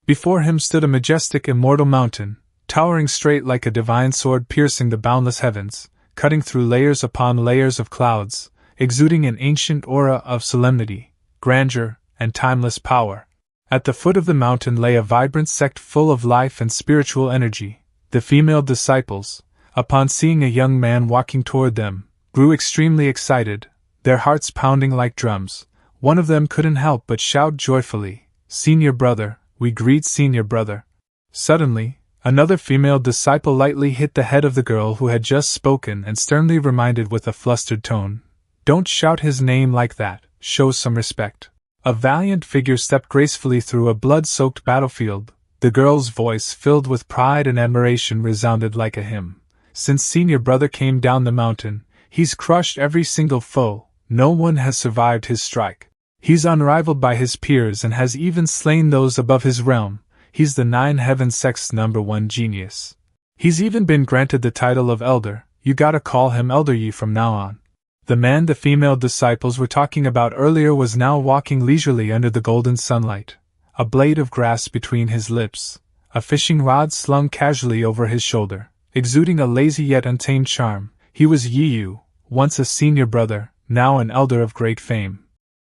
Before him stood a majestic immortal mountain, towering straight like a divine sword piercing the boundless heavens, cutting through layers upon layers of clouds, exuding an ancient aura of solemnity, grandeur, and timeless power. At the foot of the mountain lay a vibrant sect full of life and spiritual energy. The female disciples, upon seeing a young man walking toward them, grew extremely excited, their hearts pounding like drums. One of them couldn't help but shout joyfully, "Senior brother, we greet senior brother." Suddenly, another female disciple lightly hit the head of the girl who had just spoken and sternly reminded with a flustered tone, "Don't shout his name like that, show some respect." A valiant figure stepped gracefully through a blood-soaked battlefield. The girl's voice, filled with pride and admiration, resounded like a hymn. "Since senior brother came down the mountain, he's crushed every single foe. No one has survived his strike. He's unrivaled by his peers and has even slain those above his realm. He's the Nine Heavens sect's #1 genius. He's even been granted the title of Elder. You gotta call him Elder Yi from now on." The man the female disciples were talking about earlier was now walking leisurely under the golden sunlight, a blade of grass between his lips, a fishing rod slung casually over his shoulder, exuding a lazy yet untamed charm. He was Yi, once a senior brother, now an elder of great fame.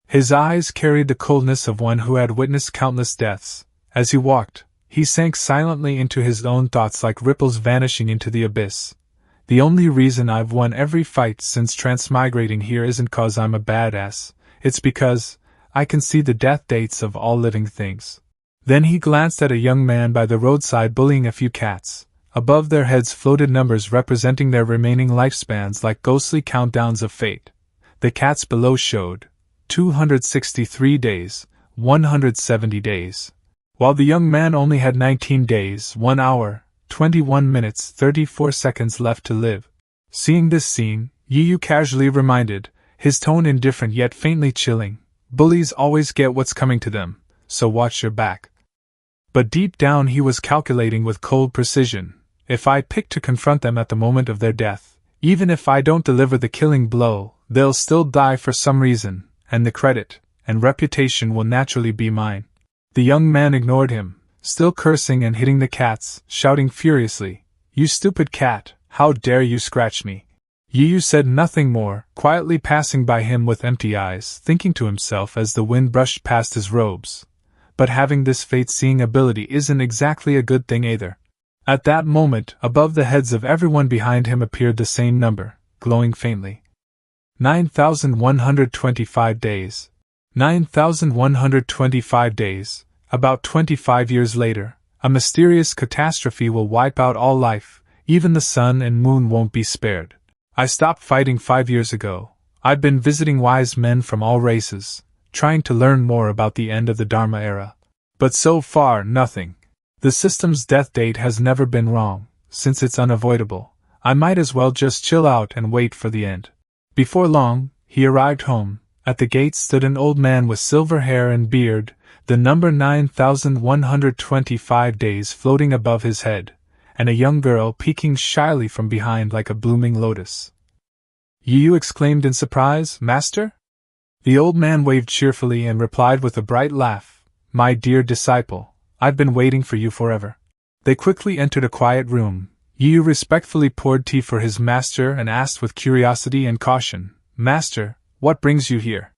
His eyes carried the coldness of one who had witnessed countless deaths. As he walked, he sank silently into his own thoughts like ripples vanishing into the abyss. "The only reason I've won every fight since transmigrating here isn't 'cause I'm a badass, it's because I can see the death dates of all living things." Then he glanced at a young man by the roadside bullying a few cats. Above their heads floated numbers representing their remaining lifespans like ghostly countdowns of fate. The cats below showed 263 days, 170 days, while the young man only had 19 days, 1 hour, 21 minutes, 34 seconds left to live. Seeing this scene, Yu casually reminded, his tone indifferent yet faintly chilling, "Bullies always get what's coming to them, so watch your back." But deep down he was calculating with cold precision. If I pick to confront them at the moment of their death, even if I don't deliver the killing blow, they'll still die for some reason, and the credit and reputation will naturally be mine. The young man ignored him, still cursing and hitting the cats, shouting furiously, "You stupid cat, how dare you scratch me!" Yu said nothing more, quietly passing by him with empty eyes, thinking to himself as the wind brushed past his robes, "But having this fate-seeing ability isn't exactly a good thing either." At that moment, above the heads of everyone behind him appeared the same number, glowing faintly. 9,125 days. 9,125 days. About 25 years later, a mysterious catastrophe will wipe out all life, even the sun and moon won't be spared. I stopped fighting 5 years ago. I've been visiting wise men from all races, trying to learn more about the end of the Dharma era. But so far, nothing. The system's death date has never been wrong. Since it's unavoidable, I might as well just chill out and wait for the end. Before long, he arrived home. At the gate stood an old man with silver hair and beard, the number 9,125 days floating above his head, and a young girl peeking shyly from behind like a blooming lotus. "You!" exclaimed in surprise, "Master?" The old man waved cheerfully and replied with a bright laugh, "My dear disciple, I've been waiting for you forever." They quickly entered a quiet room. Yu respectfully poured tea for his master and asked with curiosity and caution, "Master, what brings you here?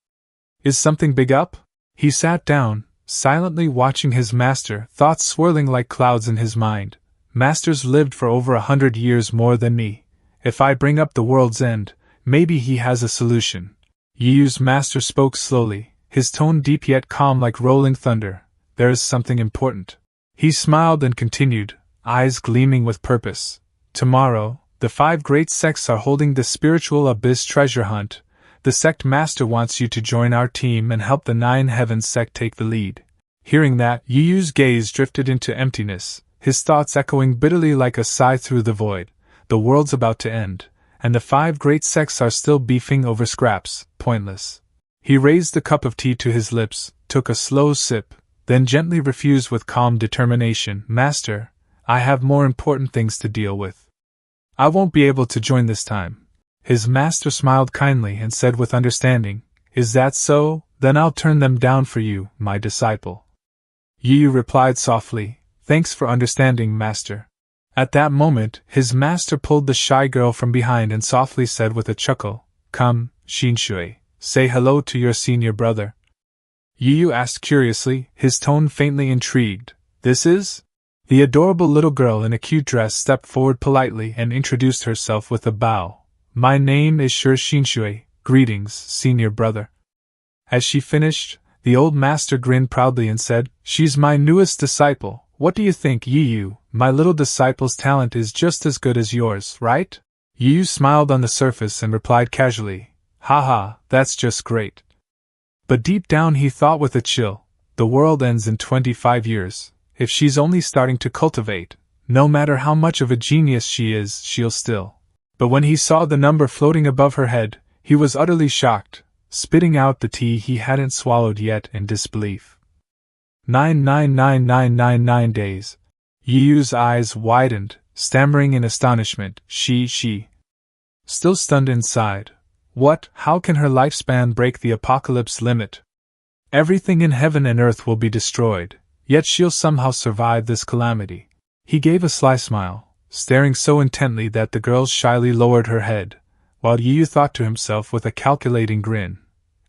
Is something big up?" He sat down, silently watching his master, thoughts swirling like clouds in his mind. Master's lived for over 100 years more than me. If I bring up the world's end, maybe he has a solution. Yu's master spoke slowly, his tone deep yet calm like rolling thunder. "There is something important." He smiled and continued, eyes gleaming with purpose. "Tomorrow, the 5 great sects are holding the spiritual abyss treasure hunt. The sect master wants you to join our team and help the 9 Heavens sect take the lead." Hearing that, Yu's gaze drifted into emptiness, his thoughts echoing bitterly like a sigh through the void. The world's about to end, and the 5 great sects are still beefing over scraps, pointless. He raised the cup of tea to his lips, took a slow sip, then gently refused with calm determination, "Master, I have more important things to deal with. I won't be able to join this time." His master smiled kindly and said with understanding, "Is that so? Then I'll turn them down for you, my disciple." Yu replied softly, "Thanks for understanding, master." At that moment, his master pulled the shy girl from behind and softly said with a chuckle, "Come, Xinshui, say hello to your senior brother." Yu asked curiously, his tone faintly intrigued, "This is?" The adorable little girl in a cute dress stepped forward politely and introduced herself with a bow. "My name is Shui Xinshui, greetings, senior brother." As she finished, the old master grinned proudly and said, "She's my newest disciple. What do you think, Yu? My little disciple's talent is just as good as yours, right?" Yu smiled on the surface and replied casually, "Haha, that's just great." But deep down he thought with a chill, the world ends in 25 years. If she's only starting to cultivate, no matter how much of a genius she is, she'll still. But when he saw the number floating above her head, he was utterly shocked, spitting out the tea he hadn't swallowed yet in disbelief. 9,99999 days. Yuyu's eyes widened, stammering in astonishment, she. Still stunned inside. What? How can her lifespan break the apocalypse limit? Everything in heaven and earth will be destroyed, yet she'll somehow survive this calamity. He gave a sly smile, staring so intently that the girl shyly lowered her head, while Yu thought to himself with a calculating grin,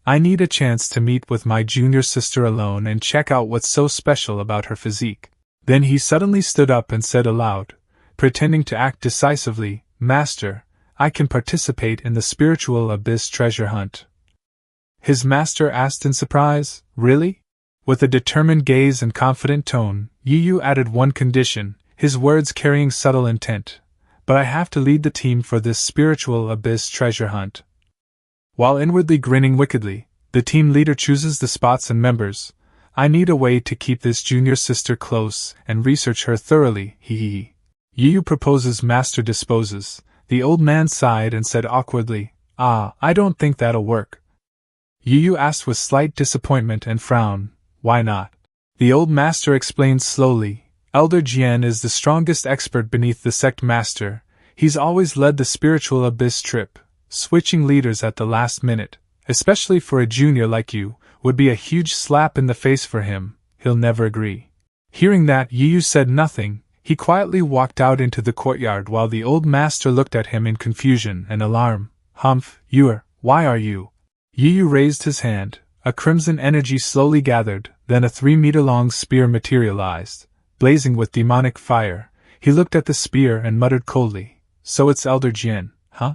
"I need a chance to meet with my junior sister alone and check out what's so special about her physique." Then he suddenly stood up and said aloud, pretending to act decisively, "Master, I can participate in the spiritual abyss treasure hunt." His master asked in surprise, "Really?" With a determined gaze and confident tone, Yu added one condition, his words carrying subtle intent. "But I have to lead the team for this spiritual abyss treasure hunt." While inwardly grinning wickedly, the team leader chooses the spots and members. "I need a way to keep this junior sister close and research her thoroughly, hee. Yu proposes, master disposes." The old man sighed and said awkwardly, I don't think that'll work." Yu asked with slight disappointment and frown, "Why not?" The old master explained slowly, "Elder Jian is the strongest expert beneath the sect master. He's always led the spiritual abyss trip. Switching leaders at the last minute, especially for a junior like you, would be a huge slap in the face for him. He'll never agree." Hearing that, Yu said nothing. He quietly walked out into the courtyard while the old master looked at him in confusion and alarm. "Humph, why are you?" Yu raised his hand. A crimson energy slowly gathered, then a 3-meter-long spear materialized, blazing with demonic fire. He looked at the spear and muttered coldly, "So it's Elder Jian, huh?"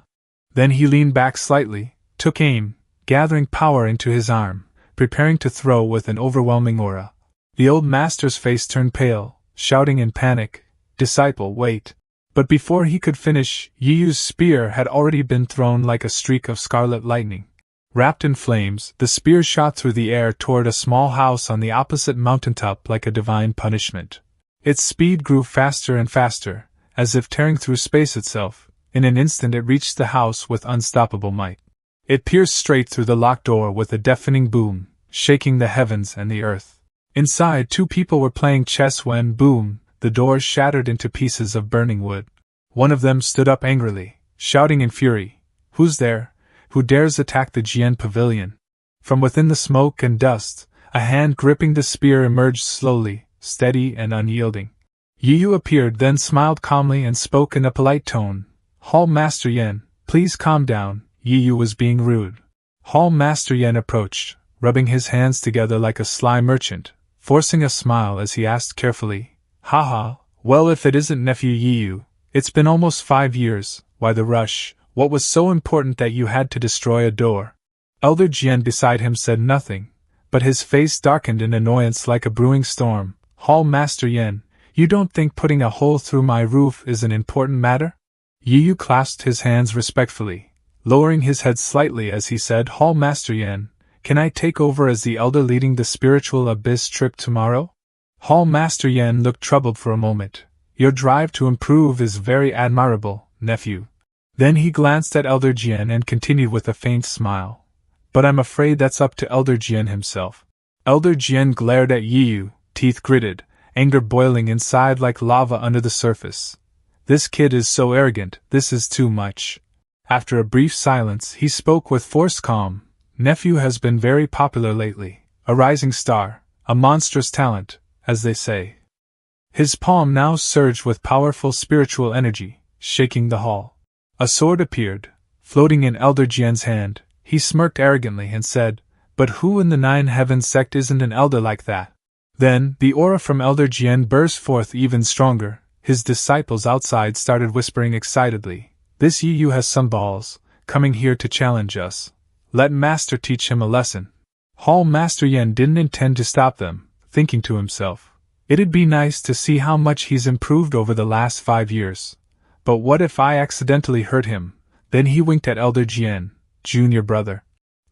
Then he leaned back slightly, took aim, gathering power into his arm, preparing to throw with an overwhelming aura. The old master's face turned pale, shouting in panic, "Disciple, wait!" But before he could finish, Yuyu's spear had already been thrown like a streak of scarlet lightning. Wrapped in flames, the spear shot through the air toward a small house on the opposite mountaintop like a divine punishment. Its speed grew faster and faster, as if tearing through space itself. In an instant it reached the house with unstoppable might. It pierced straight through the locked door with a deafening boom, shaking the heavens and the earth. Inside, 2 people were playing chess when, boom, the doors shattered into pieces of burning wood. One of them stood up angrily, shouting in fury, "Who's there? Who dares attack the Jian pavilion?" From within the smoke and dust, a hand gripping the spear emerged slowly, steady and unyielding. Yu appeared, then smiled calmly and spoke in a polite tone. "Hall Master Yen, please calm down." Yu was being rude. Hall Master Yen approached, rubbing his hands together like a sly merchant, forcing a smile as he asked carefully, "Haha, well, if it isn't nephew Yu, it's been almost 5 years, why the rush? What was so important that you had to destroy a door?" Elder Jian beside him said nothing, but his face darkened in annoyance like a brewing storm. "Hall Master Yen, you don't think putting a hole through my roof is an important matter?" Yu clasped his hands respectfully, lowering his head slightly as he said, "Hall Master Yen, can I take over as the elder leading the spiritual abyss trip tomorrow?" Hall Master Yen looked troubled for a moment. "Your drive to improve is very admirable, nephew." Then he glanced at Elder Jian and continued with a faint smile, "But I'm afraid that's up to Elder Jian himself." Elder Jian glared at Yu, teeth gritted, anger boiling inside like lava under the surface. "This kid is so arrogant, this is too much." After a brief silence, he spoke with forced calm. "Nephew has been very popular lately, a rising star, a monstrous talent, as they say. His palm now surged with powerful spiritual energy, shaking the hall. A sword appeared, floating in Elder Jian's hand. He smirked arrogantly and said, "But who in the Nine Heavens sect isn't an elder like that?" Then, the aura from Elder Jian burst forth even stronger. His disciples outside started whispering excitedly, "This Yu has some balls, coming here to challenge us. Let Master teach him a lesson." Hall Master Yen didn't intend to stop them, thinking to himself, "It'd be nice to see how much he's improved over the last 5 years. But what if I accidentally hurt him?" Then he winked at Elder Jian, "Junior brother."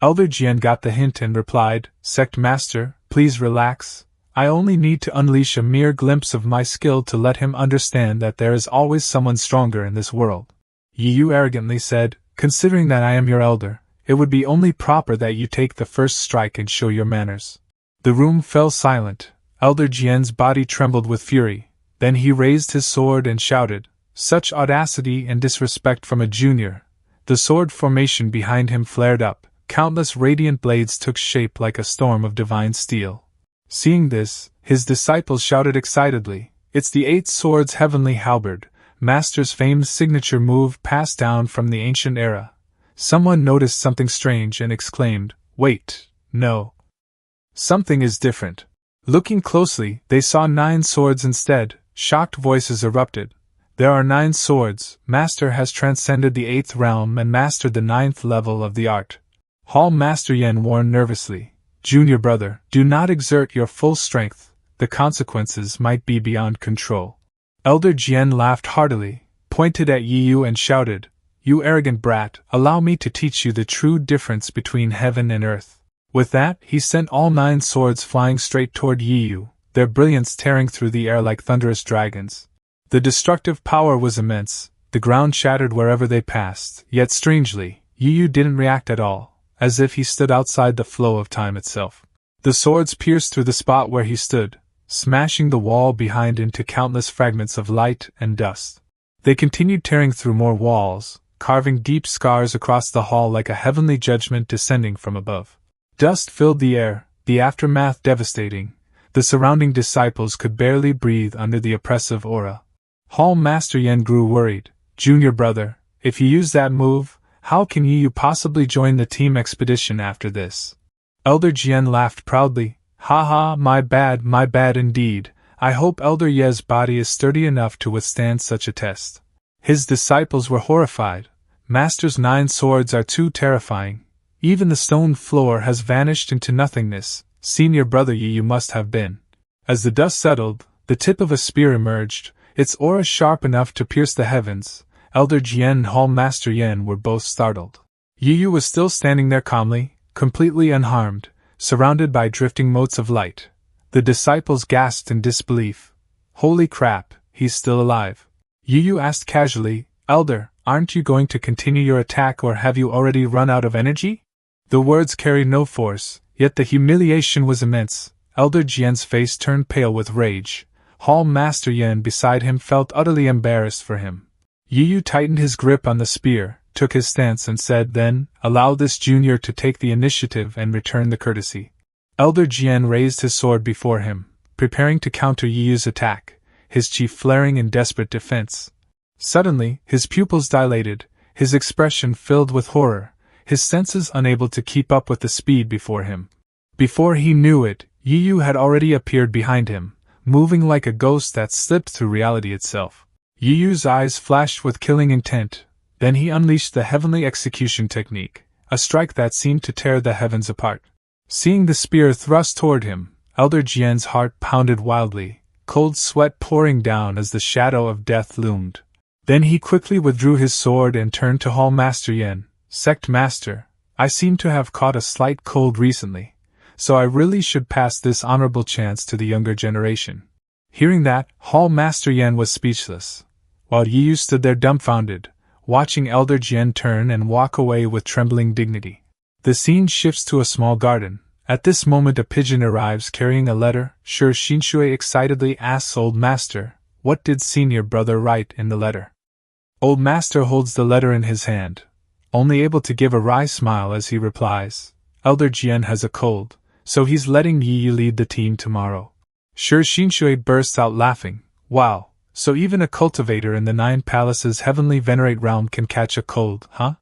Elder Jian got the hint and replied, "Sect Master, please relax. I only need to unleash a mere glimpse of my skill to let him understand that there is always someone stronger in this world." Yu arrogantly said, "Considering that I am your elder, it would be only proper that you take the first strike and show your manners." The room fell silent. Elder Jian's body trembled with fury. Then he raised his sword and shouted, "Such audacity and disrespect from a junior!" The sword formation behind him flared up. Countless radiant blades took shape like a storm of divine steel. Seeing this, his disciples shouted excitedly, "It's the Eight Swords Heavenly Halberd, Master's famed signature move passed down from the ancient era." Someone noticed something strange and exclaimed, "Wait, no. Something is different." Looking closely, they saw 9 swords instead. Shocked voices erupted. "There are 9 swords. Master has transcended the 8th realm and mastered the 9th level of the art." Hall Master Yen warned nervously, "Junior brother, do not exert your full strength. The consequences might be beyond control." Elder Jian laughed heartily, pointed at Yu and shouted, "You arrogant brat, allow me to teach you the true difference between heaven and earth." With that, he sent all 9 swords flying straight toward Yu, their brilliance tearing through the air like thunderous dragons. The destructive power was immense. The ground shattered wherever they passed, yet strangely, Yu didn't react at all, as if he stood outside the flow of time itself. The swords pierced through the spot where he stood, smashing the wall behind into countless fragments of light and dust. They continued tearing through more walls, carving deep scars across the hall like a heavenly judgment descending from above. Dust filled the air, the aftermath devastating. The surrounding disciples could barely breathe under the oppressive aura. Hall Master Yen grew worried. "Junior brother, if you use that move, how can you possibly join the team expedition after this?" Elder Jian laughed proudly. "Ha ha, my bad indeed. I hope Elder Ye's body is sturdy enough to withstand such a test." His disciples were horrified. Master's 9 swords are too terrifying. Even the stone floor has vanished into nothingness. Senior brother Yu must have been. As the dust settled, the tip of a spear emerged, its aura sharp enough to pierce the heavens. Elder Jian and Hall Master Yen were both startled. Yu was still standing there calmly, completely unharmed, surrounded by drifting motes of light. The disciples gasped in disbelief. "Holy crap, he's still alive." Yu asked casually, "Elder, aren't you going to continue your attack or have you already run out of energy?" The words carried no force, yet the humiliation was immense. Elder Jian's face turned pale with rage. Hall Master Yen beside him felt utterly embarrassed for him. Yu tightened his grip on the spear, took his stance and said, "Then, allow this junior to take the initiative and return the courtesy." Elder Jian raised his sword before him, preparing to counter Yu's attack, his chief flaring in desperate defense. Suddenly, his pupils dilated, his expression filled with horror, his senses unable to keep up with the speed before him. Before he knew it, Yu had already appeared behind him, moving like a ghost that slipped through reality itself. Yu's eyes flashed with killing intent, then he unleashed the heavenly execution technique, a strike that seemed to tear the heavens apart. Seeing the spear thrust toward him, Elder Jian's heart pounded wildly, cold sweat pouring down as the shadow of death loomed. Then he quickly withdrew his sword and turned to Hall Master Yen. "Sect Master, I seem to have caught a slight cold recently, so I really should pass this honorable chance to the younger generation." Hearing that, Hall Master Yen was speechless, while Yu stood there dumbfounded, watching Elder Jian turn and walk away with trembling dignity. The scene shifts to a small garden. At this moment a pigeon arrives carrying a letter. Shui Xinshui excitedly asks Old Master, "What did Senior Brother write in the letter?" Old Master holds the letter in his hand, only able to give a wry smile as he replies, "Elder Jian has a cold, so he's letting Yi lead the team tomorrow." Shui Xinshui bursts out laughing. Wow, so even a cultivator in the 9 palaces heavenly venerate realm can catch a cold, huh?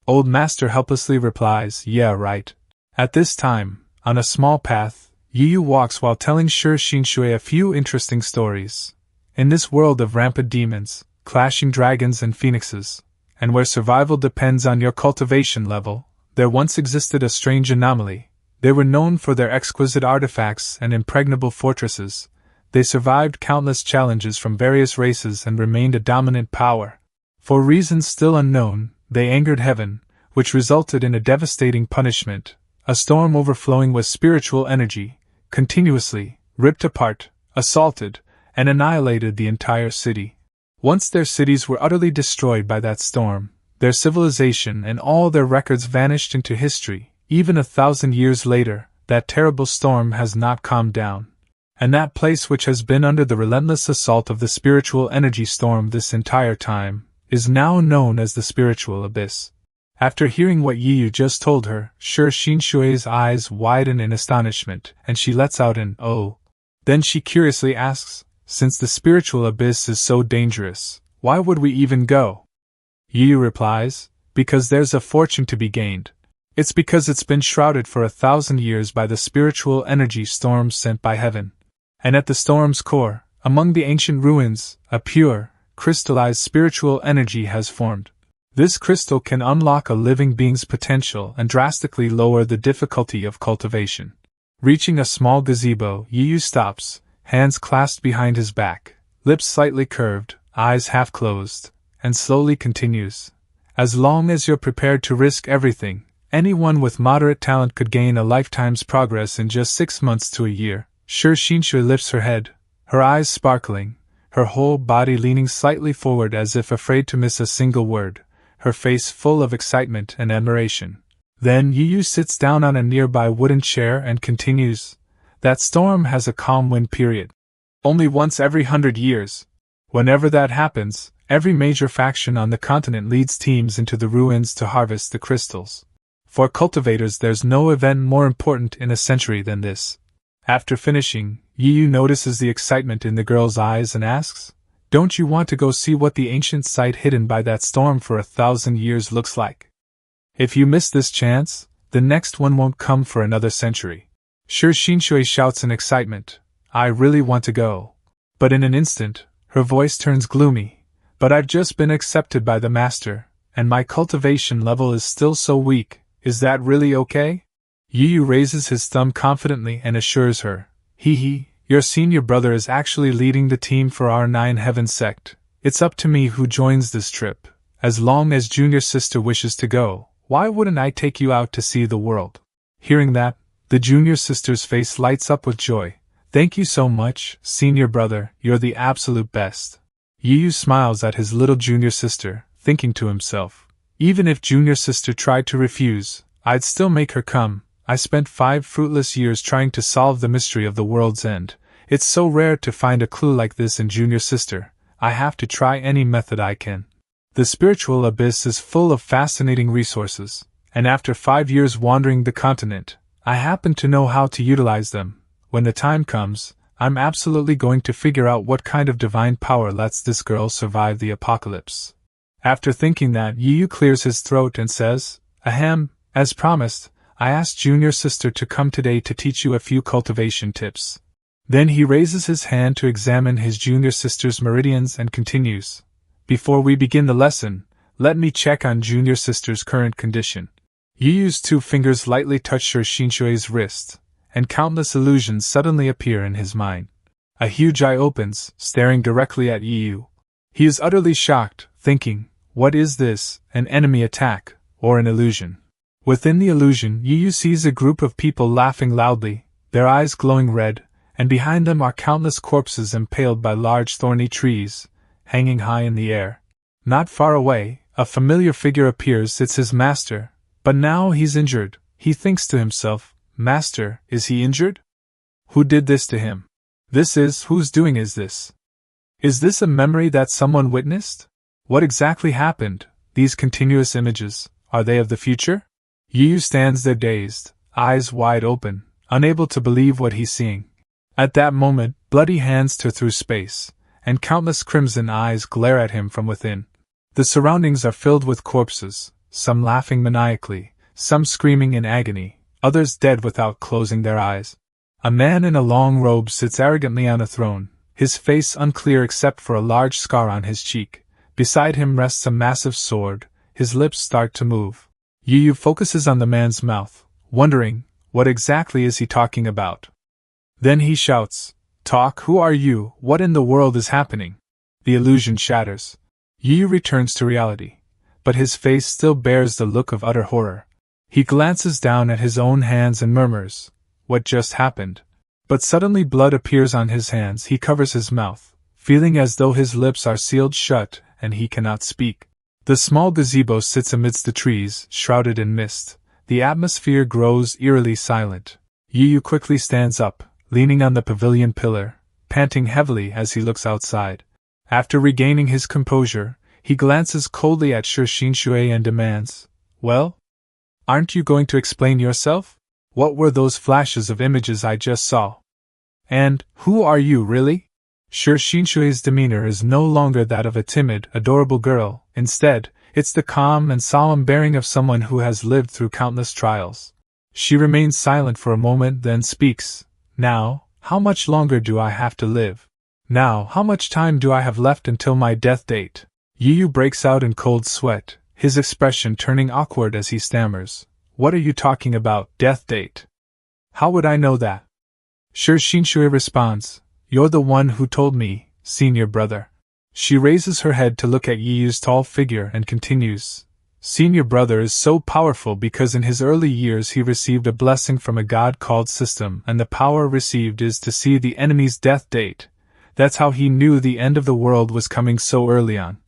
Old Master helplessly replies, yeah, right. At this time, on a small path, Yu walks while telling Shui Xinshui a few interesting stories. In this world of rampant demons, clashing dragons and phoenixes, and where survival depends on your cultivation level, there once existed a strange anomaly. They were known for their exquisite artifacts and impregnable fortresses. They survived countless challenges from various races and remained a dominant power. For reasons still unknown, they angered heaven, which resulted in a devastating punishment. A storm overflowing with spiritual energy, continuously ripped apart, assaulted, and annihilated the entire city. Once their cities were utterly destroyed by that storm, their civilization and all their records vanished into history. Even 1,000 years later, that terrible storm has not calmed down. And that place which has been under the relentless assault of the spiritual energy storm this entire time, is now known as the spiritual abyss. After hearing what Yu just told her, Shui Xinshui's eyes widen in astonishment, and she lets out an "oh." Then she curiously asks, since the spiritual abyss is so dangerous, why would we even go? Yu replies, because there's a fortune to be gained. It's because it's been shrouded for 1,000 years by the spiritual energy storm sent by heaven. And at the storm's core, among the ancient ruins, a pure, crystallized spiritual energy has formed. This crystal can unlock a living being's potential and drastically lower the difficulty of cultivation. Reaching a small gazebo, Yu stops, hands clasped behind his back, lips slightly curved, eyes half closed, and slowly continues. As long as you're prepared to risk everything, anyone with moderate talent could gain a lifetime's progress in just 6 months to a year. Shui Xinshui lifts her head, her eyes sparkling, her whole body leaning slightly forward as if afraid to miss a single word, her face full of excitement and admiration. Then Yu sits down on a nearby wooden chair and continues. That storm has a calm wind period. Only once every 100 years. Whenever that happens, every major faction on the continent leads teams into the ruins to harvest the crystals. For cultivators, there's no event more important in a century than this. After finishing, Yu notices the excitement in the girl's eyes and asks, don't you want to go see what the ancient site hidden by that storm for 1,000 years looks like? If you miss this chance, the next one won't come for another century. Shui Xinshui shouts in excitement, I really want to go. But in an instant, her voice turns gloomy. But I've just been accepted by the master, and my cultivation level is still so weak. Is that really okay? Yu raises his thumb confidently and assures her, your senior brother is actually leading the team for our 9 Heaven sect. It's up to me who joins this trip. As long as junior sister wishes to go, why wouldn't I take you out to see the world? Hearing that, the junior sister's face lights up with joy. Thank you so much, senior brother, you're the absolute best. Yu smiles at his little junior sister, thinking to himself, even if junior sister tried to refuse, I'd still make her come. I spent 5 fruitless years trying to solve the mystery of the world's end. It's so rare to find a clue like this in junior sister. I have to try any method I can. The spiritual abyss is full of fascinating resources, and after 5 years wandering the continent, I happen to know how to utilize them. When the time comes, I'm absolutely going to figure out what kind of divine power lets this girl survive the apocalypse. After thinking that, Yu clears his throat and says, Ahem, as promised, I asked junior sister to come today to teach you a few cultivation tips. Then he raises his hand to examine his junior sister's meridians and continues. Before we begin the lesson, let me check on junior sister's current condition. Yu's 2 fingers lightly touch Shui Xinshui's wrist, and countless illusions suddenly appear in his mind. A huge eye opens, staring directly at Yu. He is utterly shocked, thinking, what is this, an enemy attack, or an illusion? Within the illusion, Yu sees a group of people laughing loudly, their eyes glowing red, and behind them are countless corpses impaled by large thorny trees, hanging high in the air. Not far away, a familiar figure appears. It's his master, but now he's injured. He thinks to himself, Master, is he injured? Who did this to him? Whose doing is this? Is this a memory that someone witnessed? What exactly happened? These continuous images, are they of the future? Yu stands there dazed, eyes wide open, unable to believe what he's seeing. At that moment, bloody hands tear through space, and countless crimson eyes glare at him from within. The surroundings are filled with corpses, some laughing maniacally, some screaming in agony, others dead without closing their eyes. A man in a long robe sits arrogantly on a throne, his face unclear except for a large scar on his cheek. Beside him rests a massive sword, his lips start to move. Yu focuses on the man's mouth, wondering, what exactly is he talking about? Then he shouts, "Talk, who are you, what in the world is happening?" The illusion shatters. Yu returns to reality, but his face still bears the look of utter horror. He glances down at his own hands and murmurs, "What just happened?" But suddenly blood appears on his hands. He covers his mouth, feeling as though his lips are sealed shut and he cannot speak. The small gazebo sits amidst the trees, shrouded in mist. The atmosphere grows eerily silent. Yu quickly stands up, leaning on the pavilion pillar, panting heavily as he looks outside. After regaining his composure, he glances coldly at Shui Xinshui and demands, "Well? Aren't you going to explain yourself? What were those flashes of images I just saw? And, who are you really?" Shui Xinshui's demeanor is no longer that of a timid, adorable girl. Instead, it's the calm and solemn bearing of someone who has lived through countless trials. She remains silent for a moment, then speaks. "Now, how much longer do I have to live? Now, how much time do I have left until my death date?" Yu breaks out in cold sweat, his expression turning awkward as he stammers. "What are you talking about, death date? How would I know that?" Shui Xinshui responds, "You're the one who told me, senior brother." She raises her head to look at Yiyu's tall figure and continues, "Senior brother is so powerful because in his early years he received a blessing from a god called System, and the power received is to see the enemy's death date. That's how he knew the end of the world was coming so early on."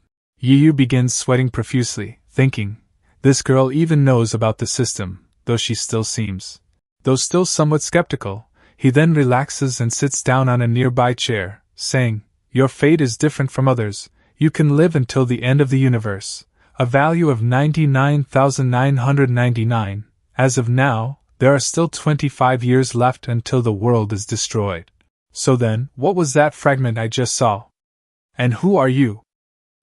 Yiyu begins sweating profusely, thinking, this girl even knows about the system, though still somewhat skeptical. He then relaxes and sits down on a nearby chair, saying, "Your fate is different from others. You can live until the end of the universe, a value of 99,999. As of now, there are still 25 years left until the world is destroyed. So then, what was that fragment I just saw? And who are you?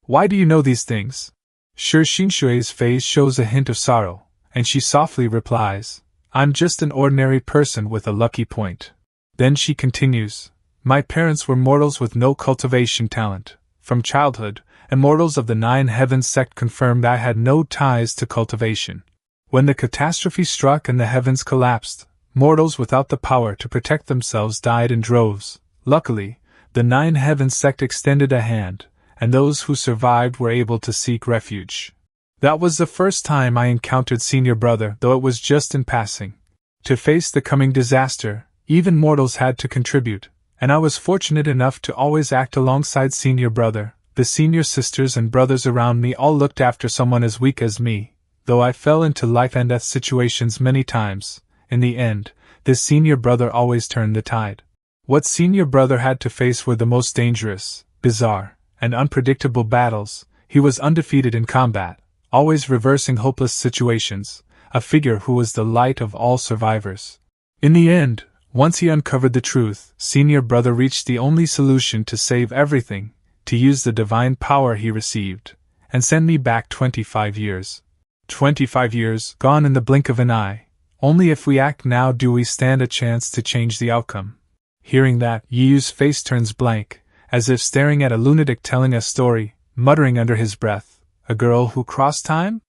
Why do you know these things?" Shui Xinshui's face shows a hint of sorrow, and she softly replies, "I'm just an ordinary person with a lucky point." Then she continues, "My parents were mortals with no cultivation talent. From childhood, immortals of the Nine Heavens sect confirmed I had no ties to cultivation. When the catastrophe struck and the heavens collapsed, mortals without the power to protect themselves died in droves. Luckily, the Nine Heavens sect extended a hand, and those who survived were able to seek refuge. That was the first time I encountered senior brother, though it was just in passing. To face the coming disaster, even mortals had to contribute, and I was fortunate enough to always act alongside senior brother. The senior sisters and brothers around me all looked after someone as weak as me, though I fell into life and death situations many times. In the end, this senior brother always turned the tide. What senior brother had to face were the most dangerous, bizarre, and unpredictable battles. He was undefeated in combat, always reversing hopeless situations, a figure who was the light of all survivors. In the end, once he uncovered the truth, senior brother reached the only solution to save everything, to use the divine power he received, and send me back 25 years. 25 years, gone in the blink of an eye. Only if we act now do we stand a chance to change the outcome." Hearing that, Yiyu's face turns blank, as if staring at a lunatic telling a story, muttering under his breath, "A girl who crossed time?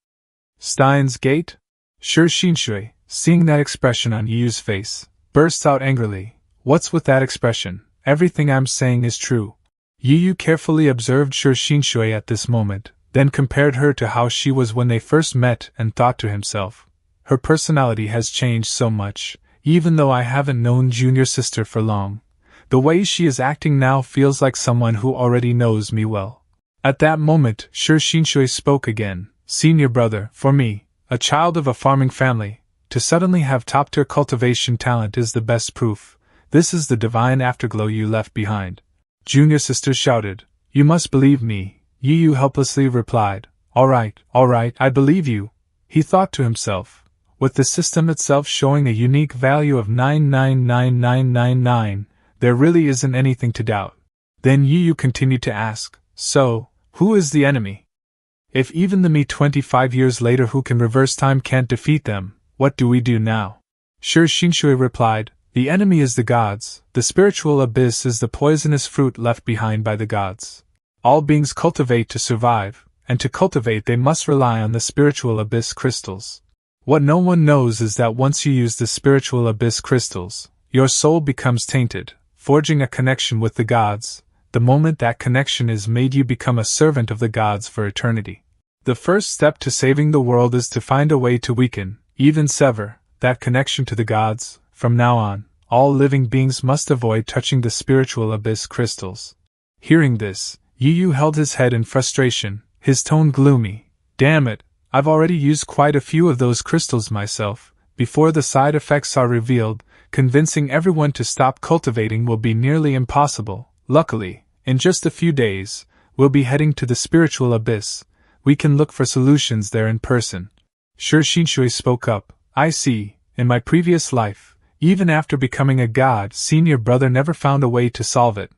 Stein's Gate?" Shui Xinshui, seeing that expression on Yiyu's face, bursts out angrily, "What's with that expression? Everything I'm saying is true." Yiyu carefully observed Shui Xinshui at this moment, then compared her to how she was when they first met and thought to himself, "Her personality has changed so much, even though I haven't known junior sister for long. The way she is acting now feels like someone who already knows me well." At that moment, Shui Xinshui spoke again, "Senior brother, for me, a child of a farming family, to suddenly have top-tier cultivation talent is the best proof. This is the divine afterglow you left behind." Junior sister shouted, "You must believe me." Yiyu helplessly replied, All right, I believe you." He thought to himself, with the system itself showing a unique value of 999999, There really isn't anything to doubt. Then Yu continued to ask, so, who is the enemy? If even the me 25 years later who can reverse time can't defeat them, what do we do now? Shui Xinshui replied, the enemy is the gods, the spiritual abyss is the poisonous fruit left behind by the gods. All beings cultivate to survive, and to cultivate they must rely on the spiritual abyss crystals. What no one knows is that once you use the spiritual abyss crystals, your soul becomes tainted, forging a connection with the gods. The moment that connection is made, you become a servant of the gods for eternity. The first step to saving the world is to find a way to weaken, even sever, that connection to the gods. From now on, all living beings must avoid touching the spiritual abyss crystals. Hearing this, Yu held his head in frustration, his tone gloomy. Damn it, I've already used quite a few of those crystals myself. Before the side effects are revealed, convincing everyone to stop cultivating will be nearly impossible. Luckily, in just a few days, we'll be heading to the spiritual abyss. We can look for solutions there in person. Shui Xinshui spoke up. I see, in my previous life, even after becoming a god, senior brother never found a way to solve it.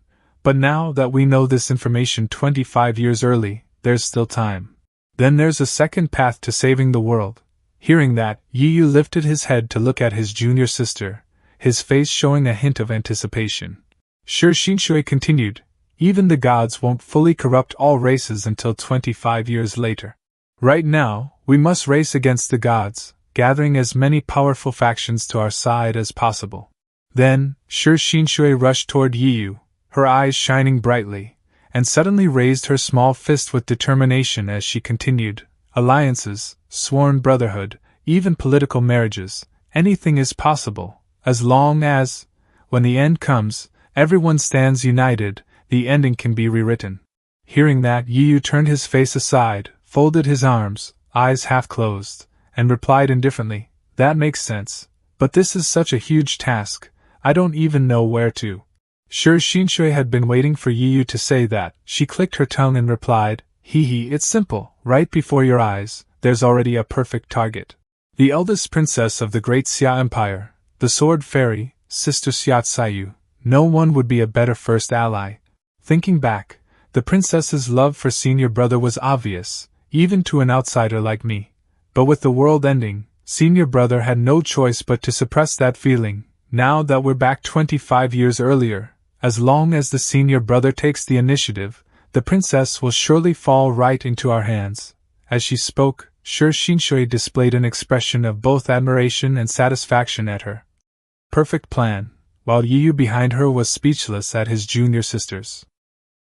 But now that we know this information 25 years early, there's still time. Then there's a second path to saving the world. Hearing that, Yu lifted his head to look at his junior sister, his face showing a hint of anticipation. Shui Xinshui continued, even the gods won't fully corrupt all races until 25 years later. Right now, we must race against the gods, gathering as many powerful factions to our side as possible. Then, Shui Xinshui rushed toward Yu, her eyes shining brightly, and suddenly raised her small fist with determination as she continued, alliances, sworn brotherhood, even political marriages, anything is possible, as long as, when the end comes, everyone stands united, the ending can be rewritten. Hearing that, Yu turned his face aside, folded his arms, eyes half closed, and replied indifferently, that makes sense, but this is such a huge task, I don't even know where to. Shui Xinshui had been waiting for Yu to say that. She clicked her tongue and replied, it's simple, right before your eyes, there's already a perfect target. The eldest princess of the great Xia Empire, the Sword Fairy, Sister Xia Tsayu, no one would be a better first ally. Thinking back, the princess's love for senior brother was obvious, even to an outsider like me. But with the world ending, senior brother had no choice but to suppress that feeling. Now that we're back 25 years earlier, as long as the senior brother takes the initiative, the princess will surely fall right into our hands. As she spoke, Shui Xinshui displayed an expression of both admiration and satisfaction at her perfect plan, while Yu behind her was speechless at his junior sister's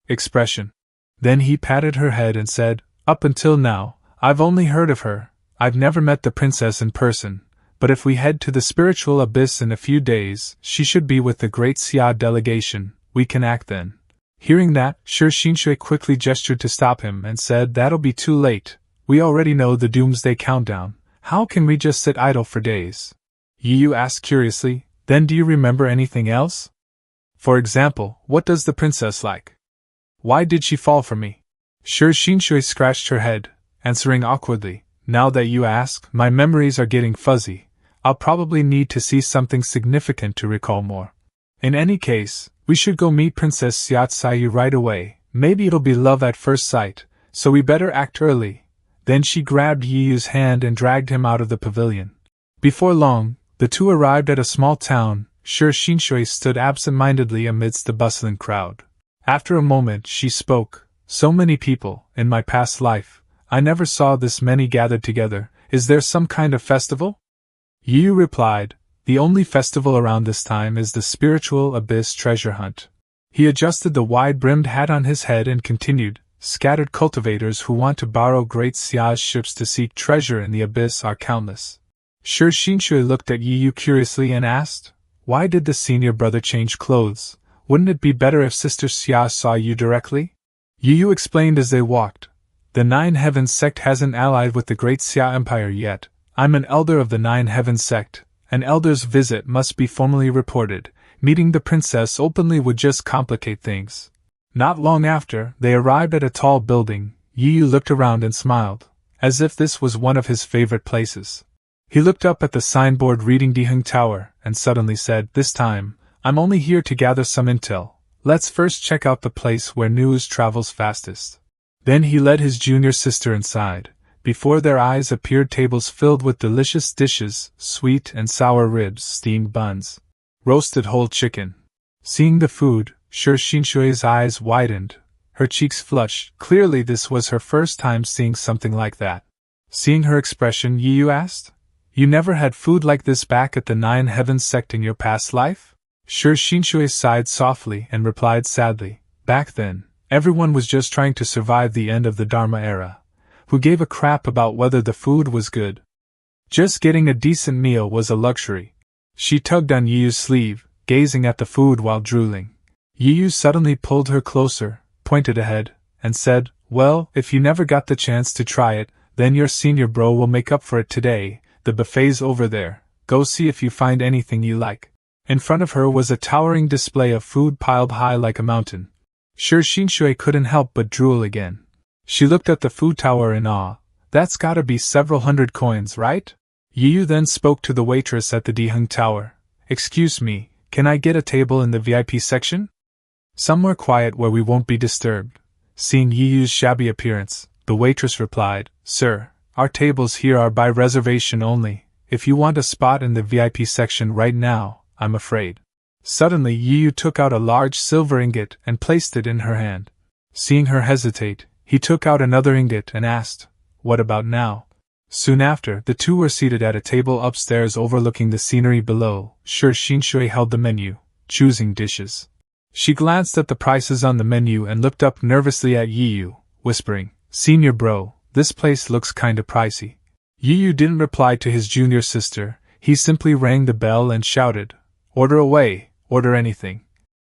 expression. Then he patted her head and said, up until now, I've only heard of her. I've never met the princess in person, but if we head to the spiritual abyss in a few days, she should be with the great Xia delegation, we can act then. Hearing that, Shui Xinshui quickly gestured to stop him and said that'll be too late, we already know the doomsday countdown, how can we just sit idle for days? Yu asked curiously, then do you remember anything else? For example, what does the princess like? Why did she fall for me? Shui Xinshui scratched her head, answering awkwardly, now that you ask, my memories are getting fuzzy. I'll probably need to see something significant to recall more. In any case, we should go meet Princess Xia Tsayu right away. Maybe it'll be love at first sight, so we better act early. Then she grabbed Yu's hand and dragged him out of the pavilion. Before long, the two arrived at a small town. Shui Xinshui stood absent-mindedly amidst the bustling crowd. After a moment she spoke, so many people, in my past life. I never saw this many gathered together. Is there some kind of festival? Yu replied, the only festival around this time is the spiritual abyss treasure hunt. He adjusted the wide-brimmed hat on his head and continued, scattered cultivators who want to borrow Great Xia's ships to seek treasure in the abyss are countless. Shui Xinshui looked at Yu curiously and asked, why did the senior brother change clothes? Wouldn't it be better if Sister Xia saw you directly? Yu explained as they walked. The Nine Heavens sect hasn't allied with the Great Xia Empire yet. I'm an elder of the Nine Heavens sect. An elder's visit must be formally reported. Meeting the princess openly would just complicate things. Not long after, they arrived at a tall building. Yu looked around and smiled, as if this was one of his favorite places. He looked up at the signboard reading Manhwa Tower, and suddenly said, this time, I'm only here to gather some intel. Let's first check out the place where news travels fastest. Then he led his junior sister inside. Before their eyes appeared tables filled with delicious dishes, sweet and sour ribs, steamed buns, roasted whole chicken. Seeing the food, Shui Xinshui's eyes widened, her cheeks flushed. Clearly this was her first time seeing something like that. Seeing her expression, Yu asked, "You never had food like this back at the Nine Heavens sect in your past life?" Shui Xinshui sighed softly and replied sadly, "Back then, everyone was just trying to survive the end of the Dharma era. Who gave a crap about whether the food was good? Just getting a decent meal was a luxury." She tugged on Yiyu's sleeve, gazing at the food while drooling. Yiyu suddenly pulled her closer, pointed ahead, and said, "Well, if you never got the chance to try it, then your senior bro will make up for it today. The buffet's over there. Go see if you find anything you like." In front of her was a towering display of food piled high like a mountain. Shui Xinshui couldn't help but drool again. She looked at the food tower in awe. "That's gotta be several hundred coins, right?" Yiyu then spoke to the waitress at the Diheng Tower. "Excuse me, can I get a table in the VIP section? Somewhere quiet where we won't be disturbed." Seeing Yiyu's shabby appearance, the waitress replied, "Sir, our tables here are by reservation only. If you want a spot in the VIP section right now, I'm afraid." Suddenly Yiyu took out a large silver ingot and placed it in her hand. Seeing her hesitate, he took out another ingot and asked, "What about now?" Soon after, the two were seated at a table upstairs overlooking the scenery below. Shui Xinshui held the menu, choosing dishes. She glanced at the prices on the menu and looked up nervously at Yiyu, whispering, "Senior bro, this place looks kinda pricey." Yiyu didn't reply to his junior sister. He simply rang the bell and shouted, "Order away, order anything."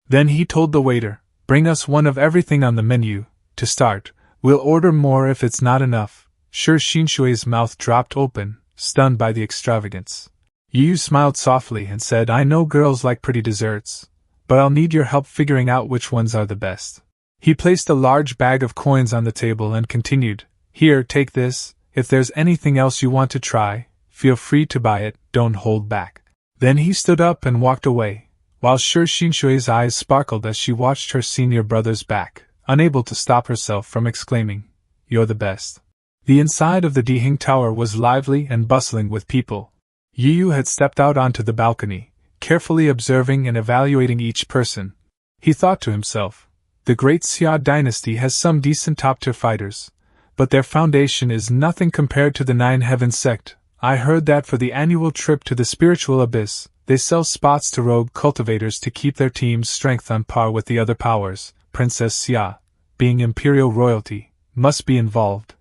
Then he told the waiter, "Bring us one of everything on the menu. To start, we'll order more if it's not enough." Shui Xinshui's mouth dropped open, stunned by the extravagance. Yiyu smiled softly and said, "I know girls like pretty desserts, but I'll need your help figuring out which ones are the best." He placed a large bag of coins on the table and continued, "Here, take this. If there's anything else you want to try, feel free to buy it, don't hold back." Then he stood up and walked away, while Shui Xinshui's eyes sparkled as she watched her senior brother's back, unable to stop herself from exclaiming, "You're the best." The inside of the Diheng Tower was lively and bustling with people. Yiyu had stepped out onto the balcony, carefully observing and evaluating each person. He thought to himself, "The Great Xia dynasty has some decent top-tier fighters, but their foundation is nothing compared to the Nine Heavens sect. I heard that for the annual trip to the spiritual abyss, they sell spots to rogue cultivators to keep their team's strength on par with the other powers. Princess Xia, being imperial royalty, must be involved.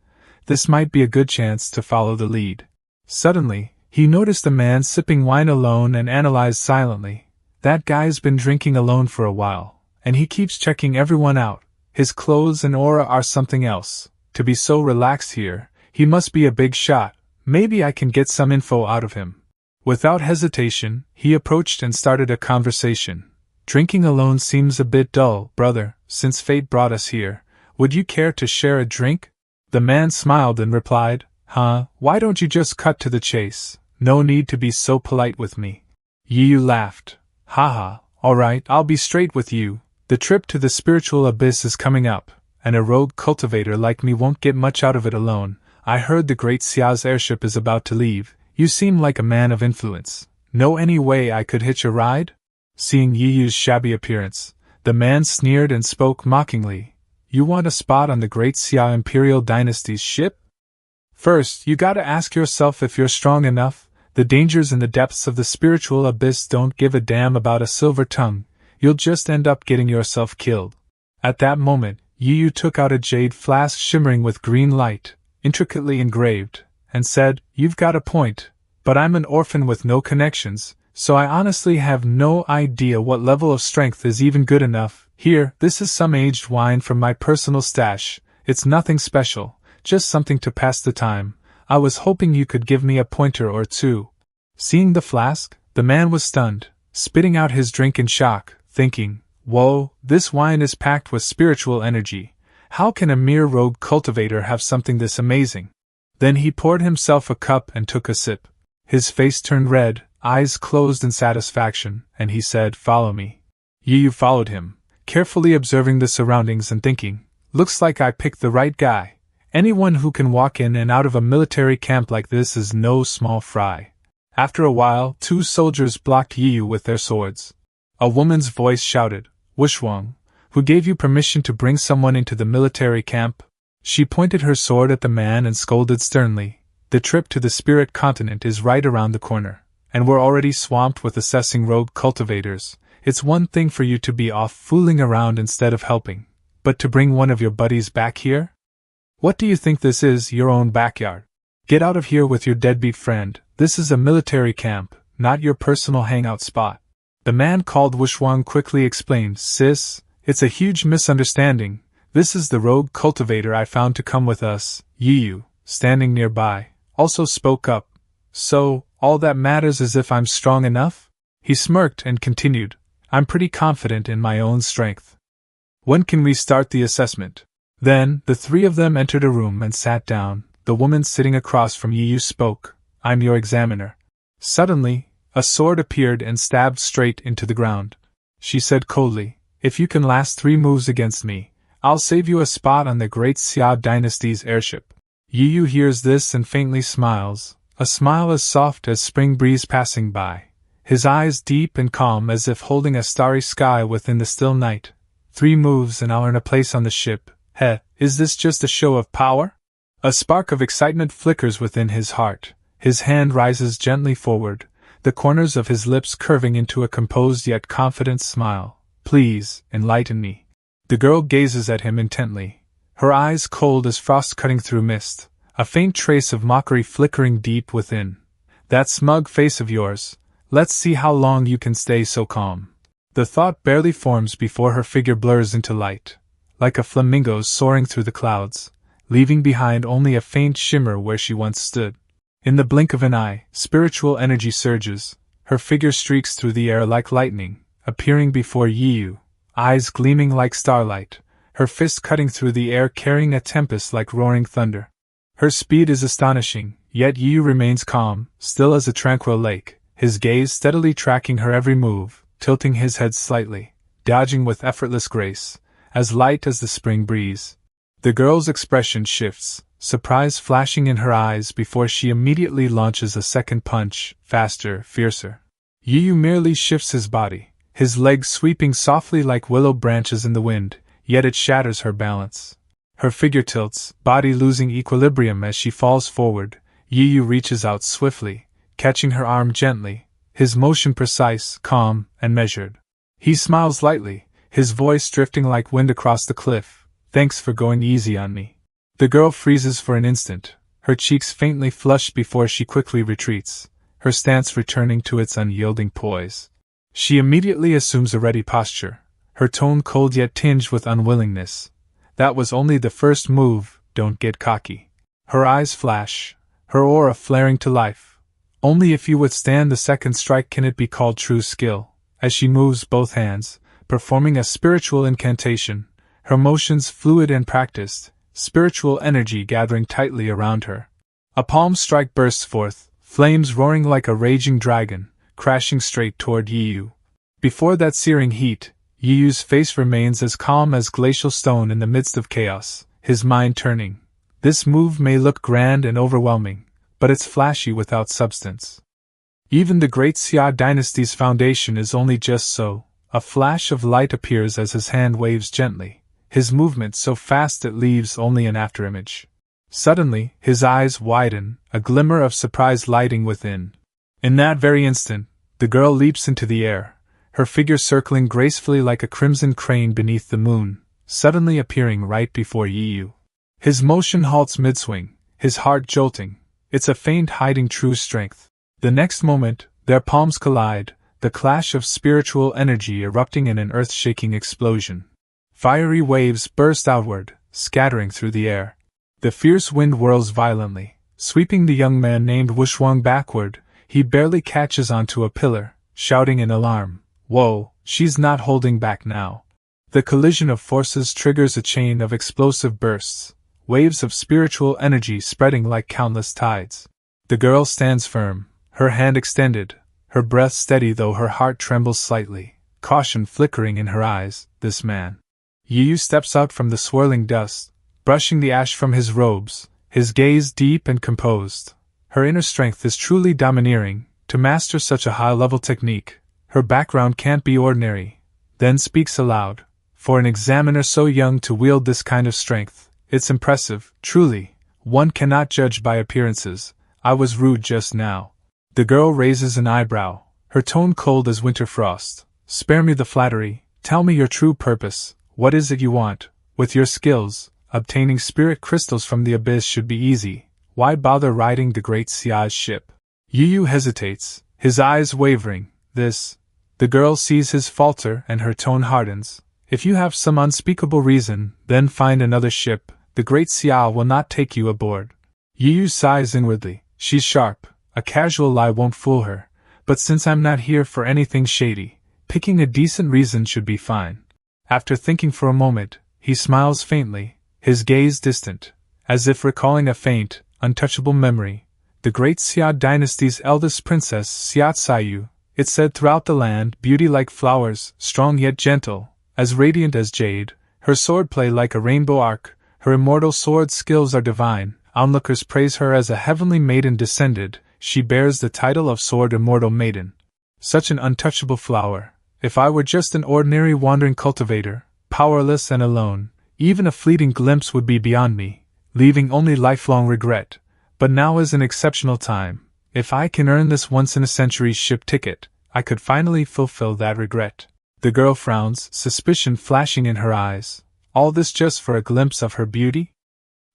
This might be a good chance to follow the lead." Suddenly, he noticed a man sipping wine alone and analyzed silently. "That guy's been drinking alone for a while, and he keeps checking everyone out. His clothes and aura are something else. To be so relaxed here, he must be a big shot. Maybe I can get some info out of him." Without hesitation, he approached and started a conversation. "Drinking alone seems a bit dull, brother. Since fate brought us here, would you care to share a drink?" The man smiled and replied, "Huh, why don't you just cut to the chase? No need to be so polite with me." Yiyu laughed. "Haha, alright, I'll be straight with you. The trip to the spiritual abyss is coming up, and a rogue cultivator like me won't get much out of it alone. I heard the Great Xia's airship is about to leave. You seem like a man of influence. Know any way I could hitch a ride?" Seeing Yiyu's shabby appearance, the man sneered and spoke mockingly. "You want a spot on the Great Xia Imperial Dynasty's ship? First, you gotta ask yourself if you're strong enough. The dangers in the depths of the spiritual abyss don't give a damn about a silver tongue. You'll just end up getting yourself killed." At that moment, Yiyu took out a jade flask shimmering with green light, intricately engraved, and said, "You've got a point, but I'm an orphan with no connections, so I honestly have no idea what level of strength is even good enough. Here, this is some aged wine from my personal stash. It's nothing special, just something to pass the time. I was hoping you could give me a pointer or two." Seeing the flask, the man was stunned, spitting out his drink in shock, thinking, "Whoa, this wine is packed with spiritual energy. How can a mere rogue cultivator have something this amazing?" Then he poured himself a cup and took a sip. His face turned red, eyes closed in satisfaction, and he said, "Follow me." Yu followed him, carefully observing the surroundings and thinking, "Looks like I picked the right guy. Anyone who can walk in and out of a military camp like this is no small fry." After a while, 2 soldiers blocked Yu with their swords. A woman's voice shouted, "Wushwang, who gave you permission to bring someone into the military camp?" She pointed her sword at the man and scolded sternly, "The trip to the spirit continent is right around the corner, and we're already swamped with assessing rogue cultivators. It's one thing for you to be off fooling around instead of helping, but to bring one of your buddies back here? What do you think this is, your own backyard? Get out of here with your deadbeat friend. This is a military camp, not your personal hangout spot." The man called Wushwang quickly explained, "Sis, it's a huge misunderstanding. This is the rogue cultivator I found to come with us." Yu, standing nearby, also spoke up. "So, all that matters is if I'm strong enough?" He smirked and continued, "I'm pretty confident in my own strength. When can we start the assessment?" Then, the 3 of them entered a room and sat down. The woman sitting across from Yu spoke, "I'm your examiner." Suddenly, a sword appeared and stabbed straight into the ground. She said coldly, "If you can last 3 moves against me, I'll save you a spot on the Great Xia Dynasty's airship." Yu hears this and faintly smiles, a smile as soft as spring breeze passing by, his eyes deep and calm as if holding a starry sky within the still night. 3 moves and I'll earn a place on the ship. Heh, is this just a show of power? A spark of excitement flickers within his heart. His hand rises gently forward, the corners of his lips curving into a composed yet confident smile. "Please, enlighten me." The girl gazes at him intently, her eyes cold as frost cutting through mist, a faint trace of mockery flickering deep within. "That smug face of yours, let's see how long you can stay so calm." The thought barely forms before her figure blurs into light, like a flamingo's soaring through the clouds, leaving behind only a faint shimmer where she once stood. In the blink of an eye, spiritual energy surges, her figure streaks through the air like lightning, appearing before Yu, eyes gleaming like starlight, her fist cutting through the air carrying a tempest like roaring thunder. Her speed is astonishing, yet Yu remains calm, still as a tranquil lake, his gaze steadily tracking her every move, tilting his head slightly, dodging with effortless grace, as light as the spring breeze. The girl's expression shifts, surprise flashing in her eyes before she immediately launches a second punch, faster, fiercer. Yu merely shifts his body, his legs sweeping softly like willow branches in the wind, yet it shatters her balance. Her figure tilts, body losing equilibrium as she falls forward. Yu reaches out swiftly, catching her arm gently, his motion precise, calm, and measured. He smiles lightly, his voice drifting like wind across the cliff. "Thanks for going easy on me." The girl freezes for an instant, her cheeks faintly flushed before she quickly retreats, her stance returning to its unyielding poise. She immediately assumes a ready posture, her tone cold yet tinged with unwillingness. "That was only the first move, don't get cocky." Her eyes flash, her aura flaring to life. "Only if you withstand the second strike can it be called true skill." As she moves both hands, performing a spiritual incantation, her motions fluid and practiced, spiritual energy gathering tightly around her. A palm strike bursts forth, flames roaring like a raging dragon, crashing straight toward Yu. Before that searing heat, Yu's face remains as calm as glacial stone in the midst of chaos, his mind turning. This move may look grand and overwhelming, but it's flashy without substance. Even the Great Xia Dynasty's foundation is only just so. A flash of light appears as his hand waves gently, his movement so fast it leaves only an afterimage. Suddenly, his eyes widen, a glimmer of surprise lighting within. In that very instant, the girl leaps into the air, her figure circling gracefully like a crimson crane beneath the moon, suddenly appearing right before Yu. His motion halts mid-swing, his heart jolting. It's a feint hiding true strength. The next moment, their palms collide, the clash of spiritual energy erupting in an earth-shaking explosion. Fiery waves burst outward, scattering through the air. The fierce wind whirls violently, sweeping the young man named Wushwang backward. He barely catches onto a pillar, shouting in alarm, "Whoa, she's not holding back now." The collision of forces triggers a chain of explosive bursts, waves of spiritual energy spreading like countless tides. The girl stands firm, her hand extended, her breath steady though her heart trembles slightly, caution flickering in her eyes. This man. Yu steps out from the swirling dust, brushing the ash from his robes, his gaze deep and composed. Her inner strength is truly domineering. To master such a high-level technique, her background can't be ordinary. Then speaks aloud. For an examiner so young to wield this kind of strength, it's impressive, truly. One cannot judge by appearances. I was rude just now. The girl raises an eyebrow, her tone cold as winter frost. Spare me the flattery, tell me your true purpose. What is it you want? With your skills, obtaining spirit crystals from the abyss should be easy. Why bother riding the great Xia's ship? Yu hesitates, his eyes wavering. The girl sees his falter and her tone hardens. If you have some unspeakable reason, then find another ship. The great Xia will not take you aboard. Yu sighs inwardly. She's sharp. A casual lie won't fool her. But since I'm not here for anything shady, picking a decent reason should be fine. After thinking for a moment, he smiles faintly, his gaze distant, as if recalling a faint, untouchable memory. The great Xia dynasty's eldest princess, Xia Tsayu, it said throughout the land, beauty like flowers, strong yet gentle, as radiant as jade, her swordplay like a rainbow arc, her immortal sword skills are divine, onlookers praise her as a heavenly maiden descended, she bears the title of Sword Immortal Maiden. Such an untouchable flower. If I were just an ordinary wandering cultivator, powerless and alone, even a fleeting glimpse would be beyond me, leaving only lifelong regret. But now is an exceptional time. If I can earn this once-in-a-century ship ticket, I could finally fulfill that regret. The girl frowns, suspicion flashing in her eyes. All this just for a glimpse of her beauty?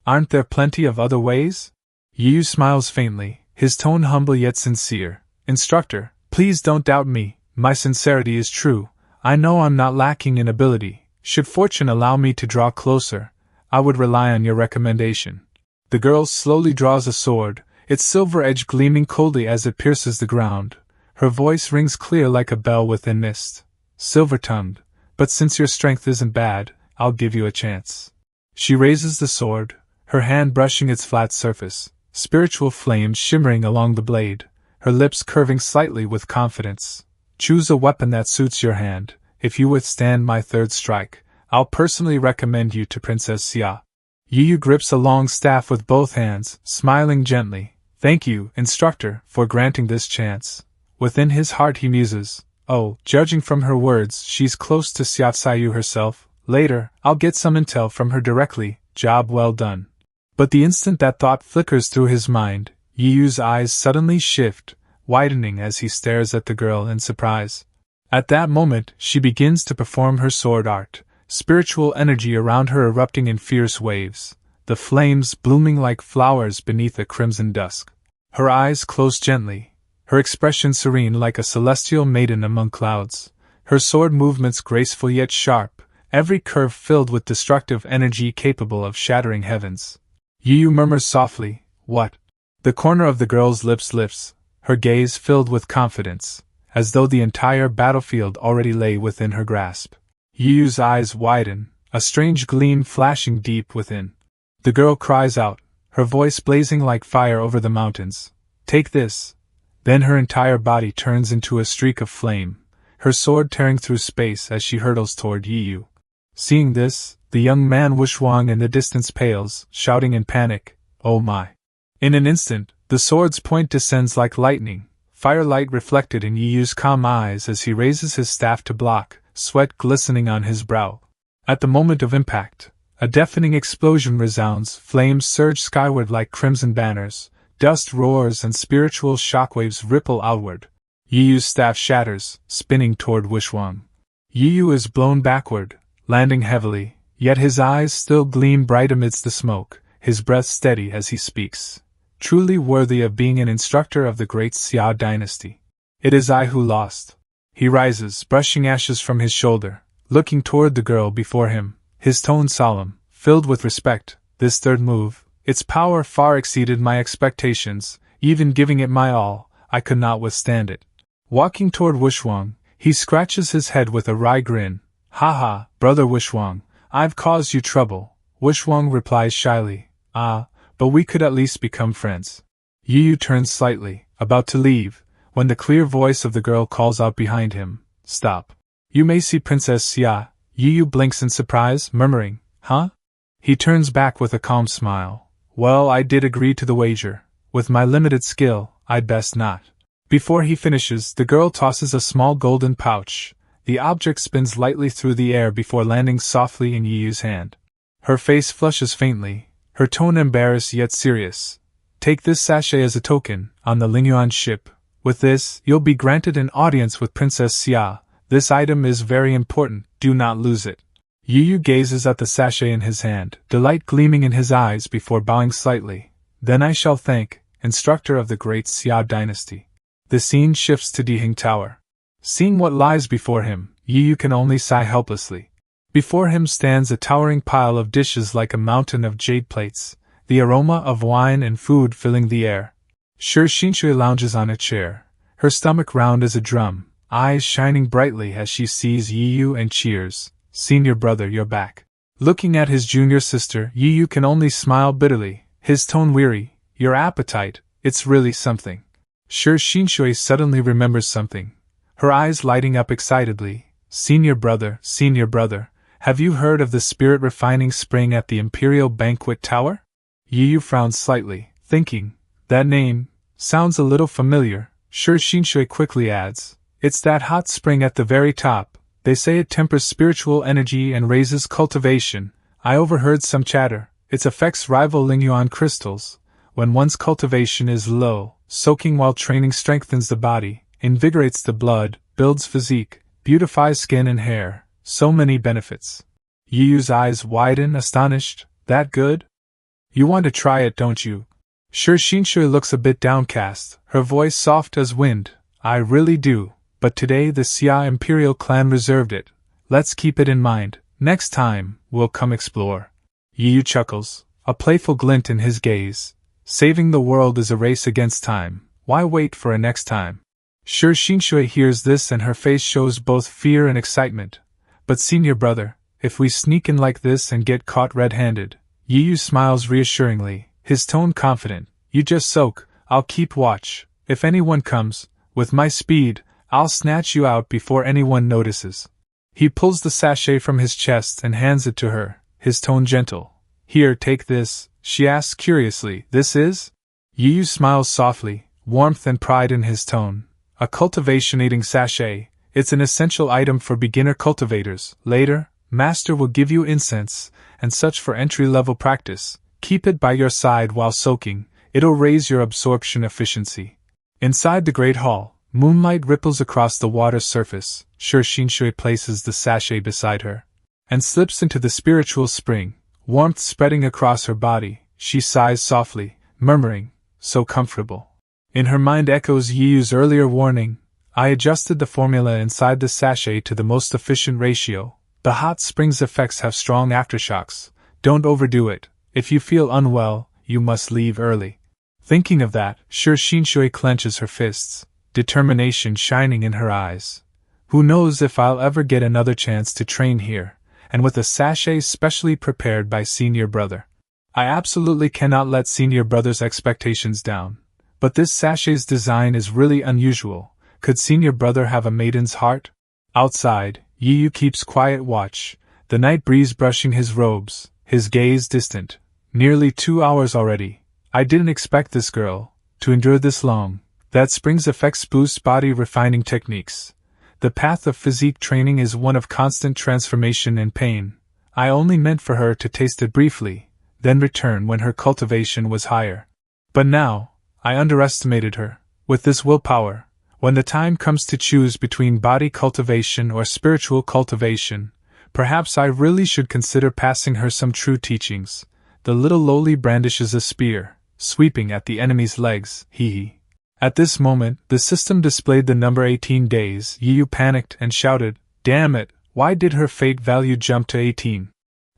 Aren't there plenty of other ways? Yu smiles faintly, his tone humble yet sincere. Instructor, please don't doubt me. My sincerity is true. I know I'm not lacking in ability. Should fortune allow me to draw closer, I would rely on your recommendation. The girl slowly draws a sword, its silver edge gleaming coldly as it pierces the ground. Her voice rings clear like a bell within mist. Silver-tongued, but since your strength isn't bad, I'll give you a chance. She raises the sword, her hand brushing its flat surface, spiritual flames shimmering along the blade, her lips curving slightly with confidence. Choose a weapon that suits your hand. If you withstand my third strike, I'll personally recommend you to Princess Xia. Yu grips a long staff with both hands, smiling gently. Thank you, instructor, for granting this chance. Within his heart he muses, oh, judging from her words, she's close to Xia Tsayu herself. Later, I'll get some intel from her directly. Job well done. But the instant that thought flickers through his mind, Yu's eyes suddenly shift, widening as he stares at the girl in surprise. At that moment, she begins to perform her sword art, spiritual energy around her erupting in fierce waves, the flames blooming like flowers beneath a crimson dusk. Her eyes close gently, her expression serene like a celestial maiden among clouds, her sword movements graceful yet sharp, every curve filled with destructive energy capable of shattering heavens. Yu murmurs softly, what? The corner of the girl's lips lifts, her gaze filled with confidence, as though the entire battlefield already lay within her grasp. Yu's eyes widen, a strange gleam flashing deep within. The girl cries out, her voice blazing like fire over the mountains. Take this. Then her entire body turns into a streak of flame, her sword tearing through space as she hurtles toward Yu. Seeing this, the young man Wushwang in the distance pales, shouting in panic, oh my. In an instant, the sword's point descends like lightning, firelight reflected in Yu's calm eyes as he raises his staff to block, sweat glistening on his brow. At the moment of impact, a deafening explosion resounds, flames surge skyward like crimson banners, dust roars and spiritual shockwaves ripple outward. Yu's staff shatters, spinning toward Wushwang. Yu is blown backward, landing heavily, yet his eyes still gleam bright amidst the smoke, his breath steady as he speaks. Truly worthy of being an instructor of the great Xia dynasty. It is I who lost. He rises, brushing ashes from his shoulder, looking toward the girl before him, his tone solemn, filled with respect. This third move, its power far exceeded my expectations, even giving it my all, I could not withstand it. Walking toward Wushwang, he scratches his head with a wry grin. Ha ha, brother Wushwang, I've caused you trouble. Wushwang replies shyly, ah, but we could at least become friends. Yu turns slightly, about to leave, when the clear voice of the girl calls out behind him, "Stop. You may see Princess Xia." Yu blinks in surprise, murmuring, "Huh?" He turns back with a calm smile. "Well, I did agree to the wager. With my limited skill, I'd best not." Before he finishes, the girl tosses a small golden pouch. The object spins lightly through the air before landing softly in Yiyu's hand. Her face flushes faintly, her tone embarrassed yet serious. "Take this sachet as a token, on the Lingyuan ship. With this, you'll be granted an audience with Princess Xia. This item is very important, do not lose it." Yiyu gazes at the sachet in his hand, delight gleaming in his eyes before bowing slightly. "Then I shall thank, instructor of the great Xia dynasty." The scene shifts to Dihing Tower. Seeing what lies before him, Yiyu can only sigh helplessly. Before him stands a towering pile of dishes like a mountain of jade plates, the aroma of wine and food filling the air. Shui Xinshui lounges on a chair, her stomach round as a drum, eyes shining brightly as she sees Yiyu and cheers. "Senior brother, you're back." Looking at his junior sister, Yiyu can only smile bitterly, his tone weary. "Your appetite, it's really something." Shui Xinshui suddenly remembers something, her eyes lighting up excitedly. Senior brother, have you heard of the spirit refining spring at the Imperial Banquet Tower?" Yiyu frowns slightly, thinking, that name sounds a little familiar. Shui Xinshui quickly adds, "It's that hot spring at the very top. They say it tempers spiritual energy and raises cultivation. I overheard some chatter. Its effects rival Lingyuan crystals. When one's cultivation is low, soaking while training strengthens the body, invigorates the blood, builds physique, beautifies skin and hair. So many benefits." Yiyu's eyes widen, astonished. "That good? You want to try it, don't you?" Shui Xinshui looks a bit downcast, her voice soft as wind. "I really do, but today the Xia Imperial clan reserved it. Let's keep it in mind. Next time, we'll come explore." Yiyu chuckles, a playful glint in his gaze. Saving the world is a race against time. Why wait for a next time? Shui Xinshui hears this and her face shows both fear and excitement. "But senior brother, if we sneak in like this and get caught red-handed?" Yiyu smiles reassuringly, his tone confident. "You just soak, I'll keep watch. If anyone comes, with my speed, I'll snatch you out before anyone notices." He pulls the sachet from his chest and hands it to her, his tone gentle. "Here, take this," she asks curiously. "This is?" Yiyu smiles softly, warmth and pride in his tone. "A cultivation-aiding sachet. It's an essential item for beginner cultivators. Later, Master will give you incense and such for entry-level practice. Keep it by your side while soaking, it'll raise your absorption efficiency." Inside the great hall, moonlight ripples across the water's surface. Shui Xinshui places the sachet beside her and slips into the spiritual spring, warmth spreading across her body. She sighs softly, murmuring, "So comfortable." In her mind echoes Yiyu's earlier warning. "I adjusted the formula inside the sachet to the most efficient ratio. The hot spring's effects have strong aftershocks. Don't overdo it. If you feel unwell, you must leave early." Thinking of that, Shui Xinshui clenches her fists, determination shining in her eyes. "Who knows if I'll ever get another chance to train here, and with a sachet specially prepared by senior brother. I absolutely cannot let senior brother's expectations down. But this sachet's design is really unusual. Could senior brother have a maiden's heart?" Outside, Yiyu keeps quiet watch, the night breeze brushing his robes, his gaze distant. "Nearly 2 hours already. I didn't expect this girl to endure this long." That spring's effects boost body refining techniques. The path of physique training is one of constant transformation and pain. I only meant for her to taste it briefly, then return when her cultivation was higher. But now, I underestimated her. With this willpower, when the time comes to choose between body cultivation or spiritual cultivation, perhaps I really should consider passing her some true teachings. The little lowly brandishes a spear, sweeping at the enemy's legs, hee. At this moment, the system displayed the number 18 days. Yiyu panicked and shouted, "Damn it, why did her fate value jump to 18?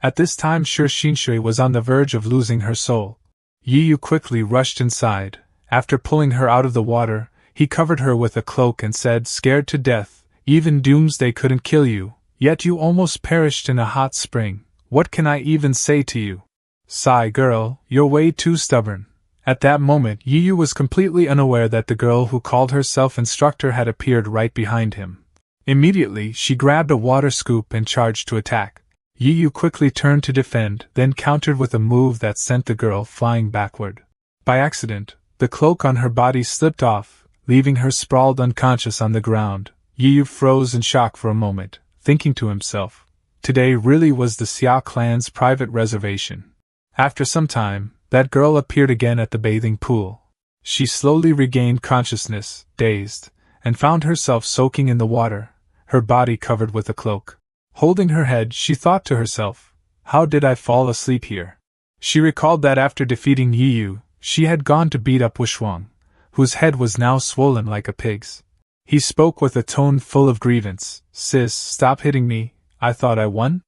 At this time Shui Xinshui was on the verge of losing her soul. Yiyu quickly rushed inside. After pulling her out of the water, he covered her with a cloak and said, "Scared to death, even doomsday couldn't kill you, yet you almost perished in a hot spring. What can I even say to you? Sigh, girl, you're way too stubborn. At that moment, Yu was completely unaware that the girl who called herself instructor had appeared right behind him. Immediately, she grabbed a water scoop and charged to attack. Yu quickly turned to defend, then countered with a move that sent the girl flying backward. By accident, the cloak on her body slipped off, leaving her sprawled unconscious on the ground. Yu froze in shock for a moment, thinking to himself, today really was the Xia clan's private reservation. After some time, that girl appeared again at the bathing pool. She slowly regained consciousness, dazed, and found herself soaking in the water, her body covered with a cloak. Holding her head, she thought to herself, how did I fall asleep here? She recalled that after defeating Yu, she had gone to beat up Wishwang, whose head was now swollen like a pig's. He spoke with a tone full of grievance. Sis, stop hitting me, I thought I won?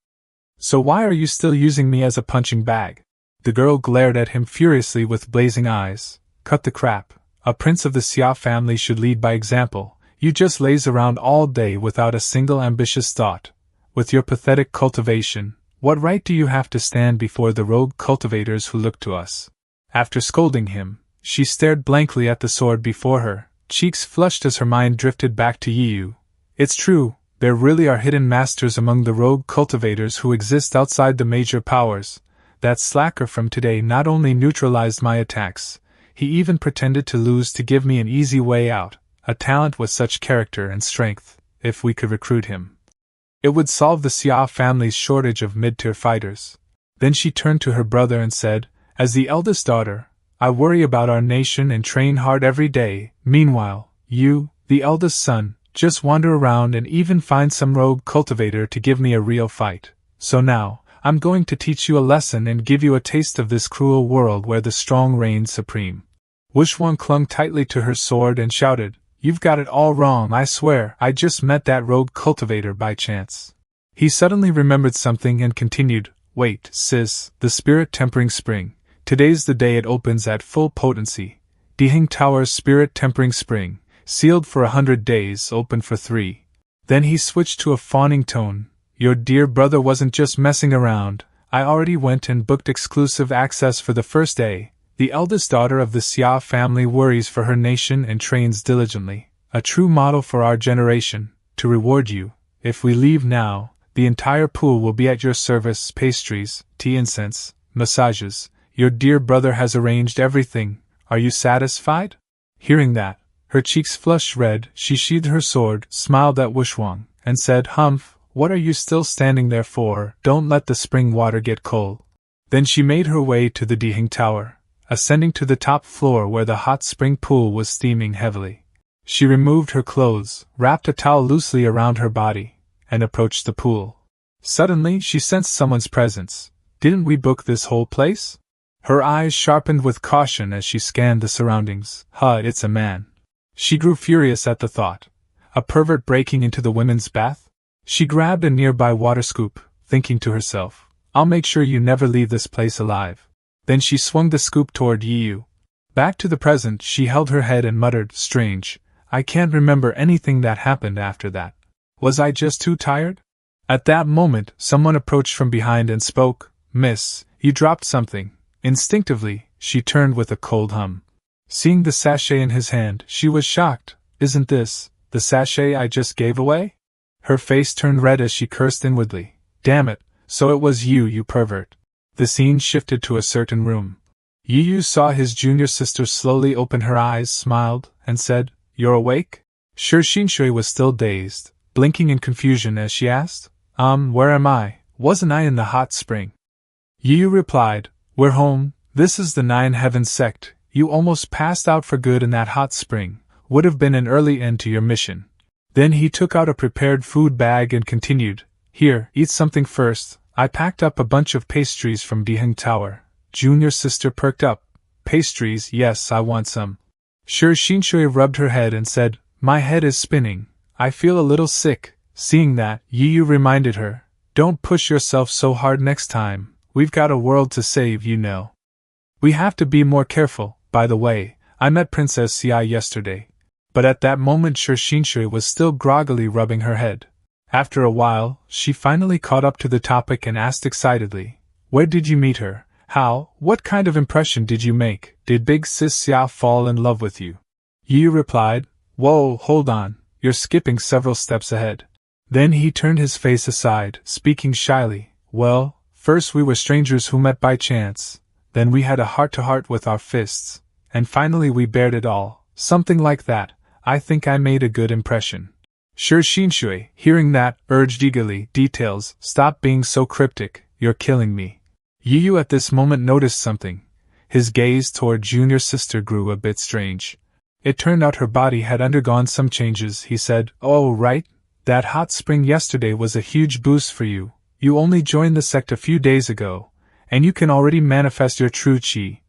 So why are you still using me as a punching bag? The girl glared at him furiously with blazing eyes. Cut the crap. A prince of the Xia family should lead by example. You just laze around all day without a single ambitious thought. With your pathetic cultivation, what right do you have to stand before the rogue cultivators who look to us? After scolding him, she stared blankly at the sword before her, cheeks flushed as her mind drifted back to Yu. It's true, there really are hidden masters among the rogue cultivators who exist outside the major powers. That slacker from today not only neutralized my attacks, he even pretended to lose to give me an easy way out, a talent with such character and strength. If we could recruit him, it would solve the Xia family's shortage of mid-tier fighters. Then she turned to her brother and said, as the eldest daughter, I worry about our nation and train hard every day. Meanwhile, you, the eldest son, just wander around and even find some rogue cultivator to give me a real fight. So now, I'm going to teach you a lesson and give you a taste of this cruel world where the strong reign supreme. Wishwang clung tightly to her sword and shouted, You've got it all wrong, I swear, I just met that rogue cultivator by chance. He suddenly remembered something and continued, Wait, sis, the spirit tempering spring. Today's the day it opens at full potency. Dihing Tower's spirit tempering spring, sealed for 100 days, open for 3. Then he switched to a fawning tone. Your dear brother wasn't just messing around, I already went and booked exclusive access for the first day. The eldest daughter of the Xia family worries for her nation and trains diligently, a true model for our generation. To reward you, if we leave now, the entire pool will be at your service, pastries, tea, incense, massages. Your dear brother has arranged everything, are you satisfied? Hearing that, her cheeks flushed red, she sheathed her sword, smiled at Wishwang, and said, Humph, what are you still standing there for? Don't let the spring water get cold. Then she made her way to the Dihing Tower, ascending to the top floor where the hot spring pool was steaming heavily. She removed her clothes, wrapped a towel loosely around her body, and approached the pool. Suddenly she sensed someone's presence. Didn't we book this whole place? Her eyes sharpened with caution as she scanned the surroundings. It's a man. She grew furious at the thought. A pervert breaking into the women's bath? She grabbed a nearby water scoop, thinking to herself, I'll make sure you never leave this place alive. Then she swung the scoop toward Yu. Back to the present, she held her head and muttered, Strange, I can't remember anything that happened after that. Was I just too tired? At that moment, someone approached from behind and spoke, Miss, you dropped something. Instinctively, she turned with a cold hum. Seeing the sachet in his hand, she was shocked. Isn't this the sachet I just gave away? Her face turned red as she cursed inwardly. Damn it, so it was you, you pervert. The scene shifted to a certain room. Yu saw his junior sister slowly open her eyes, smiled, and said, You're awake? Shui Xinshui was still dazed, blinking in confusion as she asked, where am I? Wasn't I in the hot spring? Yu replied, We're home, this is the Nine Heavens sect, you almost passed out for good in that hot spring, would have been an early end to your mission. Then he took out a prepared food bag and continued, Here, eat something first. I packed up a bunch of pastries from Dihing Tower. Junior sister perked up. Pastries, yes, I want some. Shui Xinshui rubbed her head and said, My head is spinning. I feel a little sick. Seeing that, Yu reminded her, Don't push yourself so hard next time. We've got a world to save, you know. We have to be more careful. By the way, I met Princess Xia yesterday. But at that moment Shui Xinshui was still groggily rubbing her head. After a while, she finally caught up to the topic and asked excitedly, Where did you meet her? How, what kind of impression did you make? Did Big Sis Xiao fall in love with you? Yi replied, Whoa, hold on, you're skipping several steps ahead. Then he turned his face aside, speaking shyly, Well, first we were strangers who met by chance, then we had a heart-to-heart with our fists, and finally we bared it all, something like that. I think I made a good impression. Shui Xinshui, hearing that, urged eagerly, Details, stop being so cryptic, you're killing me. Yu at this moment noticed something. His gaze toward junior sister grew a bit strange. It turned out her body had undergone some changes. He said, Oh right, that hot spring yesterday was a huge boost for you. You only joined the sect a few days ago, and you can already manifest your true chi.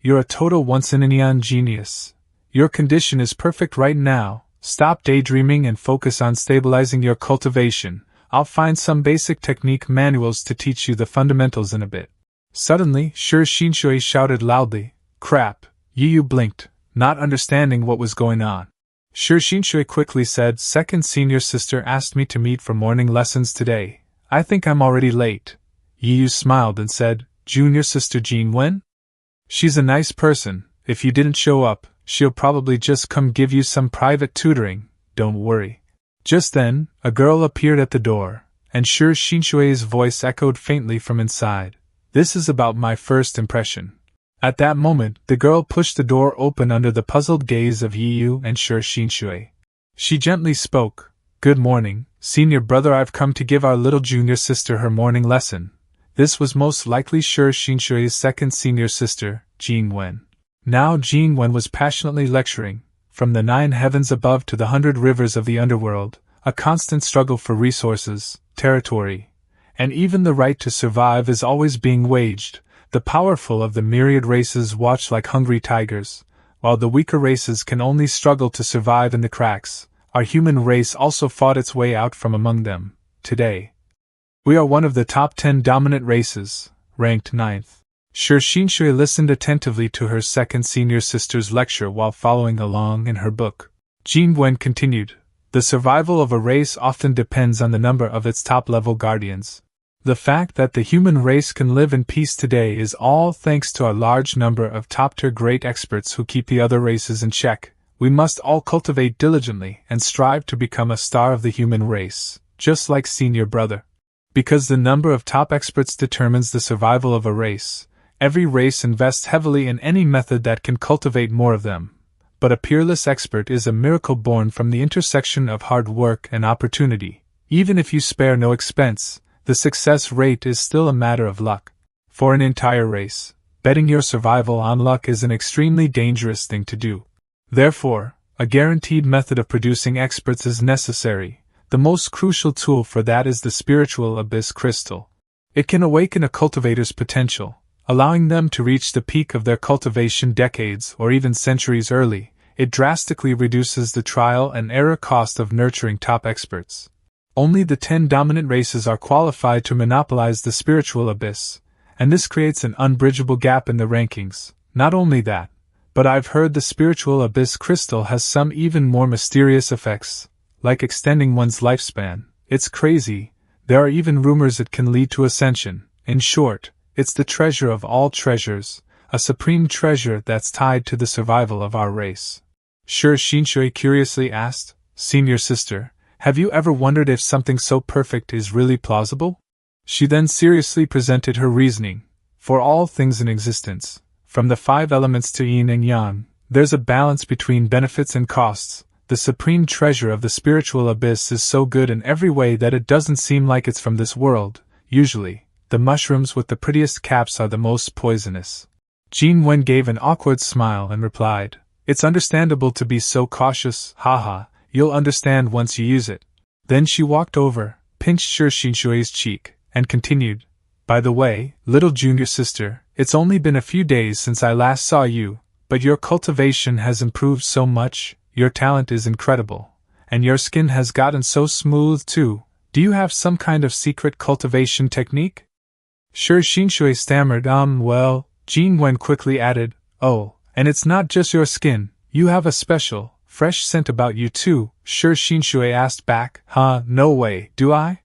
You're a total once-in-a-neon genius. Your condition is perfect right now. Stop daydreaming and focus on stabilizing your cultivation. I'll find some basic technique manuals to teach you the fundamentals in a bit. Suddenly, Shui Xinshui shouted loudly, Crap! Yu blinked, not understanding what was going on. Shui Xinshui quickly said, Second senior sister asked me to meet for morning lessons today. I think I'm already late. Yu smiled and said, Junior sister Jean Wen? She's a nice person. If you didn't show up, she'll probably just come give you some private tutoring. Don't worry. Just then, a girl appeared at the door, and Shui Xinshui's voice echoed faintly from inside. This is about my first impression. At that moment, the girl pushed the door open under the puzzled gaze of Yu and Shui Xinshui. She gently spoke, Good morning, senior brother. I've come to give our little junior sister her morning lesson. This was most likely Shui Xinshui's second senior sister, Jean Wen. Now Jean Wen was passionately lecturing, from the 9 heavens above to the 100 rivers of the underworld, a constant struggle for resources, territory, and even the right to survive is always being waged. The powerful of the myriad races watch like hungry tigers, while the weaker races can only struggle to survive in the cracks. Our human race also fought its way out from among them. Today, we are one of the top 10 dominant races, ranked 9th. Shui Xinshui listened attentively to her second senior sister's lecture while following along in her book. Jean Wen continued, The survival of a race often depends on the number of its top-level guardians. The fact that the human race can live in peace today is all thanks to a large number of top-tier great experts who keep the other races in check. We must all cultivate diligently and strive to become a star of the human race, just like senior brother. Because the number of top experts determines the survival of a race, every race invests heavily in any method that can cultivate more of them. But a peerless expert is a miracle born from the intersection of hard work and opportunity. Even if you spare no expense, the success rate is still a matter of luck. For an entire race, betting your survival on luck is an extremely dangerous thing to do. Therefore, a guaranteed method of producing experts is necessary. The most crucial tool for that is the spiritual abyss crystal. It can awaken a cultivator's potential, allowing them to reach the peak of their cultivation decades or even centuries early. It drastically reduces the trial and error cost of nurturing top experts. Only the 10 dominant races are qualified to monopolize the spiritual abyss, and this creates an unbridgeable gap in the rankings. Not only that, but I've heard the spiritual abyss crystal has some even more mysterious effects, like extending one's lifespan. It's crazy. There are even rumors it can lead to ascension. In short, it's the treasure of all treasures, a supreme treasure that's tied to the survival of our race. Shui Xinshui curiously asked, Senior sister, have you ever wondered if something so perfect is really plausible? She then seriously presented her reasoning. For all things in existence, from the 5 elements to yin and yang, there's a balance between benefits and costs. The supreme treasure of the spiritual abyss is so good in every way that it doesn't seem like it's from this world. Usually, the mushrooms with the prettiest caps are the most poisonous. Jean Wen gave an awkward smile and replied, It's understandable to be so cautious, haha, you'll understand once you use it. Then she walked over, pinched Shui Xinshui's cheek, and continued, By the way, little junior sister, it's only been a few days since I last saw you, but your cultivation has improved so much, your talent is incredible, and your skin has gotten so smooth too. Do you have some kind of secret cultivation technique? Shui Xinshui stammered, well, Jean Wen quickly added, Oh, and it's not just your skin, you have a special, fresh scent about you too. Shui Xinshui asked back, no way, do I?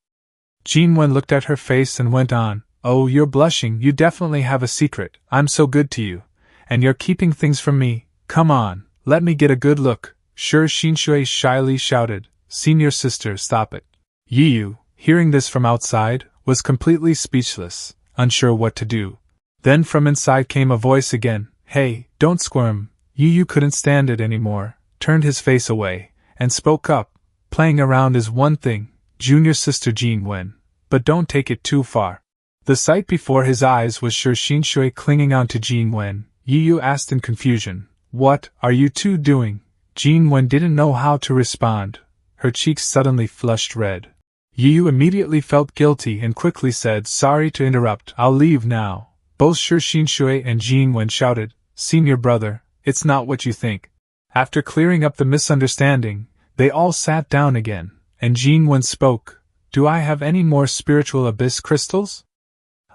Jean Wen looked at her face and went on, Oh, you're blushing, you definitely have a secret, I'm so good to you. And you're keeping things from me, come on, let me get a good look, Shui Xinshui shyly shouted. Senior sister, stop it. Yiyu, hearing this from outside, was completely speechless, unsure what to do. Then from inside came a voice again, hey, don't squirm. Yiyu couldn't stand it anymore, turned his face away, and spoke up. Playing around is one thing, junior sister Jin Wen, but don't take it too far. The sight before his eyes was Shui Xinshui clinging on to Jin Wen. Yiyu asked in confusion, what are you two doing? Jin Wen didn't know how to respond. Her cheeks suddenly flushed red. Yiyu immediately felt guilty and quickly said, sorry to interrupt, I'll leave now. Both Shui Xinshui and Jin Wen shouted, senior brother, it's not what you think. After clearing up the misunderstanding, they all sat down again, and Jin Wen spoke, do I have any more spiritual abyss crystals?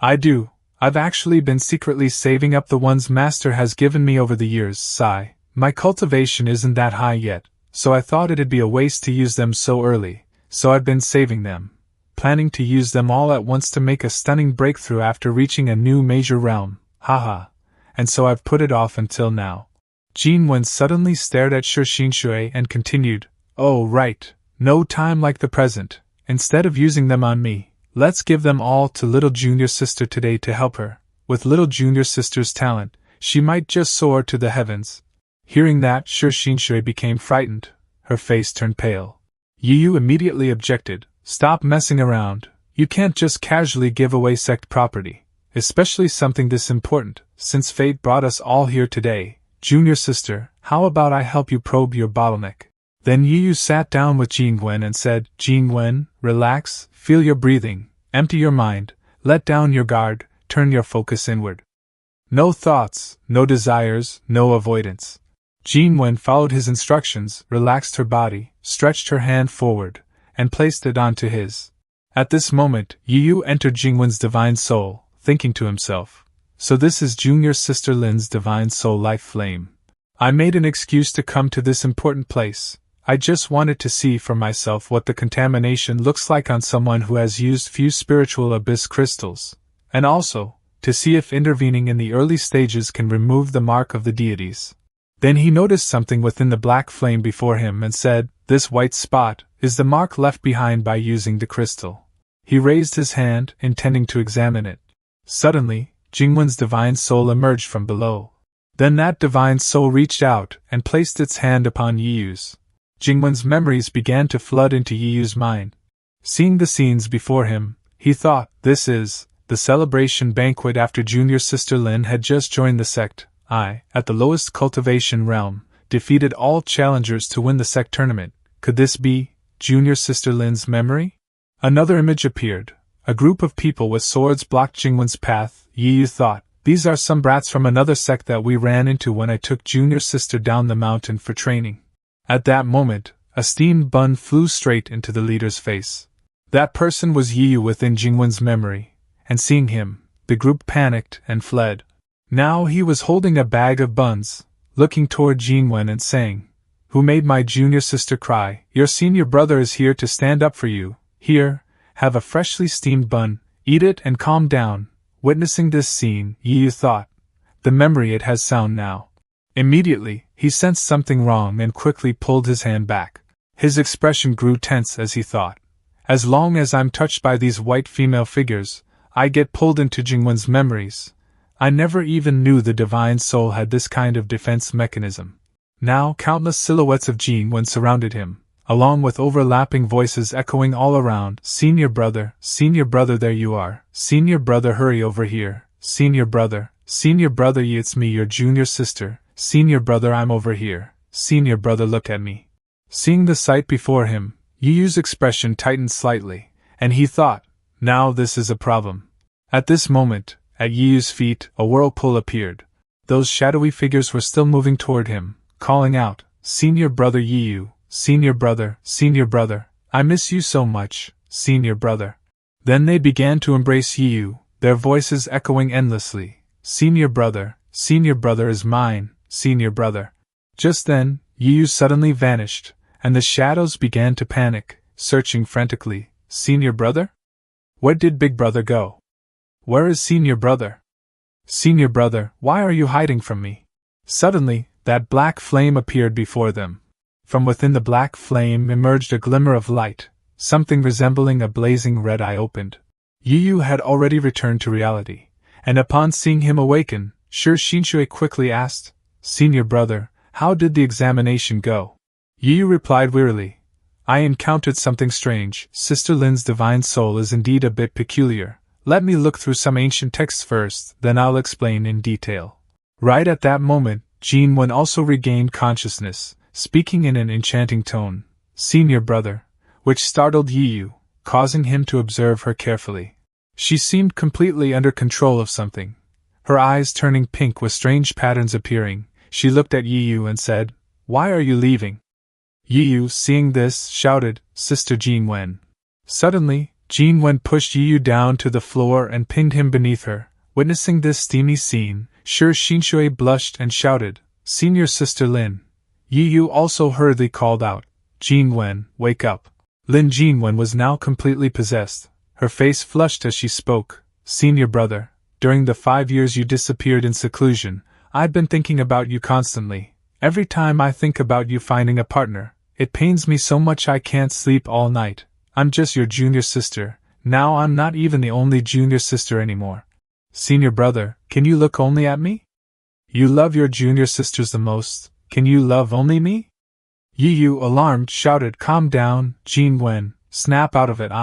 I do. I've actually been secretly saving up the ones Master has given me over the years, sigh. My cultivation isn't that high yet, so I thought it'd be a waste to use them so early, so I've been saving them, planning to use them all at once to make a stunning breakthrough after reaching a new major realm, haha, and so I've put it off until now. Jin Wen suddenly stared at Shui Xinshui and continued, oh right, no time like the present, instead of using them on me, let's give them all to little junior sister today to help her. With little junior sister's talent, she might just soar to the heavens. Hearing that, Shui Xinshui became frightened. Her face turned pale. Yiyu immediately objected, stop messing around. You can't just casually give away sect property, especially something this important, since fate brought us all here today. Junior sister, how about I help you probe your bottleneck? Then Yiyu sat down with Jin Wen and said, Jin Wen, relax, feel your breathing, empty your mind, let down your guard, turn your focus inward. No thoughts, no desires, no avoidance. Jin Wen followed his instructions, relaxed her body, stretched her hand forward, and placed it onto his. At this moment, Yiyu entered Jin Wen's divine soul, thinking to himself, so this is junior sister Lin's divine soul life flame. I made an excuse to come to this important place. I just wanted to see for myself what the contamination looks like on someone who has used few spiritual abyss crystals, and also, to see if intervening in the early stages can remove the mark of the deities. Then he noticed something within the black flame before him and said, this white spot is the mark left behind by using the crystal. He raised his hand, intending to examine it. Suddenly, Jin Wen's divine soul emerged from below. Then that divine soul reached out and placed its hand upon Yiyu's. Jin Wen's memories began to flood into Yiyu's mind. Seeing the scenes before him, he thought, this is the celebration banquet after junior sister Lin had just joined the sect. I, at the lowest cultivation realm, defeated all challengers to win the sect tournament. Could this be junior sister Lin's memory? Another image appeared. A group of people with swords blocked Jin Wen's path. Yiyu thought, these are some brats from another sect that we ran into when I took junior sister down the mountain for training. At that moment, a steamed bun flew straight into the leader's face. That person was Yiyu within Jin Wen's memory, and seeing him, the group panicked and fled. Now he was holding a bag of buns, looking toward Jin Wen and saying, who made my junior sister cry? Your senior brother is here to stand up for you. Here, have a freshly steamed bun, eat it and calm down. Witnessing this scene, Yiyu thought, the memory it has sound now. Immediately, he sensed something wrong and quickly pulled his hand back. His expression grew tense as he thought, as long as I'm touched by these white female figures, I get pulled into Jin Wen's memories. I never even knew the divine soul had this kind of defense mechanism. Now countless silhouettes of Jin Wen surrounded him, along with overlapping voices echoing all around. Senior brother, there you are. Senior brother, hurry over here. Senior brother, it's me, your junior sister. Senior brother, I'm over here. Senior brother, look at me. Seeing the sight before him, Yiyu's expression tightened slightly, and he thought, now this is a problem. At this moment, at Yiyu's feet, a whirlpool appeared. Those shadowy figures were still moving toward him, calling out, Senior brother Yiyu, senior brother, I miss you so much, senior brother. Then they began to embrace Yiyu, their voices echoing endlessly, Senior brother is mine, senior brother. Just then, Yiyu suddenly vanished, and the shadows began to panic, searching frantically, Senior brother? Where did big brother go? Where is senior brother? Senior brother, why are you hiding from me? Suddenly, that black flame appeared before them. From within the black flame emerged a glimmer of light, something resembling a blazing red eye opened. Yu had already returned to reality, and upon seeing him awaken, Shui Xinshui quickly asked, Senior brother, how did the examination go? Yu replied wearily, I encountered something strange. Sister Lin's divine soul is indeed a bit peculiar. Let me look through some ancient texts first, then I'll explain in detail. Right at that moment, Jin Wen also regained consciousness, speaking in an enchanting tone, Senior brother, which startled Yu, causing him to observe her carefully. She seemed completely under control of something. Her eyes turning pink with strange patterns appearing, she looked at Yu and said, Why are you leaving? Yu, seeing this, shouted, Sister Jin Wen. Suddenly, Jin Wen pushed Yu down to the floor and pinned him beneath her. Witnessing this steamy scene, Shui Xinshui blushed and shouted, Senior Sister Lin. Yu also hurriedly called out, Jin Wen, wake up. Lin Jin Wen was now completely possessed. Her face flushed as she spoke, Senior brother, during the 5 years you disappeared in seclusion, I've been thinking about you constantly. Every time I think about you finding a partner, it pains me so much I can't sleep all night. I'm just your junior sister, now I'm not even the only junior sister anymore. Senior brother, can you look only at me? You love your junior sisters the most, can you love only me? Yu, alarmed, shouted, Calm down, Jin Wen, snap out of it,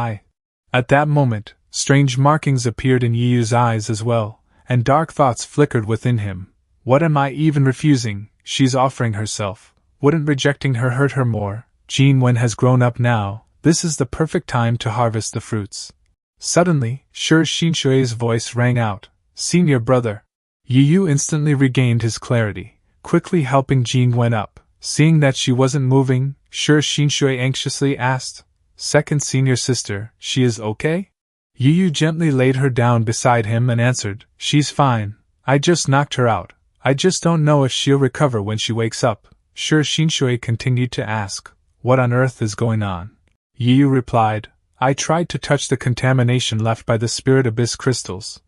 At that moment, strange markings appeared in Yu's eyes as well, and dark thoughts flickered within him. What am I even refusing? She's offering herself. Wouldn't rejecting her hurt her more? Jin Wen has grown up now, this is the perfect time to harvest the fruits. Suddenly, Shui Xinshui's voice rang out, Senior brother. Yu instantly regained his clarity, quickly helping Jin Wen up. Seeing that she wasn't moving, Shui Xinshui anxiously asked, Second senior sister, she is okay? Yu gently laid her down beside him and answered, She's fine, I just knocked her out. I just don't know if she'll recover when she wakes up. Shui Xinshui continued to ask, What on earth is going on? Yu replied, I tried to touch the contamination left by the spirit abyss crystals.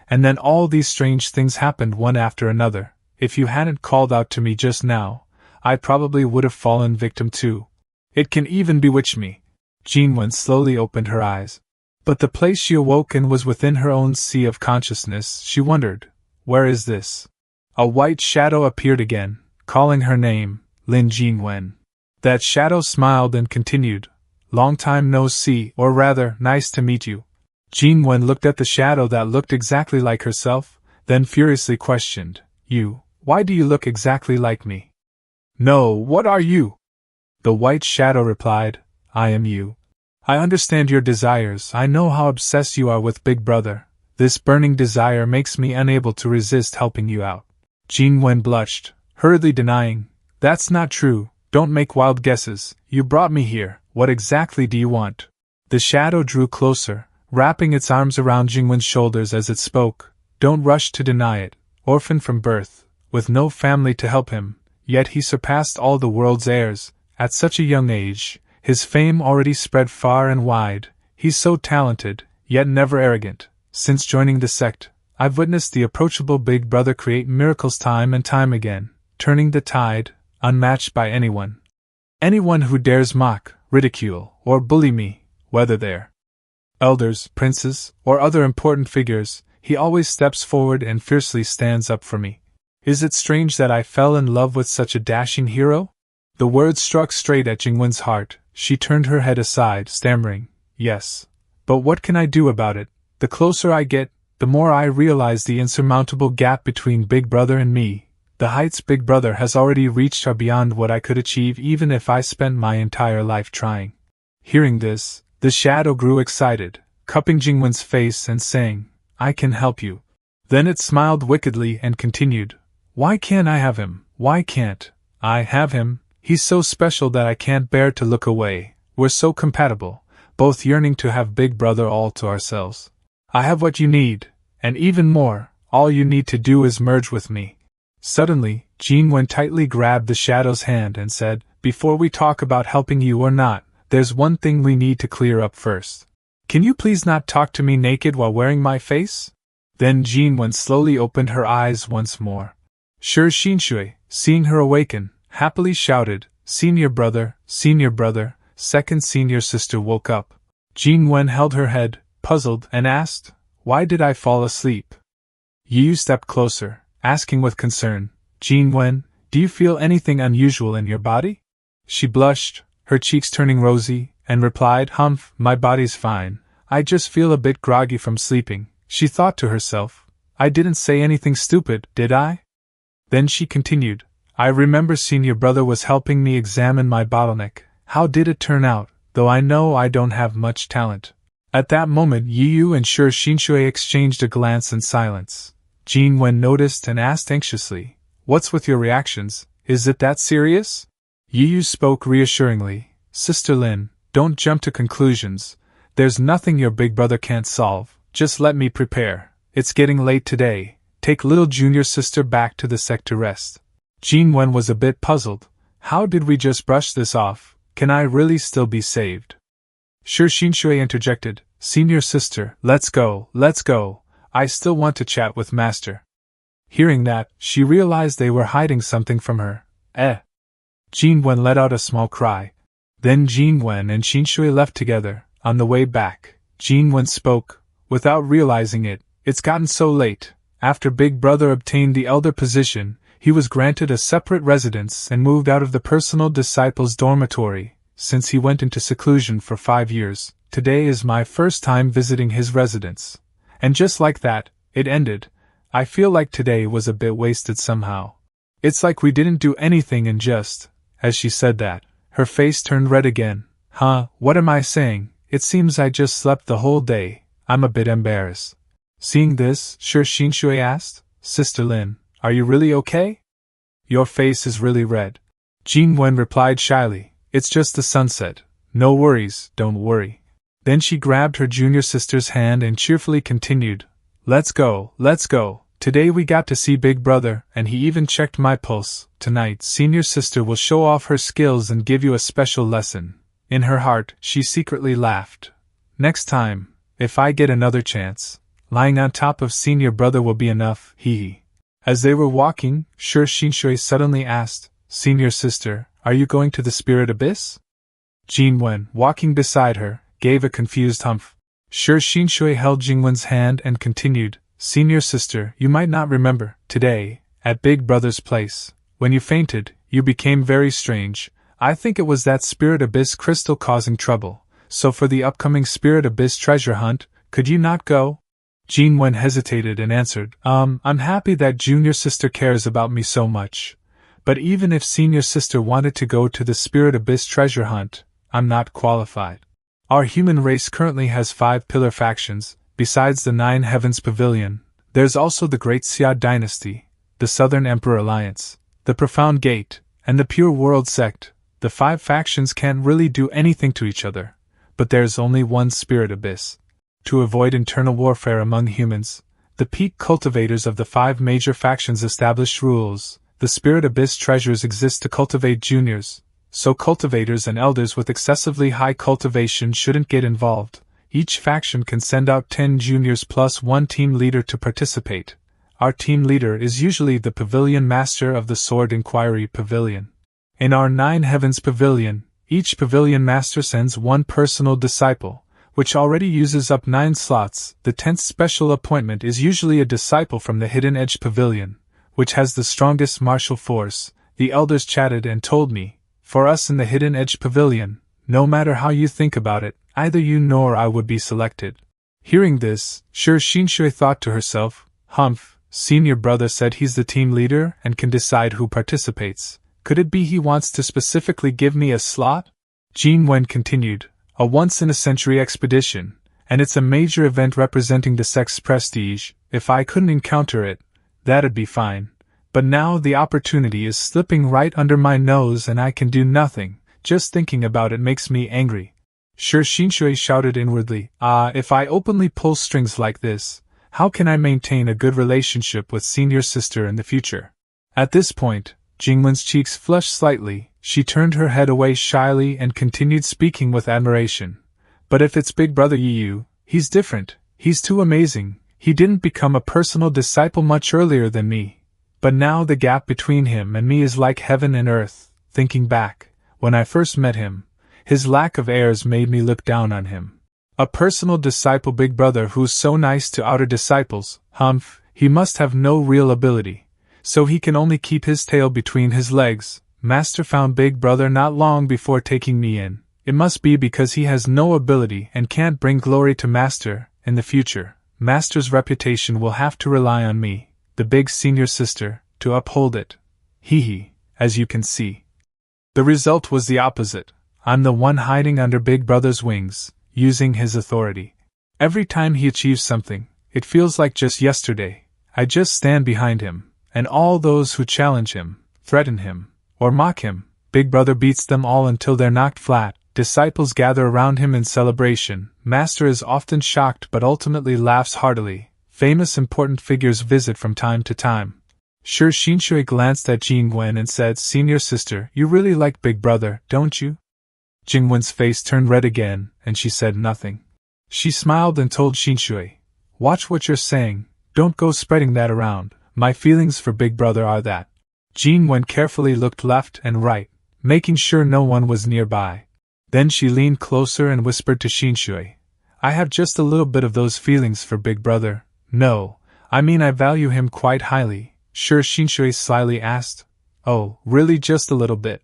And then all these strange things happened one after another. If you hadn't called out to me just now, I probably would have fallen victim too. It can even bewitch me. Jin Wen slowly opened her eyes. But the place she awoke in was within her own sea of consciousness. She wondered, Where is this? A white shadow appeared again, calling her name, Lin Jin Wen. That shadow smiled and continued, Long time no see, or rather, nice to meet you. Jin Wen looked at the shadow that looked exactly like herself, then furiously questioned, You, why do you look exactly like me? No, what are you? The white shadow replied, I am you. I understand your desires, I know how obsessed you are with Big Brother. This burning desire makes me unable to resist helping you out. Jin Wen blushed, hurriedly denying, That's not true, don't make wild guesses, you brought me here, what exactly do you want? The shadow drew closer, wrapping its arms around Jin Wen's shoulders as it spoke, Don't rush to deny it, orphan from birth, with no family to help him, yet he surpassed all the world's heirs, at such a young age, his fame already spread far and wide, he's so talented, yet never arrogant. Since joining the sect, I've witnessed the approachable Big Brother create miracles time and time again, turning the tide, unmatched by anyone. Anyone who dares mock, ridicule, or bully me, whether they're elders, princes, or other important figures, he always steps forward and fiercely stands up for me. Is it strange that I fell in love with such a dashing hero? The words struck straight at Jin Wen's heart. She turned her head aside, stammering, Yes. But what can I do about it? The closer I get, the more I realize the insurmountable gap between Big Brother and me. The heights Big Brother has already reached are beyond what I could achieve even if I spent my entire life trying. Hearing this, the shadow grew excited, cupping Jin Wen's face and saying, I can help you. Then it smiled wickedly and continued, Why can't I have him? Why can't I have him? He's so special that I can't bear to look away. We're so compatible, both yearning to have Big Brother all to ourselves. I have what you need, and even more, all you need to do is merge with me. Suddenly, Jin Wen tightly grabbed the shadow's hand and said, Before we talk about helping you or not, there's one thing we need to clear up first. Can you please not talk to me naked while wearing my face? Then Jinwen slowly opened her eyes once more. Shui Xinshui, seeing her awaken, happily shouted, "Senior brother, second senior sister woke up." Jinwen held her head, puzzled, and asked, "Why did I fall asleep?" Yu stepped closer, asking with concern, "Jinwen, do you feel anything unusual in your body?" She blushed, her cheeks turning rosy, and replied, "Humph, my body's fine. I just feel a bit groggy from sleeping." She thought to herself, "I didn't say anything stupid, did I?" Then she continued, "I remember senior brother was helping me examine my bottleneck. How did it turn out, though I know I don't have much talent?" At that moment Yu and Shui Xinshui exchanged a glance in silence. Jinwen noticed and asked anxiously, "What's with your reactions? Is it that serious?" Yu spoke reassuringly, "Sister Lin, don't jump to conclusions. There's nothing your big brother can't solve. Just let me prepare. It's getting late today. Take little junior sister back to the sect to rest." Jinwen was a bit puzzled. How did we just brush this off? Can I really still be saved? Shui Xinshui interjected, "Senior sister, let's go. I still want to chat with Master." Hearing that, she realized they were hiding something from her. Jinwen let out a small cry. Then Jinwen and Xinshui left together. On the way back, Jinwen spoke, without realizing it, "It's gotten so late. After Big Brother obtained the elder position, he was granted a separate residence and moved out of the personal disciples' dormitory. Since he went into seclusion for 5 years, today is my first time visiting his residence." And just like that, it ended. I feel like today was a bit wasted somehow. It's like we didn't do anything and just, as she said that, her face turned red again. What am I saying? It seems I just slept the whole day. I'm a bit embarrassed. Seeing this, Shui Xinshui asked, "Sister Lin, are you really okay? Your face is really red." Jinwen replied shyly, "It's just the sunset. No worries, don't worry." Then she grabbed her junior sister's hand and cheerfully continued, Let's go. Today we got to see Big Brother, and he even checked my pulse. Tonight, senior sister will show off her skills and give you a special lesson." In her heart, she secretly laughed. "Next time, if I get another chance, lying on top of senior brother will be enough, hee." As they were walking, Shui Xinshui suddenly asked, "Senior sister, are you going to the spirit abyss?" Jinwen, walking beside her, gave a confused humph. Shui Xinshui held Jinwen's hand and continued, "Senior sister, you might not remember, today, at Big Brother's place, when you fainted, you became very strange. I think it was that spirit abyss crystal causing trouble, so for the upcoming spirit abyss treasure hunt, could you not go?" Jinwen hesitated and answered, I'm happy that junior sister cares about me so much. But even if senior sister wanted to go to the spirit abyss treasure hunt, I'm not qualified. Our human race currently has 5 pillar factions. Besides the 9 Heavens Pavilion, there's also the Great Xia Dynasty, the Southern Emperor Alliance, the Profound Gate, and the Pure World Sect. The 5 factions can't really do anything to each other, but there's only one Spirit Abyss. To avoid internal warfare among humans, the peak cultivators of the 5 major factions established rules. The Spirit Abyss treasures exist to cultivate juniors, so cultivators and elders with excessively high cultivation shouldn't get involved. Each faction can send out 10 juniors plus 1 team leader to participate. Our team leader is usually the Pavilion Master of the Sword Inquiry Pavilion. In our 9 Heavens Pavilion, each Pavilion Master sends 1 personal disciple, which already uses up 9 slots. The 10th special appointment is usually a disciple from the Hidden Edge Pavilion, which has the strongest martial force. The elders chatted and told me, for us in the Hidden Edge Pavilion, no matter how you think about it, either you nor I would be selected. Hearing this, Shui Xinshui thought to herself, Humph, senior brother said he's the team leader and can decide who participates. Could it be he wants to specifically give me a slot? Jinwen continued, a once-in-a-century expedition, and it's a major event representing the sect's prestige. If I couldn't encounter it, that'd be fine. But now the opportunity is slipping right under my nose and I can do nothing. Just thinking about it makes me angry. Shui Xinshui shouted inwardly, if I openly pull strings like this, how can I maintain a good relationship with senior sister in the future? At this point, Jingwen's cheeks flushed slightly. She turned her head away shyly and continued speaking with admiration. But if it's Big Brother Yu, he's different. He's too amazing. He didn't become a personal disciple much earlier than me, but now the gap between him and me is like heaven and earth. Thinking back, when I first met him, his lack of heirs made me look down on him. A personal disciple big brother who's so nice to outer disciples, humph, he must have no real ability, so he can only keep his tail between his legs. Master found big brother not long before taking me in. It must be because he has no ability and can't bring glory to Master. In the future, Master's reputation will have to rely on me, the big senior sister, to uphold it. Hee, as you can see. The result was the opposite. I'm the one hiding under big brother's wings, using his authority. Every time he achieves something, it feels like just yesterday. I just stand behind him, and all those who challenge him, threaten him, or mock him, big brother beats them all until they're knocked flat. Disciples gather around him in celebration. Master is often shocked but ultimately laughs heartily. Famous important figures visit from time to time. Shui Xinshui glanced at Jingwen and said, "Senior sister, you really like big brother, don't you?" Jingwen's face turned red again, and she said nothing. She smiled and told Xinshui, "Watch what you're saying, don't go spreading that around. My feelings for big brother are that." Jingwen carefully looked left and right, making sure no one was nearby. Then she leaned closer and whispered to Xinshui, "I have just a little bit of those feelings for big brother." "No, I mean I value him quite highly," Shui Xinshui slyly asked. "Oh, really just a little bit?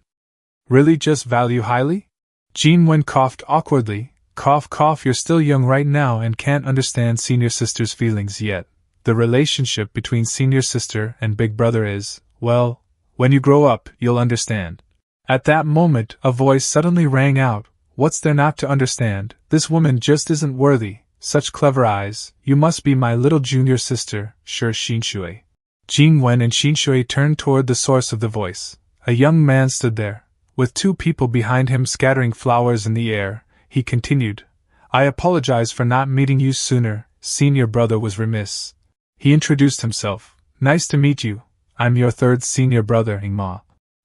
Really just value highly?" Jingwen coughed awkwardly. Cough cough, you're still young right now and can't understand senior sister's feelings yet. The relationship between senior sister and big brother is, well, when you grow up, you'll understand. At that moment, a voice suddenly rang out. "What's there not to understand? This woman just isn't worthy. Such clever eyes. You must be my little junior sister, Shui Xinshui." Jingwen and Xinshui turned toward the source of the voice. A young man stood there, with two people behind him scattering flowers in the air. He continued, "I apologize for not meeting you sooner. Senior brother was remiss." He introduced himself. "Nice to meet you. I'm your third senior brother, Ingma."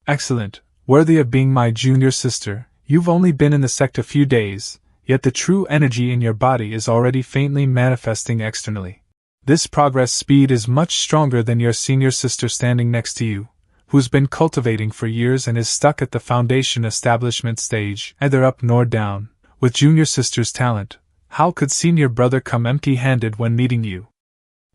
"Excellent. Worthy of being my junior sister. You've only been in the sect a few days, yet the true energy in your body is already faintly manifesting externally. This progress speed is much stronger than your senior sister standing next to you, who's been cultivating for years and is stuck at the foundation establishment stage, neither up nor down. With junior sister's talent, how could senior brother come empty-handed when meeting you?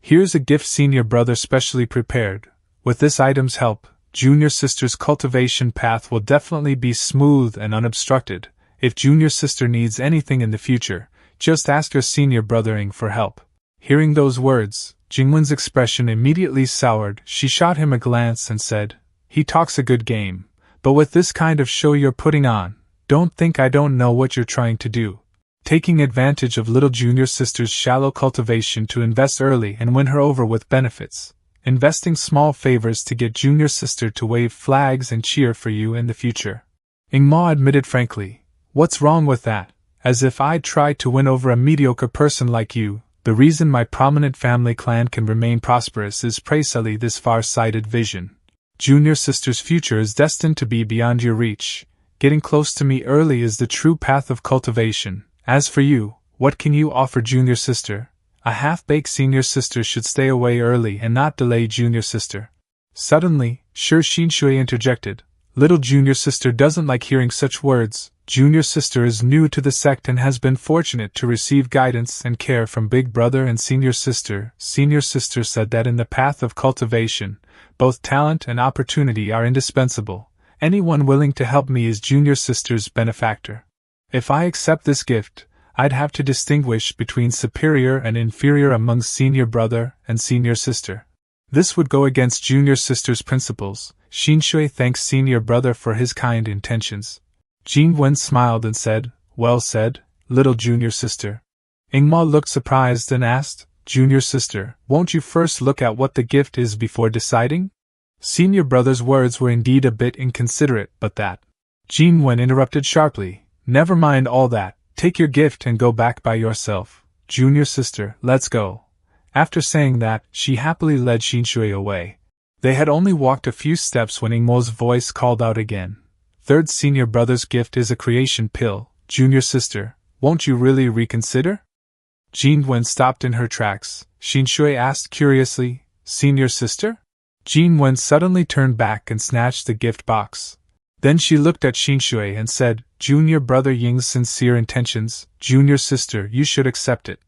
Here's a gift senior brother specially prepared. With this item's help, junior sister's cultivation path will definitely be smooth and unobstructed. If junior sister needs anything in the future, just ask her senior brothering for help." Hearing those words, Jingwen's expression immediately soured. She shot him a glance and said, "He talks a good game, but with this kind of show you're putting on, don't think I don't know what you're trying to do. Taking advantage of little junior sister's shallow cultivation to invest early and win her over with benefits. Investing small favors to get junior sister to wave flags and cheer for you in the future." Ingma admitted frankly, "What's wrong with that? As if I'd try to win over a mediocre person like you. The reason my prominent family clan can remain prosperous is precisely this far-sighted vision. Junior sister's future is destined to be beyond your reach. Getting close to me early is the true path of cultivation. As for you, what can you offer junior sister? A half-baked senior sister should stay away early and not delay junior sister." Suddenly, Shui Xinshui interjected, "Little junior sister doesn't like hearing such words. Junior sister is new to the sect and has been fortunate to receive guidance and care from big brother and senior sister. Senior sister said that in the path of cultivation, both talent and opportunity are indispensable. Anyone willing to help me is junior sister's benefactor. If I accept this gift, I'd have to distinguish between superior and inferior among senior brother and senior sister. This would go against junior sister's principles." Xinshui thanks senior brother for his kind intentions. Jingwen smiled and said, "Well said, little junior sister." Ingma looked surprised and asked, "Junior sister, won't you first look at what the gift is before deciding?" Senior brother's words were indeed a bit inconsiderate, but that. Jingwen interrupted sharply, "Never mind all that. Take your gift and go back by yourself. Junior sister, let's go." After saying that, she happily led Xinshui away. They had only walked a few steps when Ingmo's voice called out again. "Third senior brother's gift is a creation pill. Junior sister, won't you really reconsider?" Jin Wen stopped in her tracks. Xinshui asked curiously, "Seen your sister?" Jin Wen suddenly turned back and snatched the gift box. Then she looked at Xinshui and said, "Junior brother Ying's sincere intentions, junior sister, you should accept it."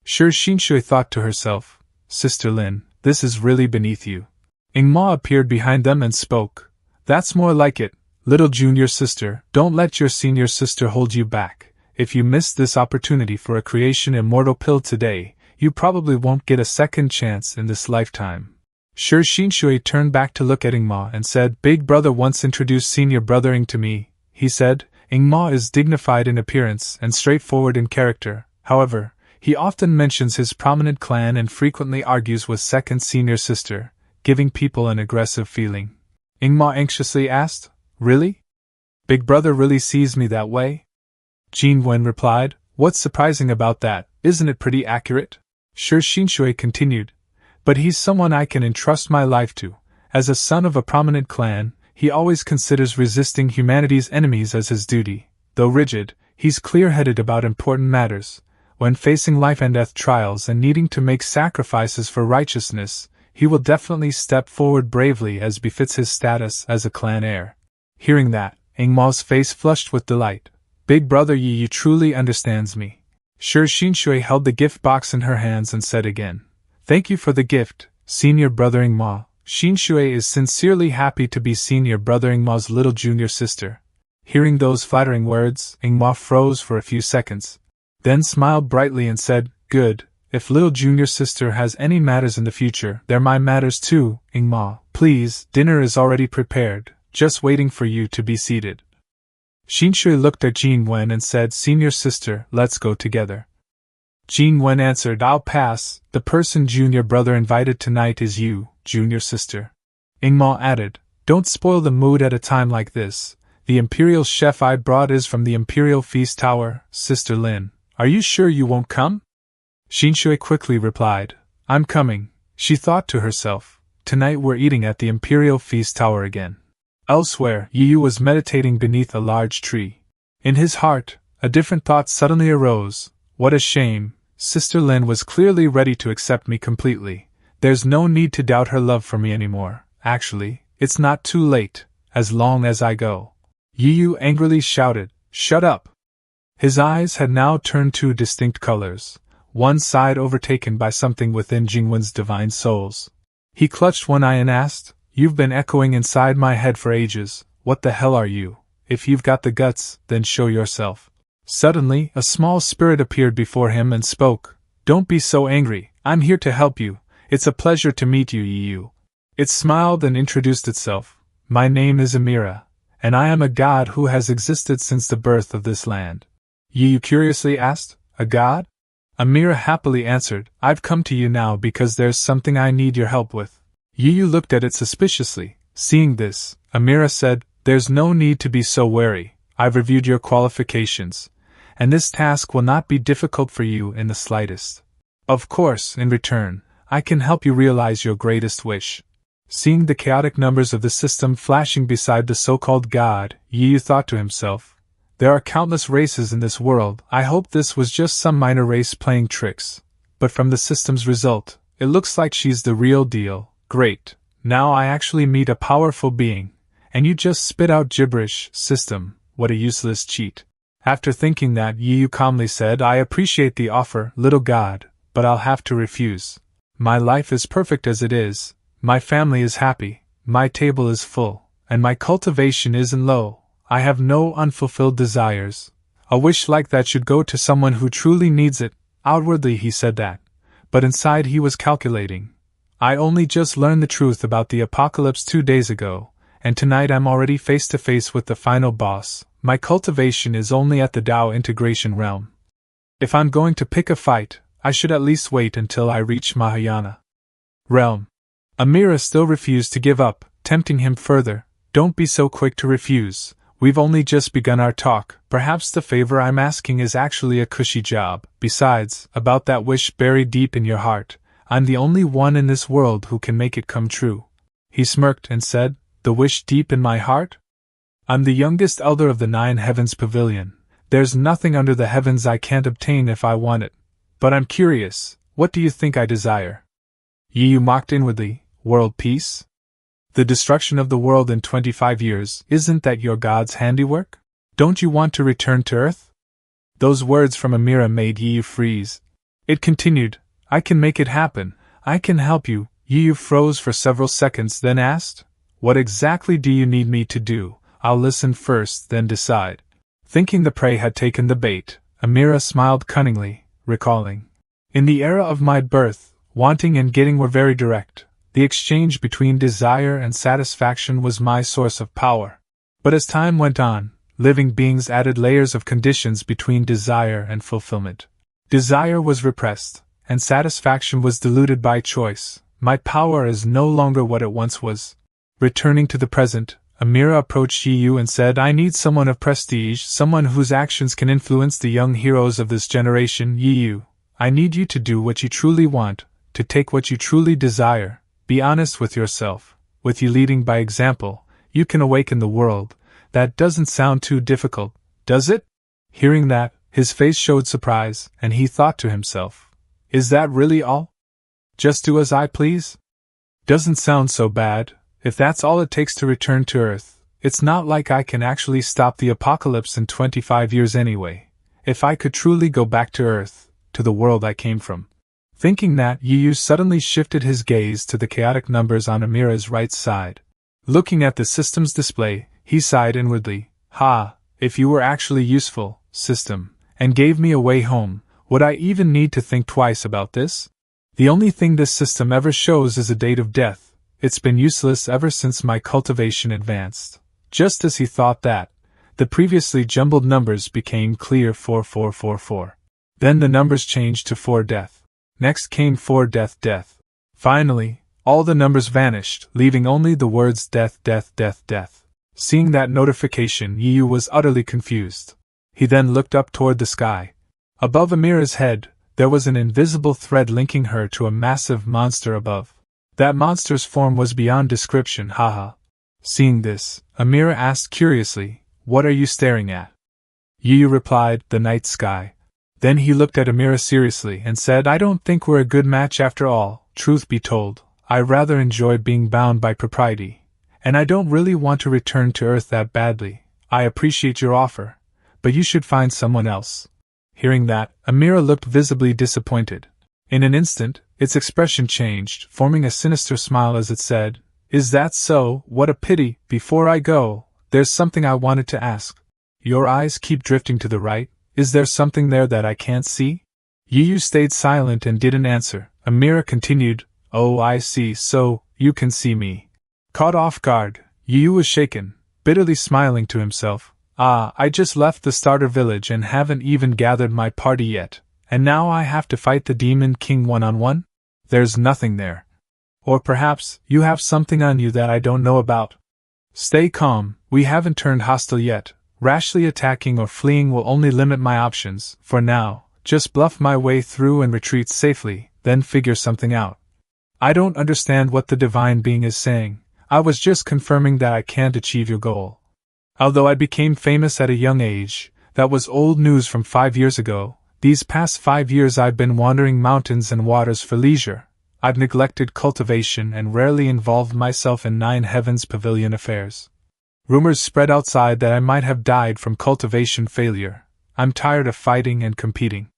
Sure, Xinshui thought to herself, "Sister Lin, this is really beneath you." Ingma appeared behind them and spoke. "That's more like it, little junior sister, don't let your senior sister hold you back. If you missed this opportunity for a creation immortal pill today, you probably won't get a second chance in this lifetime." Sure, Xinshui turned back to look at Ingma and said, "Big brother once introduced senior brothering to me," he said. Ingma is dignified in appearance and straightforward in character. However, he often mentions his prominent clan and frequently argues with second senior sister, giving people an aggressive feeling. Ingma anxiously asked, "Really? Big brother really sees me that way?" Jin Wen replied, "What's surprising about that? Isn't it pretty accurate?" Sure, Xinshui continued, "But he's someone I can entrust my life to. As a son of a prominent clan, he always considers resisting humanity's enemies as his duty. Though rigid, he's clear-headed about important matters. When facing life and death trials and needing to make sacrifices for righteousness, he will definitely step forward bravely as befits his status as a clan heir." Hearing that, Ingma's face flushed with delight. "Big brother Yi truly understands me." Sure, Xinshui held the gift box in her hands and said again, "Thank you for the gift, senior brother Ingma. Xinshui is sincerely happy to be senior brother Ingma's little junior sister." Hearing those flattering words, Ingma froze for a few seconds, then smiled brightly and said, "Good. If little junior sister has any matters in the future, they're my matters too. Ingma, please, dinner is already prepared, just waiting for you to be seated." Xinshui looked at Jin Wen and said, "Senior sister, let's go together." Jin Wen answered, "I'll pass. The person junior brother invited tonight is you, junior sister." Ingma added, "Don't spoil the mood at a time like this. The imperial chef I brought is from the Imperial Feast Tower, Sister Lin. Are you sure you won't come?" Xinshui quickly replied, "I'm coming." She thought to herself, "Tonight we're eating at the Imperial Feast Tower again." Elsewhere, Yu was meditating beneath a large tree. In his heart, a different thought suddenly arose. What a shame. Sister Lin was clearly ready to accept me completely. There's no need to doubt her love for me anymore. Actually, it's not too late, as long as I go. Yu angrily shouted, "Shut up!" His eyes had now turned two distinct colors, one side overtaken by something within Jingwen's divine souls. He clutched one eye and asked, "You've been echoing inside my head for ages, what the hell are you? If you've got the guts, then show yourself." Suddenly, a small spirit appeared before him and spoke, "Don't be so angry, I'm here to help you. It's a pleasure to meet you, Yu." It smiled and introduced itself. "My name is Amira, and I am a god who has existed since the birth of this land." Yu curiously asked, "A god?" Amira happily answered, "I've come to you now because there's something I need your help with." Yu looked at it suspiciously. Seeing this, Amira said, "There's no need to be so wary. I've reviewed your qualifications, and this task will not be difficult for you in the slightest. Of course, in return, I can help you realize your greatest wish." Seeing the chaotic numbers of the system flashing beside the so-called god, Yu thought to himself, "There are countless races in this world. I hope this was just some minor race playing tricks. But from the system's result, it looks like she's the real deal. Great. Now I actually meet a powerful being, and you just spit out gibberish. System, what a useless cheat." After thinking that, Yu calmly said, "I appreciate the offer, little god, but I'll have to refuse. My life is perfect as it is, my family is happy, my table is full, and my cultivation isn't low. I have no unfulfilled desires. A wish like that should go to someone who truly needs it." Outwardly he said that, but inside he was calculating. "I only just learned the truth about the apocalypse 2 days ago, and tonight I'm already face to face with the final boss. My cultivation is only at the Dao integration realm. If I'm going to pick a fight, I should at least wait until I reach Mahayana realm." Amira still refused to give up, tempting him further. "Don't be so quick to refuse. We've only just begun our talk. Perhaps the favor I'm asking is actually a cushy job. Besides, about that wish buried deep in your heart, I'm the only one in this world who can make it come true." He smirked and said, "The wish deep in my heart? I'm the youngest elder of the 9 Heavens Pavilion. There's nothing under the heavens I can't obtain if I want it. But I'm curious, what do you think I desire? Yiyu mocked inwardly, world peace? The destruction of the world in 25 years, isn't that your god's handiwork? Don't you want to return to Earth? Those words from Amira made Yiyu freeze. It continued, I can make it happen, I can help you. Yiyu froze for several seconds, then asked, what exactly do you need me to do? I'll listen first, then decide. Thinking the prey had taken the bait, Amira smiled cunningly, recalling. In the era of my birth, wanting and getting were very direct. The exchange between desire and satisfaction was my source of power. But as time went on, living beings added layers of conditions between desire and fulfillment. Desire was repressed, and satisfaction was diluted by choice. My power is no longer what it once was. Returning to the present, Amira approached Yiyu and said, I need someone of prestige, someone whose actions can influence the young heroes of this generation. Yiyu, I need you to do what you truly want, to take what you truly desire. Be honest with yourself. With you leading by example, you can awaken the world. That doesn't sound too difficult, does it? Hearing that, his face showed surprise, and he thought to himself, is that really all? Just do as I please? Doesn't sound so bad. If that's all it takes to return to Earth, it's not like I can actually stop the apocalypse in 25 years anyway. If I could truly go back to Earth, to the world I came from. Thinking that, Yiyu suddenly shifted his gaze to the chaotic numbers on Amira's right side. Looking at the system's display, he sighed inwardly. Ha, if you were actually useful, system, and gave me a way home, would I even need to think twice about this? The only thing this system ever shows is a date of death. It's been useless ever since my cultivation advanced. Just as he thought that, the previously jumbled numbers became clear 4444. Then the numbers changed to 4 death. Next came 4 death death. Finally, all the numbers vanished, leaving only the words death death death death. Seeing that notification, Yiyu was utterly confused. He then looked up toward the sky. Above Amira's head, there was an invisible thread linking her to a massive monster above. That monster's form was beyond description, haha. Seeing this, Amira asked curiously, what are you staring at? Yiyu replied, the night sky. Then he looked at Amira seriously and said, I don't think we're a good match after all. Truth be told, I rather enjoy being bound by propriety. And I don't really want to return to Earth that badly. I appreciate your offer, but you should find someone else. Hearing that, Amira looked visibly disappointed. In an instant, its expression changed, forming a sinister smile as it said, Is that so? What a pity. Before I go, there's something I wanted to ask. Your eyes keep drifting to the right. Is there something there that I can't see? Yiyu stayed silent and didn't answer. Amira continued, Oh, I see, so, you can see me. Caught off guard, Yiyu was shaken, bitterly smiling to himself. Ah, I just left the starter village and haven't even gathered my party yet, and now I have to fight the Demon King one-on-one? There's nothing there. Or perhaps, you have something on you that I don't know about. Stay calm, we haven't turned hostile yet. Rashly attacking or fleeing will only limit my options, for now. Just bluff my way through and retreat safely, then figure something out. I don't understand what the divine being is saying. I was just confirming that I can't achieve your goal. Although I became famous at a young age, that was old news from 5 years ago. These past 5 years I've been wandering mountains and waters for leisure. I've neglected cultivation and rarely involved myself in Nine Heavens Pavilion affairs. Rumors spread outside that I might have died from cultivation failure. I'm tired of fighting and competing.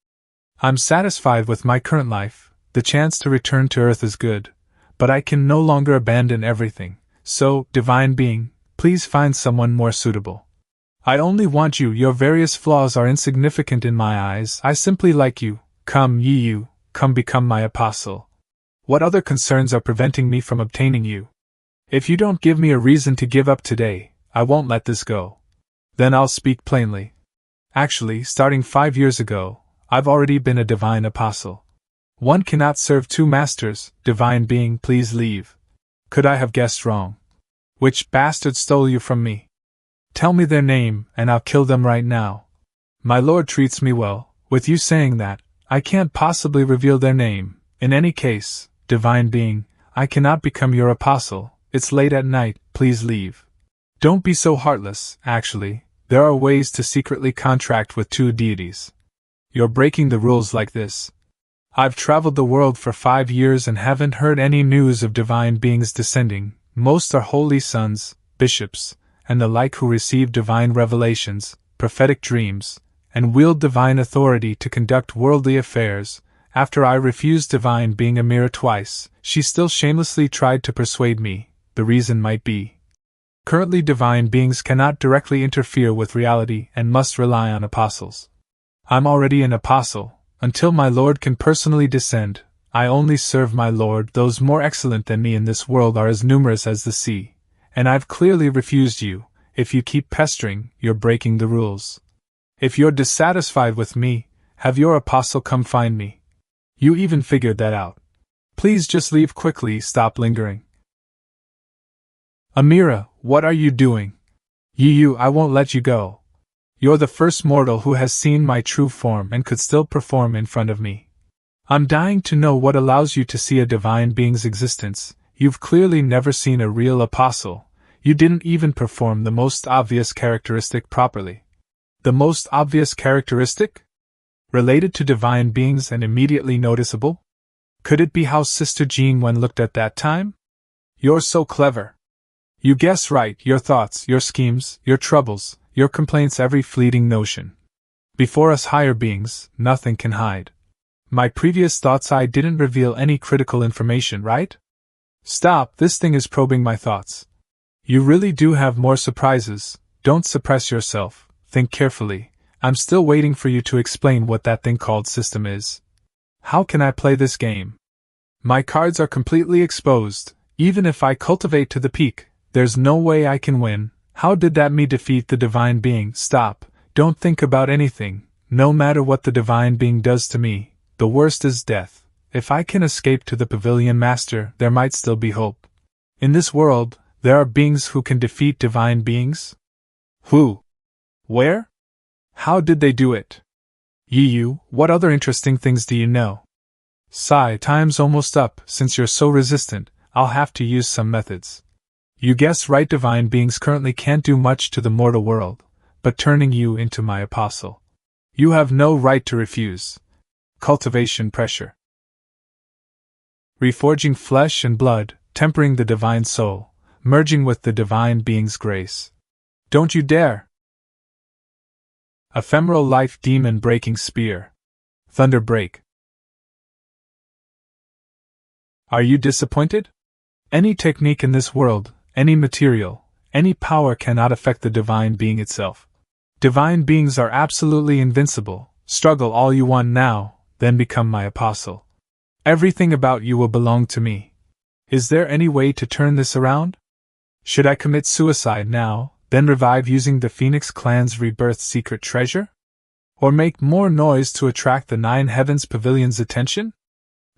I'm satisfied with my current life. The chance to return to Earth is good, but I can no longer abandon everything. So, divine being, please find someone more suitable. I only want you. Your various flaws are insignificant in my eyes. I simply like you. Come, Yiyu, come become my apostle. What other concerns are preventing me from obtaining you? If you don't give me a reason to give up today, I won't let this go. Then I'll speak plainly. Actually, starting 5 years ago, I've already been a divine apostle. One cannot serve 2 masters. Divine being, please leave. Could I have guessed wrong? Which bastard stole you from me? Tell me their name, and I'll kill them right now. My lord treats me well. With you saying that, I can't possibly reveal their name. In any case, divine being, I cannot become your apostle. It's late at night, please leave. Don't be so heartless. Actually, there are ways to secretly contract with 2 deities. You're breaking the rules like this. I've traveled the world for 5 years and haven't heard any news of divine beings descending. Most are holy sons, bishops, and the like who receive divine revelations, prophetic dreams, and wield divine authority to conduct worldly affairs. After I refused divine being Amira twice, she still shamelessly tried to persuade me. The reason might be, currently divine beings cannot directly interfere with reality and must rely on apostles. I'm already an apostle. Until my Lord can personally descend, I only serve my Lord. Those more excellent than me in this world are as numerous as the sea, and I've clearly refused you. If you keep pestering, you're breaking the rules. If you're dissatisfied with me, have your apostle come find me. You even figured that out. Please just leave quickly, stop lingering. Amira, what are you doing? You, I won't let you go. You're the first mortal who has seen my true form and could still perform in front of me. I'm dying to know what allows you to see a divine being's existence. You've clearly never seen a real apostle. You didn't even perform the most obvious characteristic properly. The most obvious characteristic? Related to divine beings and immediately noticeable? Could it be how Sister Jean Wen looked at that time? You're so clever. You guess right, your thoughts, your schemes, your troubles, your complaints, every fleeting notion. Before us higher beings, nothing can hide. My previous thoughts, I didn't reveal any critical information, right? Stop, this thing is probing my thoughts. You really do have more surprises. Don't suppress yourself, think carefully. I'm still waiting for you to explain what that thing called system is. How can I play this game? My cards are completely exposed. Even if I cultivate to the peak, there's no way I can win. How did that me defeat the divine being? Stop, don't think about anything. No matter what the divine being does to me, the worst is death. If I can escape to the pavilion master, there might still be hope. In this world, there are beings who can defeat divine beings? Who? Where? How did they do it? You, what other interesting things do you know? Sigh, time's almost up. Since you're so resistant, I'll have to use some methods. You guess right, divine beings currently can't do much to the mortal world, but turning you into my apostle. You have no right to refuse. Cultivation pressure. Reforging flesh and blood, tempering the divine soul, merging with the divine being's grace. Don't you dare! Ephemeral life demon breaking spear. Thunder break. Are you disappointed? Any technique in this world, any material, any power cannot affect the divine being itself. Divine beings are absolutely invincible. Struggle all you want now, then become my apostle. Everything about you will belong to me. Is there any way to turn this around? Should I commit suicide now, then revive using the Phoenix clan's rebirth secret treasure? Or make more noise to attract the 9 Heavens Pavilion's attention?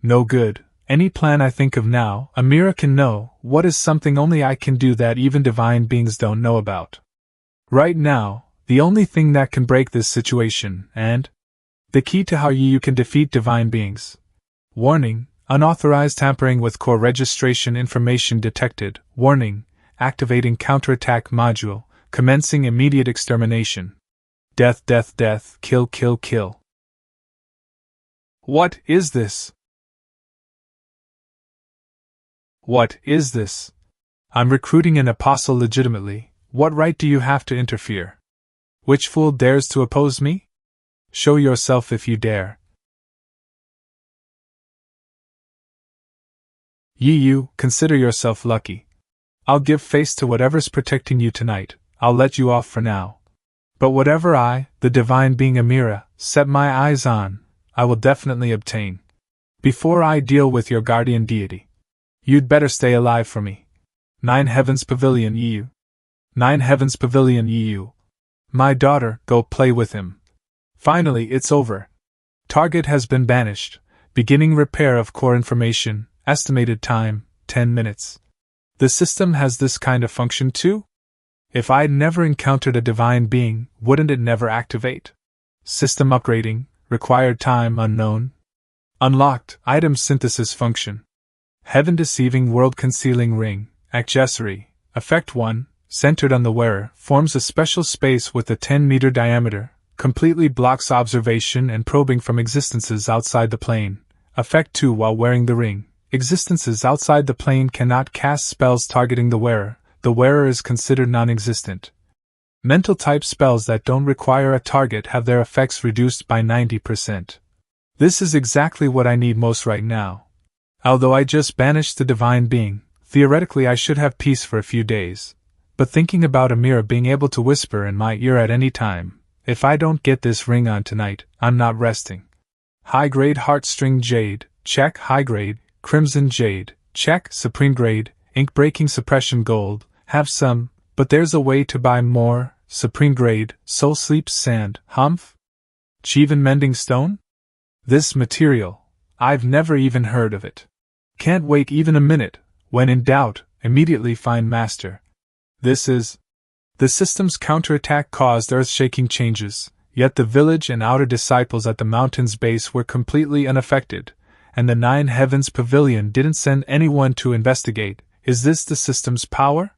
No good. Any plan I think of now, Amira can know. What is something only I can do that even divine beings don't know about? Right now, the only thing that can break this situation, and the key to how you can defeat divine beings. Warning, unauthorized tampering with core registration information detected. Warning, activating counterattack module, commencing immediate extermination. Death, death, death, kill, kill, kill. What is this? What is this? I'm recruiting an apostle legitimately. What right do you have to interfere? Which fool dares to oppose me? Show yourself if you dare. You, consider yourself lucky. I'll give face to whatever's protecting you tonight. I'll let you off for now. But whatever I, the divine being Amira, set my eyes on, I will definitely obtain. Before I deal with your guardian deity. You'd better stay alive for me. 9 Heavens Pavilion EU. 9 Heavens Pavilion EU. My daughter, go play with him. Finally, it's over. Target has been banished. Beginning repair of core information. Estimated time, 10 minutes. The system has this kind of function too? If I'd never encountered a divine being, wouldn't it never activate? System upgrading, required time unknown. Unlocked, item synthesis function. Heaven deceiving world concealing ring, accessory, effect 1, centered on the wearer, forms a special space with a 10-meter diameter, completely blocks observation and probing from existences outside the plane. Effect 2. While wearing the ring, existences outside the plane cannot cast spells targeting the wearer. The wearer is considered non-existent. Mental-type spells that don't require a target have their effects reduced by 90%. This is exactly what I need most right now. Although I just banished the divine being, theoretically I should have peace for a few days. But thinking about Amira being able to whisper in my ear at any time, if I don't get this ring on tonight, I'm not resting. High-grade heartstring jade, check. High-grade, crimson jade, check. Supreme grade, ink-breaking suppression gold, have some, but there's a way to buy more. Supreme grade, soul sleep sand, humph? Chivan mending stone? This material, I've never even heard of it. Can't wait even a minute. When in doubt, immediately find master. This is... The system's counterattack caused earth-shaking changes, yet the village and outer disciples at the mountain's base were completely unaffected, and the Nine Heavens Pavilion didn't send anyone to investigate. Is this the system's power?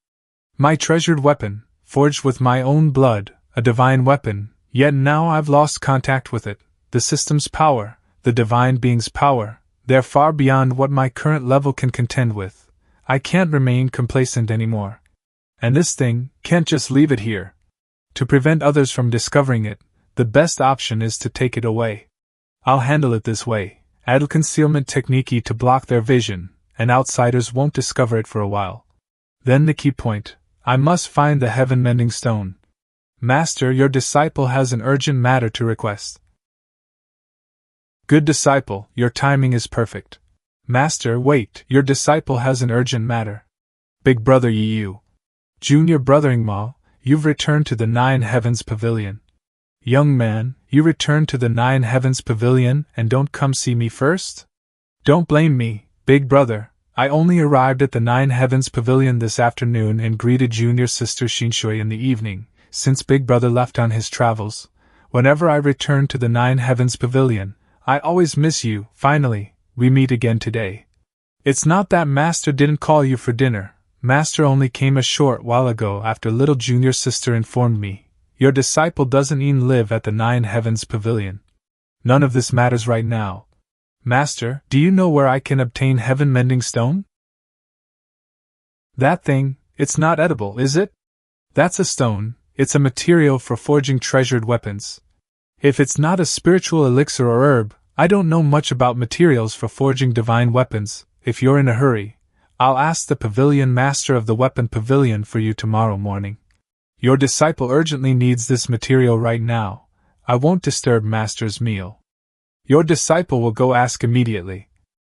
My treasured weapon, forged with my own blood, a divine weapon, yet now I've lost contact with it. The system's power, the divine being's power, they're far beyond what my current level can contend with. I can't remain complacent anymore. And this thing can't just leave it here. To prevent others from discovering it, the best option is to take it away. I'll handle it this way. Add a concealment technique to block their vision, and outsiders won't discover it for a while. Then the key point. I must find the heaven-mending stone. Master, your disciple has an urgent matter to request. Good disciple, your timing is perfect. Master, wait, your disciple has an urgent matter. Big brother Yu. Junior brother-in-law, you've returned to the Nine Heavens Pavilion. Young man, you returned to the Nine Heavens Pavilion and don't come see me first? Don't blame me, big brother. I only arrived at the Nine Heavens Pavilion this afternoon and greeted junior sister Xinshui in the evening, since big brother left on his travels. Whenever I return to the Nine Heavens Pavilion, I always miss you. Finally, we meet again today. It's not that Master didn't call you for dinner. Master only came a short while ago after little junior sister informed me. Your disciple doesn't even live at the Nine Heavens Pavilion. None of this matters right now. Master, do you know where I can obtain heaven-mending stone? That thing, it's not edible, is it? That's a stone, it's a material for forging treasured weapons. If it's not a spiritual elixir or herb, I don't know much about materials for forging divine weapons. If you're in a hurry, I'll ask the pavilion master of the weapon pavilion for you tomorrow morning. Your disciple urgently needs this material right now. I won't disturb master's meal. Your disciple will go ask immediately.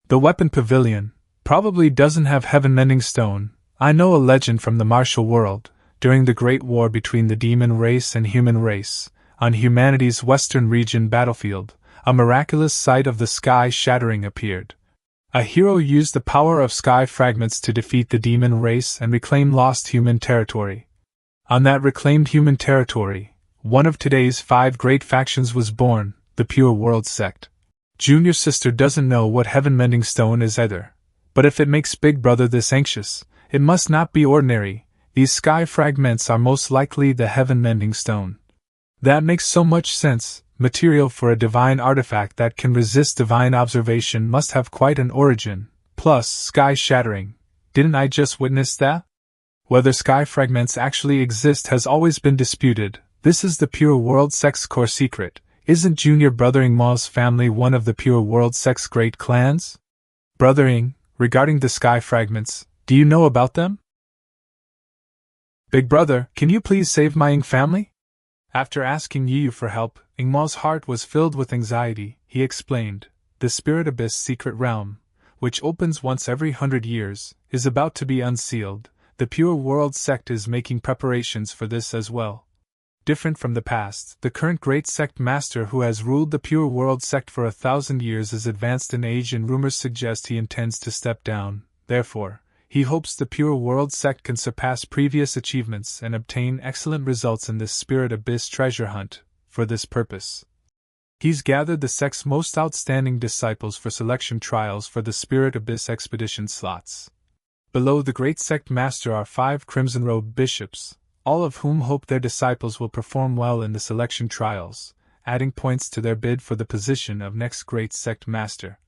The weapon pavilion probably doesn't have heaven-mending stone. I know a legend from the martial world. During the great war between the demon race and human race, on humanity's western region battlefield, a miraculous sight of the sky shattering appeared. A hero used the power of sky fragments to defeat the demon race and reclaim lost human territory. On that reclaimed human territory, one of today's 5 great factions was born, the Pure World Sect. Junior sister doesn't know what heaven-mending stone is either. But if it makes big brother this anxious, it must not be ordinary. These sky fragments are most likely the heaven-mending stone. That makes so much sense. Material for a divine artifact that can resist divine observation must have quite an origin. Plus, sky shattering. Didn't I just witness that? Whether sky fragments actually exist has always been disputed. This is the Pure World Sect's core secret. Isn't junior brother-in-law's family one of the Pure World Sect's great clans? Brother-in, regarding the sky fragments, do you know about them? Big brother, can you please save my Ing family? After asking Yu for help, Ingma's heart was filled with anxiety. He explained, the Spirit Abyss secret realm, which opens once every 100 years, is about to be unsealed. The Pure World Sect is making preparations for this as well. Different from the past, the current Great Sect Master who has ruled the Pure World Sect for 1,000 years is advanced in age and rumors suggest he intends to step down. Therefore, he hopes the Pure World Sect can surpass previous achievements and obtain excellent results in this Spirit Abyss treasure hunt. For this purpose, he's gathered the sect's most outstanding disciples for selection trials for the Spirit Abyss expedition slots. Below the Great Sect Master are 5 crimson-robed bishops, all of whom hope their disciples will perform well in the selection trials, adding points to their bid for the position of next Great Sect Master.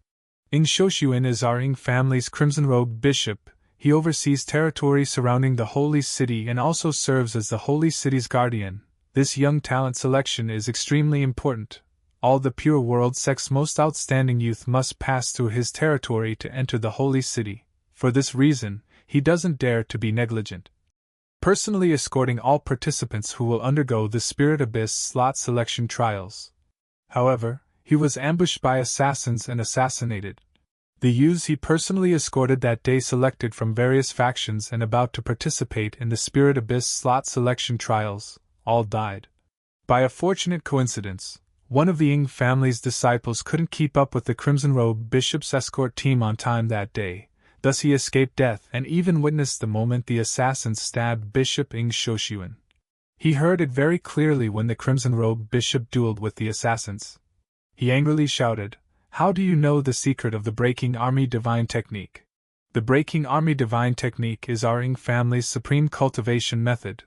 Ing Shoshuin is our Ing family's crimson-robed bishop. He oversees territory surrounding the holy city and also serves as the holy city's guardian. This young talent selection is extremely important. All the pure world sect's most outstanding youth must pass through his territory to enter the holy city. For this reason, he doesn't dare to be negligent, personally escorting all participants who will undergo the Spirit Abyss slot selection trials. However, he was ambushed by assassins and assassinated. The youths he personally escorted that day, selected from various factions and about to participate in the Spirit Abyss slot selection trials, all died. By a fortunate coincidence, one of the Ing family's disciples couldn't keep up with the Crimson Robe Bishop's escort team on time that day, thus he escaped death and even witnessed the moment the assassins stabbed Bishop Ing Shoshuin. He heard it very clearly when the Crimson Robe Bishop dueled with the assassins. He angrily shouted, "How do you know the secret of the Breaking Army Divine Technique?" The Breaking Army Divine Technique is our Ing family's supreme cultivation method.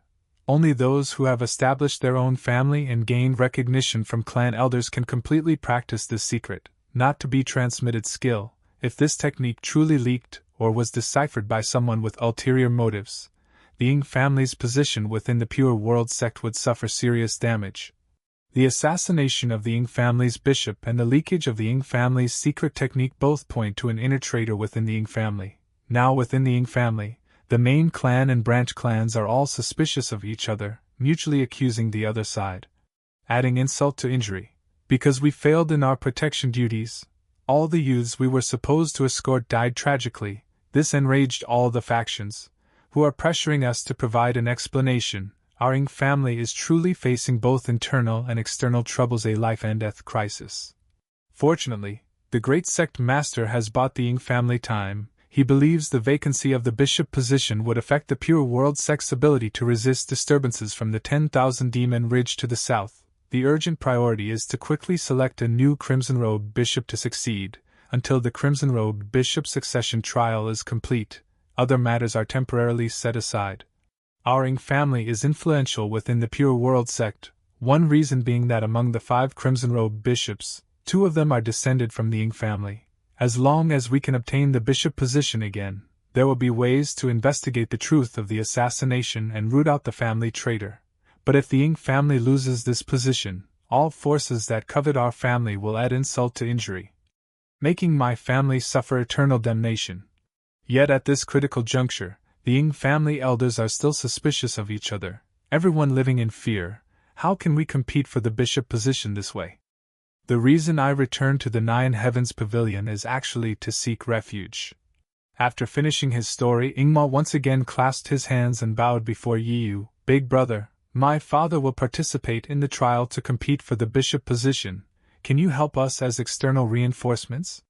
Only those who have established their own family and gained recognition from clan elders can completely practice this secret, not to be transmitted skill. If this technique truly leaked or was deciphered by someone with ulterior motives, the Ing family's position within the Pure World sect would suffer serious damage. The assassination of the Ing family's bishop and the leakage of the Ing family's secret technique both point to an inner traitor within the Ing family. Now within the Ing family, the main clan and branch clans are all suspicious of each other, mutually accusing the other side. Adding insult to injury, because we failed in our protection duties, all the youths we were supposed to escort died tragically. This enraged all the factions, who are pressuring us to provide an explanation. Our Ing family is truly facing both internal and external troubles, a life and death crisis. Fortunately, the great sect master has bought the Ing family time. He believes the vacancy of the bishop position would affect the Pure World sect's ability to resist disturbances from the 10,000 Demon Ridge to the south. The urgent priority is to quickly select a new Crimson Robe bishop to succeed. Until the Crimson Robe bishop succession trial is complete, other matters are temporarily set aside. Our Ing family is influential within the Pure World sect, one reason being that among the 5 Crimson Robe bishops, 2 of them are descended from the Ing family. As long as we can obtain the bishop position again, there will be ways to investigate the truth of the assassination and root out the family traitor. But if the Ing family loses this position, all forces that covet our family will add insult to injury, making my family suffer eternal damnation. Yet at this critical juncture, the Ing family elders are still suspicious of each other, everyone living in fear. How can we compete for the bishop position this way? The reason I returned to the Nine Heavens Pavilion is actually to seek refuge. After finishing his story, Ingma once again clasped his hands and bowed before Yiyu. Big brother, my father will participate in the trial to compete for the bishop position. Can you help us as external reinforcements?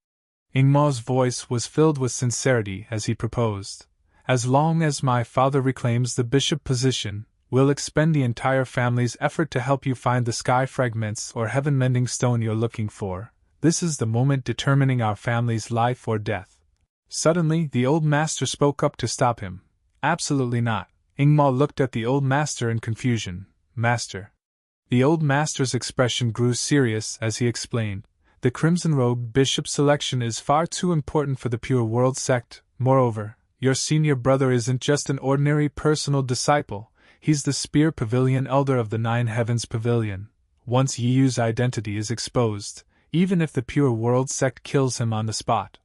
Ingma's voice was filled with sincerity as he proposed. As long as my father reclaims the bishop position, we'll expend the entire family's effort to help you find the sky fragments or heaven-mending stone you're looking for. This is the moment determining our family's life or death. Suddenly, the old master spoke up to stop him. Absolutely not. Ingma looked at the old master in confusion. Master. The old master's expression grew serious as he explained. The Crimson Robe bishop selection is far too important for the Pure World sect. Moreover, your senior brother isn't just an ordinary personal disciple. He's the Spear Pavilion Elder of the Nine Heavens Pavilion. Once Yiyu's identity is exposed, even if the Pure World sect kills him on the spot,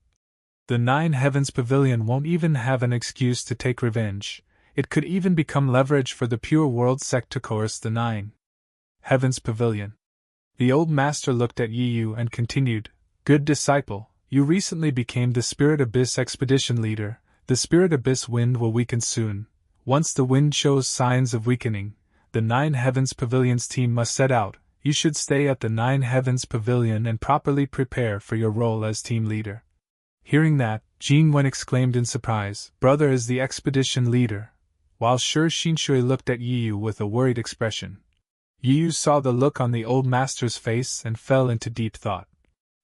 the Nine Heavens Pavilion won't even have an excuse to take revenge. It could even become leverage for the Pure World sect to coerce the Nine Heavens Pavilion. The old master looked at Yiyu and continued, Good disciple, you recently became the Spirit Abyss expedition leader. The Spirit Abyss wind will weaken soon. Once the wind shows signs of weakening, the Nine Heavens Pavilion's team must set out. You should stay at the Nine Heavens Pavilion and properly prepare for your role as team leader. Hearing that, Jin Wen exclaimed in surprise, Brother is the expedition leader, while Shui Xinshui looked at Yiyu with a worried expression. Yiyu saw the look on the old master's face and fell into deep thought.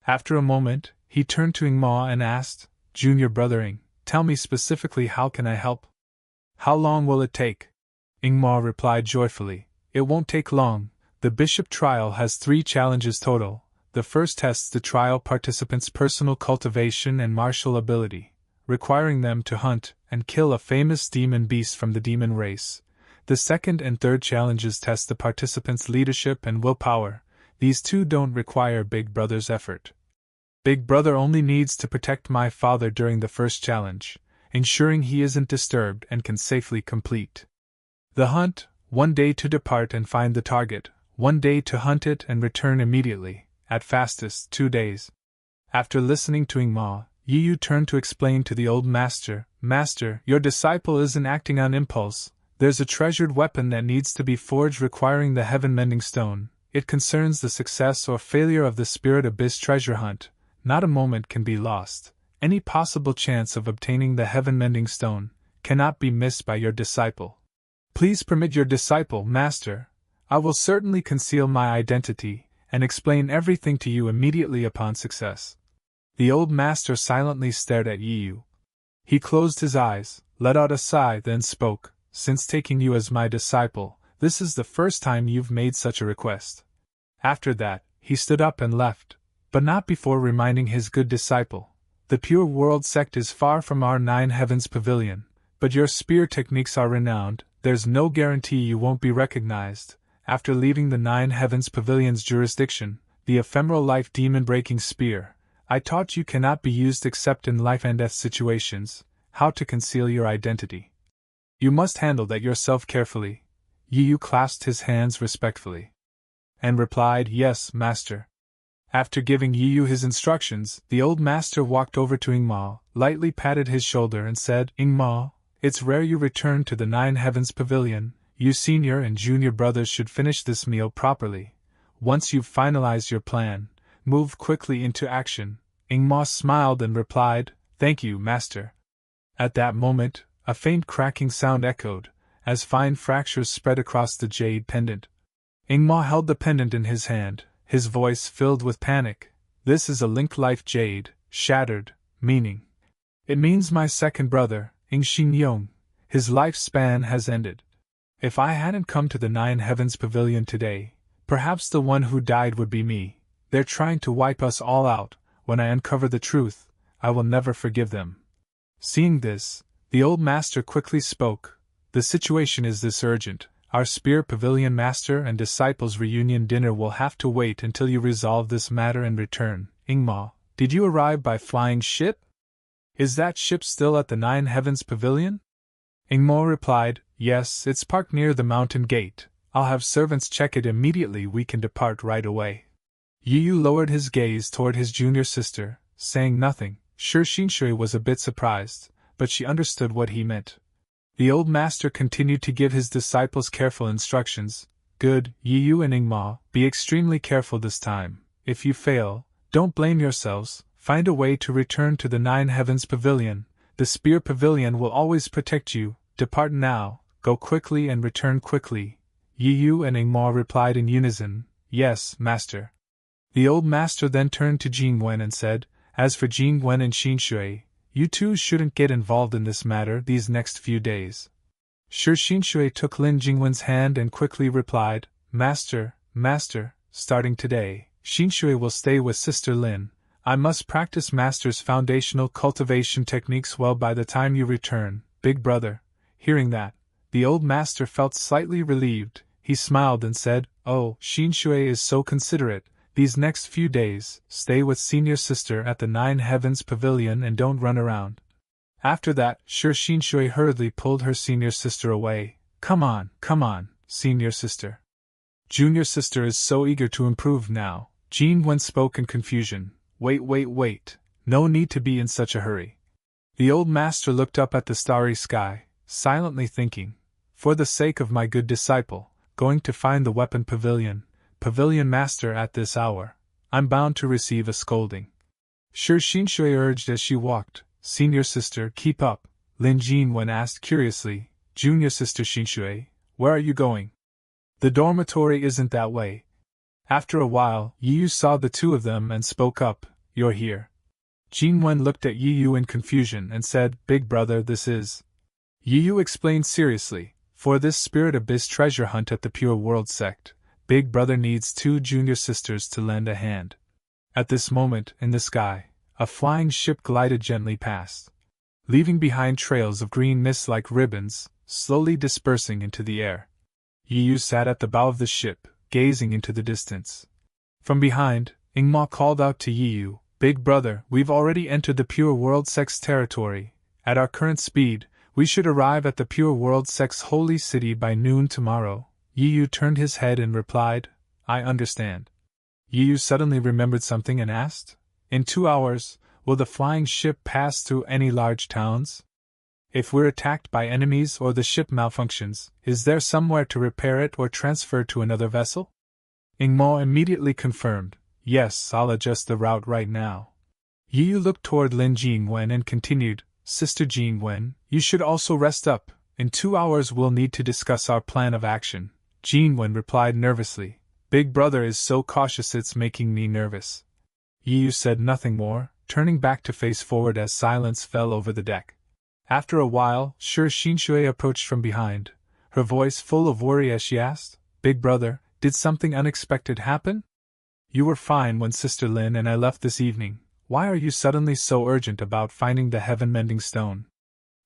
After a moment, he turned to Ingma and asked, Junior brother Ing, tell me specifically how can I help? How long will it take? Ingma replied joyfully, It won't take long. The bishop trial has 3 challenges total. The first tests the trial participants' personal cultivation and martial ability, requiring them to hunt and kill a famous demon beast from the demon race. The second and third challenges test the participants' leadership and willpower. These two don't require Big Brother's effort. Big Brother only needs to protect my father during the first challenge, ensuring he isn't disturbed and can safely complete the hunt. 1 day to depart and find the target, 1 day to hunt it and return immediately, at fastest 2 days. After listening to Ingma, Yu turned to explain to the old master, Master, your disciple isn't acting on impulse. There's a treasured weapon that needs to be forged requiring the heaven-mending stone. It concerns the success or failure of the Spirit Abyss treasure hunt. Not a moment can be lost. Any possible chance of obtaining the heaven-mending stone cannot be missed by your disciple. Please permit your disciple, Master. I will certainly conceal my identity and explain everything to you immediately upon success. The old master silently stared at Yu. He closed his eyes, let out a sigh, then spoke. Since taking you as my disciple, this is the first time you've made such a request. After that, he stood up and left, but not before reminding his good disciple. The Pure World sect is far from our Nine Heavens Pavilion, but your spear techniques are renowned. There's no guarantee you won't be recognized. After leaving the Nine Heavens Pavilion's jurisdiction, the ephemeral life demon-breaking spear, I taught you cannot be used except in life and death situations, how to conceal your identity. You must handle that yourself carefully. Yu clasped his hands respectfully and replied, Yes, Master. After giving Yu his instructions, the old master walked over to Ingma, lightly patted his shoulder and said, Ingma, it's rare you return to the Nine Heavens Pavilion. You senior and junior brothers should finish this meal properly. Once you've finalized your plan, move quickly into action. Ingma smiled and replied, Thank you, Master. At that moment, a faint cracking sound echoed, as fine fractures spread across the jade pendant. Ingma held the pendant in his hand, his voice filled with panic. This is a Link Life jade, shattered, meaning. It means my second brother, Ingxin Yong, his lifespan has ended. If I hadn't come to the Nine Heavens Pavilion today, perhaps the one who died would be me. They're trying to wipe us all out. When I uncover the truth, I will never forgive them. Seeing this, the old master quickly spoke. The situation is this urgent. Our Spear Pavilion Master and Disciples reunion dinner will have to wait until you resolve this matter and return. Ingma, did you arrive by flying ship? Is that ship still at the Nine Heavens Pavilion? Ingma replied, Yes, it's parked near the mountain gate. I'll have servants check it immediately. We can depart right away. Yu lowered his gaze toward his junior sister, saying nothing. Shui Xinshui was a bit surprised, but she understood what he meant. The old master continued to give his disciples careful instructions. Good, Yu and Ingma, be extremely careful this time. If you fail, don't blame yourselves. Find a way to return to the Nine Heavens Pavilion. The Spear Pavilion will always protect you. Depart now, go quickly and return quickly. Yu and Ingma replied in unison, Yes, Master. The old master then turned to Jingwen and said, As for Jingwen and Xinshui, you two shouldn't get involved in this matter these next few days. Shui Xinshui took Lin Jingwen's hand and quickly replied, Master, starting today, Xinshui will stay with Sister Lin. I must practice Master's foundational cultivation techniques well by the time you return, Big Brother. Hearing that, the old master felt slightly relieved. He smiled and said, Oh, Xinshui is so considerate. These next few days, stay with senior sister at the Nine Heavens Pavilion and don't run around. After that, Shui Xinshui hurriedly pulled her senior sister away. Come on, senior sister. Junior sister is so eager to improve now. Jingwen spoke in confusion. Wait. No need to be in such a hurry. The old master looked up at the starry sky, silently thinking, For the sake of my good disciple, going to find the weapon pavilion master at this hour, I'm bound to receive a scolding. Shui Xinshui urged as she walked, Senior sister, keep up. Lin Jingwen asked curiously, Junior sister Xinshui, where are you going? The dormitory isn't that way. After a while, Yu saw the two of them and spoke up, You're here. Jingwen looked at Yu in confusion and said, Big Brother, this is. Yu explained seriously, For this Spirit Abyss treasure hunt at the Pure World sect, Big Brother needs 2 junior sisters to lend a hand. At this moment, in the sky, a flying ship glided gently past, leaving behind trails of green mist like ribbons, slowly dispersing into the air. Yiyu sat at the bow of the ship, gazing into the distance. From behind, Ingma called out to Yiyu, "Big brother, we've already entered the Pure World Sect's territory. At our current speed, we should arrive at the Pure World Sect's holy city by noon tomorrow." Yiyu turned his head and replied, "I understand." Yiyu suddenly remembered something and asked, "In 2 hours, will the flying ship pass through any large towns? If we're attacked by enemies or the ship malfunctions, is there somewhere to repair it or transfer to another vessel?" Ingmo immediately confirmed, "Yes, I'll adjust the route right now." Yiyu looked toward Lin Jingwen and continued, "Sister Jingwen, you should also rest up. In 2 hours we'll need to discuss our plan of action." Jingwen replied nervously, "Big brother is so cautious it's making me nervous." Yiyu said nothing more, turning back to face forward as silence fell over the deck. After a while, Shui Xinshui approached from behind, her voice full of worry as she asked, "Big brother, did something unexpected happen? You were fine when Sister Lin and I left this evening. Why are you suddenly so urgent about finding the heaven-mending stone?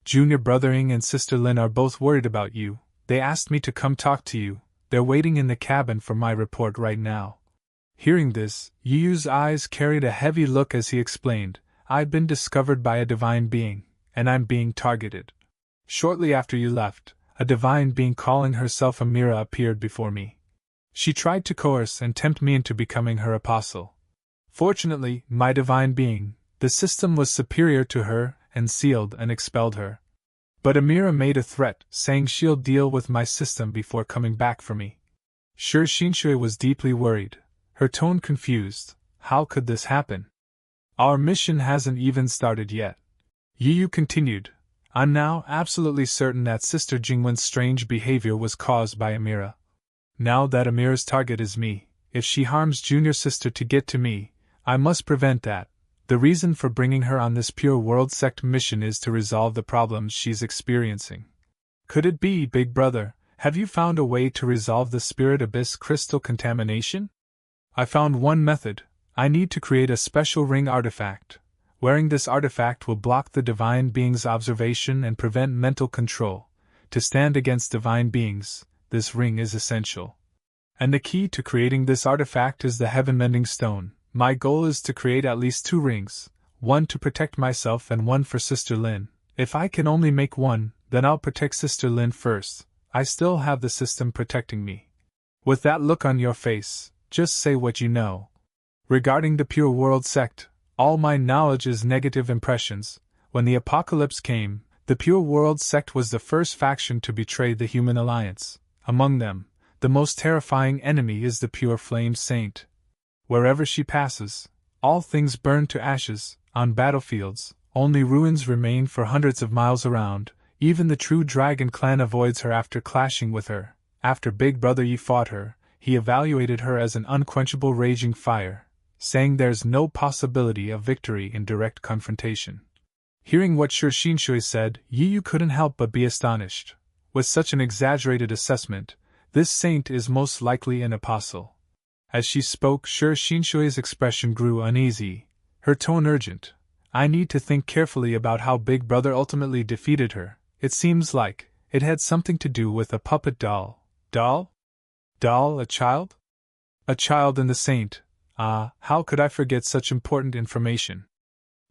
Junior brother Ing and Sister Lin are both worried about you. They asked me to come talk to you. They're waiting in the cabin for my report right now." Hearing this, Yiyu's eyes carried a heavy look as he explained, "I've been discovered by a divine being, and I'm being targeted. Shortly after you left, a divine being calling herself Amira appeared before me. She tried to coerce and tempt me into becoming her apostle. Fortunately, my divine being, the system was superior to her and sealed and expelled her. But Amira made a threat, saying she'll deal with my system before coming back for me." Shui Xinshui was deeply worried, her tone confused. "How could this happen? Our mission hasn't even started yet." Yiyu continued, "I'm now absolutely certain that Sister Jingwen's strange behavior was caused by Amira. Now that Amira's target is me, if she harms Junior Sister to get to me, I must prevent that. The reason for bringing her on this Pure World Sect mission is to resolve the problems she's experiencing." "Could it be, Big Brother, have you found a way to resolve the Spirit Abyss crystal contamination?" "I found one method. I need to create a special ring artifact. Wearing this artifact will block the divine being's observation and prevent mental control. To stand against divine beings, this ring is essential. And the key to creating this artifact is the heaven-mending stone. My goal is to create at least 2 rings, one to protect myself and one for Sister Lin. If I can only make one, then I'll protect Sister Lin first. I still have the system protecting me. With that look on your face, just say what you know." "Regarding the Pure World Sect, all my knowledge is negative impressions. When the apocalypse came, the Pure World Sect was the first faction to betray the human alliance. Among them, the most terrifying enemy is the Pure Flame Saint. Wherever she passes, all things burn to ashes. On battlefields, only ruins remain for hundreds of miles around. Even the true Dragon Clan avoids her after clashing with her. After Big Brother Yi fought her, he evaluated her as an unquenchable raging fire, saying there's no possibility of victory in direct confrontation." Hearing what Shui Xinshui said, Yiyu couldn't help but be astonished. With such an exaggerated assessment, this saint is most likely an apostle. As she spoke, Shui Xinshui's expression grew uneasy, her tone urgent. "I need to think carefully about how Big Brother ultimately defeated her. It seems like it had something to do with a puppet doll." "Doll? Doll, a child?" "A child and the saint. Ah, how could I forget such important information?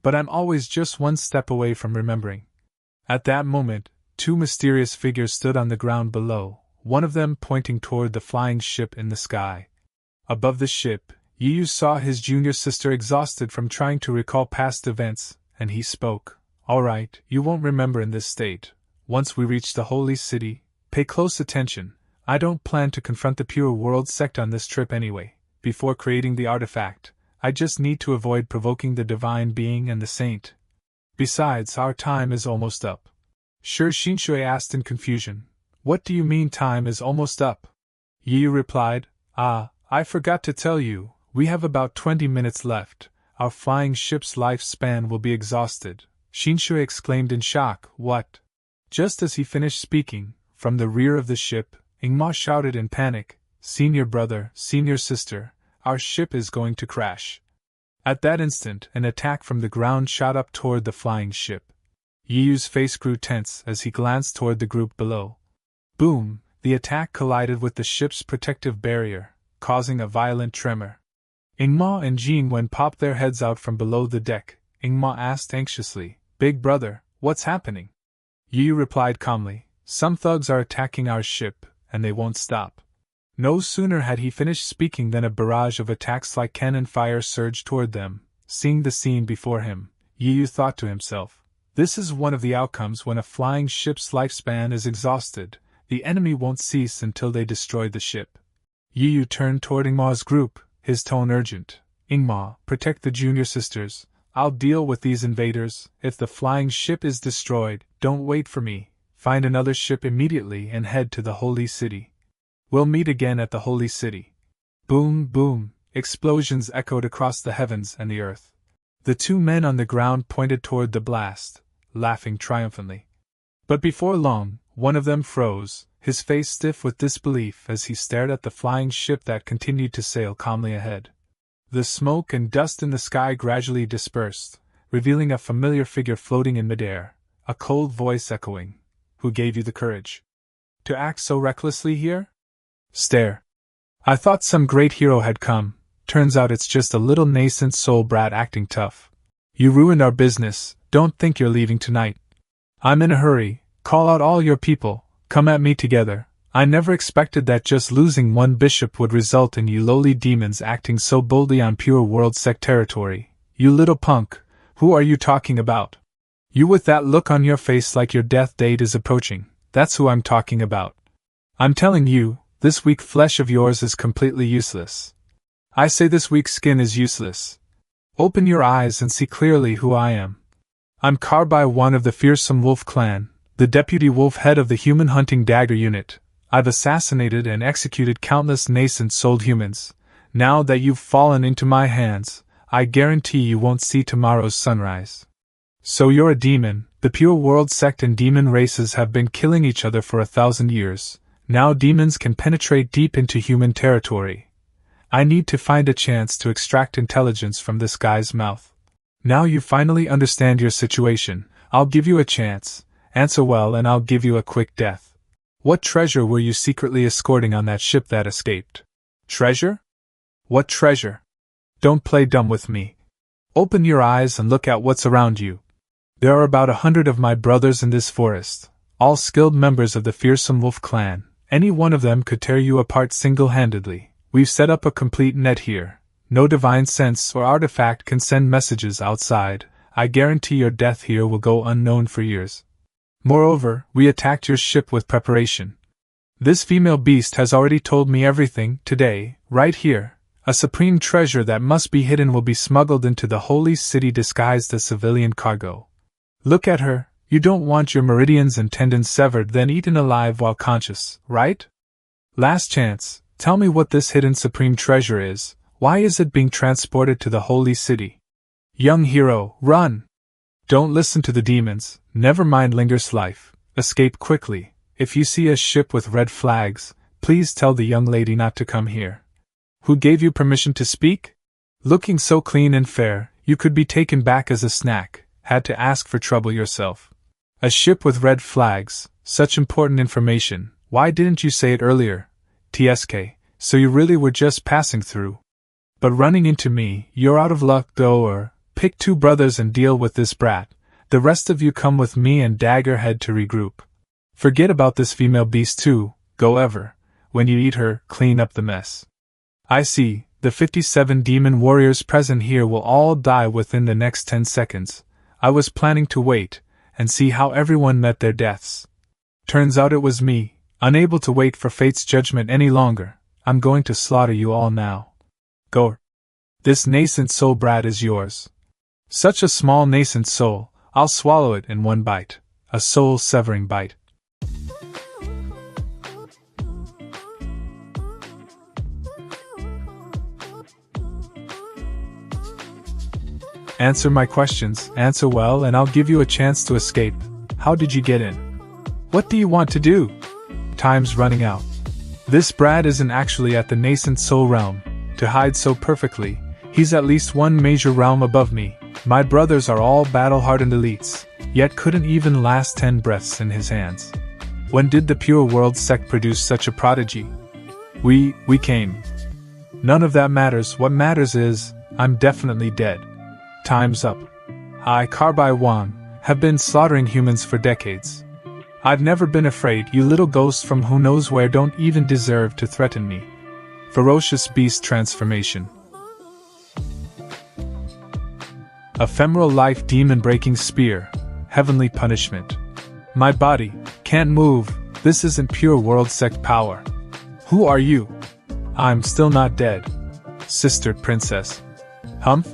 But I'm always just one step away from remembering." At that moment, 2 mysterious figures stood on the ground below, one of them pointing toward the flying ship in the sky. Above the ship, Yiyu saw his junior sister exhausted from trying to recall past events, and he spoke. "All right, you won't remember in this state. Once we reach the holy city, pay close attention. I don't plan to confront the Pure World Sect on this trip anyway. Before creating the artifact, I just need to avoid provoking the divine being and the saint. Besides, our time is almost up." Shui Xinshui asked in confusion, "What do you mean time is almost up?" Yiyu replied, I forgot to tell you, we have about 20 minutes left. Our flying ship's lifespan will be exhausted." Xinshui exclaimed in shock, "What?" Just as he finished speaking, from the rear of the ship, Ingma shouted in panic, "Senior brother, senior sister, our ship is going to crash." At that instant, an attack from the ground shot up toward the flying ship. Yiyu's face grew tense as he glanced toward the group below. Boom! The attack collided with the ship's protective barrier, causing a violent tremor. Ingma and Jingwen popped their heads out from below the deck. Ingma asked anxiously, "Big brother, what's happening?" Yiyu replied calmly, "Some thugs are attacking our ship, and they won't stop." No sooner had he finished speaking than a barrage of attacks like cannon fire surged toward them. Seeing the scene before him, Yiyu thought to himself, "This is one of the outcomes when a flying ship's lifespan is exhausted. The enemy won't cease until they destroy the ship." Yiyu turned toward Ingma's group, his tone urgent. "Ingma, protect the junior sisters. I'll deal with these invaders. If the flying ship is destroyed, don't wait for me. Find another ship immediately and head to the Holy City. We'll meet again at the Holy City." Boom, boom, explosions echoed across the heavens and the earth. The two men on the ground pointed toward the blast, laughing triumphantly. But before long, one of them froze, his face stiff with disbelief as he stared at the flying ship that continued to sail calmly ahead. The smoke and dust in the sky gradually dispersed, revealing a familiar figure floating in midair, a cold voice echoing, "Who gave you the courage to act so recklessly here?" Stare. "I thought some great hero had come. Turns out it's just a little nascent soul brat acting tough. You ruined our business. Don't think you're leaving tonight. I'm in a hurry. Call out all your people. Come at me together. I never expected that just losing one bishop would result in you lowly demons acting so boldly on pure world sect territory. You little punk, who are you talking about? You with that look on your face like your death date is approaching, that's who I'm talking about. I'm telling you, this weak flesh of yours is completely useless. I say this weak skin is useless. Open your eyes and see clearly who I am. I'm Karbai, one of the fearsome wolf clan, the deputy wolf head of the human hunting dagger unit. I've assassinated and executed countless nascent-souled humans. Now that you've fallen into my hands, I guarantee you won't see tomorrow's sunrise. So you're a demon. The pure world sect and demon races have been killing each other for 1,000 years. Now demons can penetrate deep into human territory. I need to find a chance to extract intelligence from this guy's mouth. Now you finally understand your situation. I'll give you a chance. Answer well and I'll give you a quick death. What treasure were you secretly escorting on that ship that escaped? Treasure? What treasure? Don't play dumb with me. Open your eyes and look at what's around you. There are about 100 of my brothers in this forest, all skilled members of the fearsome wolf clan. Any one of them could tear you apart single-handedly. We've set up a complete net here. No divine sense or artifact can send messages outside. I guarantee your death here will go unknown for years. Moreover, we attacked your ship with preparation. This female beast has already told me everything. Today, right here, a supreme treasure that must be hidden will be smuggled into the holy city disguised as civilian cargo. Look at her. You don't want your meridians and tendons severed then eaten alive while conscious, right? Last chance, tell me what this hidden supreme treasure is. Why is it being transported to the holy city? Young hero, run! Don't listen to the demons, never mind Linger's life, escape quickly. If you see a ship with red flags, please tell the young lady not to come here. Who gave you permission to speak? Looking so clean and fair, you could be taken back as a snack, had to ask for trouble yourself. A ship with red flags, such important information, why didn't you say it earlier? TSK, so you really were just passing through. But running into me, you're out of luck though, or pick 2 brothers and deal with this brat. The rest of you come with me and Daggerhead to regroup. Forget about this female beast too, go ever. When you eat her, clean up the mess. I see, the 57 demon warriors present here will all die within the next 10 seconds. I was planning to wait and see how everyone met their deaths. Turns out it was me, unable to wait for fate's judgment any longer. I'm going to slaughter you all now. Go. This nascent soul brat is yours. Such a small nascent soul, I'll swallow it in one bite. A soul-severing bite. Answer my questions, answer well, and I'll give you a chance to escape. How did you get in? What do you want to do? Time's running out. This brat isn't actually at the nascent soul realm. To hide so perfectly, He's at least one major realm above me. My brothers are all battle-hardened elites, yet couldn't even last 10 breaths in his hands. When did the Pure World sect produce such a prodigy? We came. None of that matters. What matters is, I'm definitely dead. Time's up. I, Carbai Wang, have been slaughtering humans for decades. I've never been afraid. You little ghosts from who knows where don't even deserve to threaten me. Ferocious beast transformation. Ephemeral life demon-breaking spear. Heavenly punishment. My body can't move. This isn't Pure World sect power. Who are you? I'm still not dead. Sistered princess. Humph?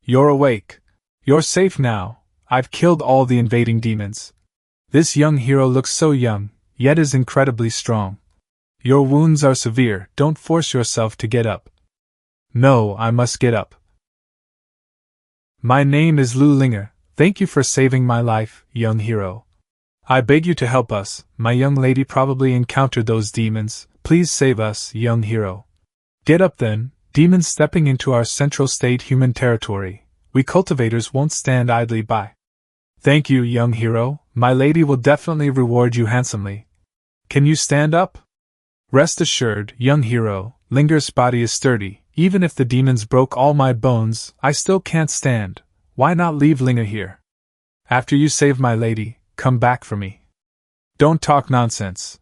You're awake. You're safe now. I've killed all the invading demons. This young hero looks so young, yet is incredibly strong. Your wounds are severe. Don't force yourself to get up. No, I must get up. My name is Lu Linger. Thank you for saving my life, young hero. I beg you to help us. My young lady probably encountered those demons. Please save us, young hero. Get up then. Demons stepping into our central state human territory. We cultivators won't stand idly by. Thank you, young hero. My lady will definitely reward you handsomely. Can you stand up? Rest assured, young hero, Linger's body is sturdy. Even if the demons broke all my bones, I still can't stand. Why not leave Linger here? After you save my lady, come back for me. Don't talk nonsense.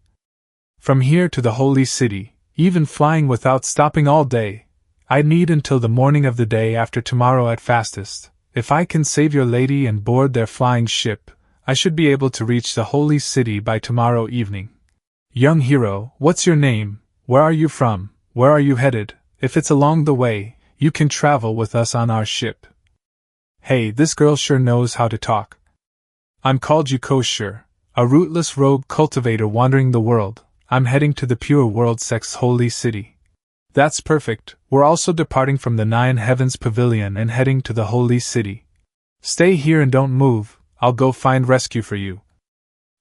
From here to the holy city, even flying without stopping all day, I need until the morning of the day after tomorrow at fastest. If I can save your lady and board their flying ship, I should be able to reach the holy city by tomorrow evening. Young hero, what's your name? Where are you from? Where are you headed? If it's along the way, you can travel with us on our ship. Hey, this girl sure knows how to talk. I'm called Yukosher, a rootless rogue cultivator wandering the world. I'm heading to the Pure World sect's holy city. That's perfect. We're also departing from the Nine Heavens Pavilion and heading to the holy city. Stay here and don't move. I'll go find rescue for you.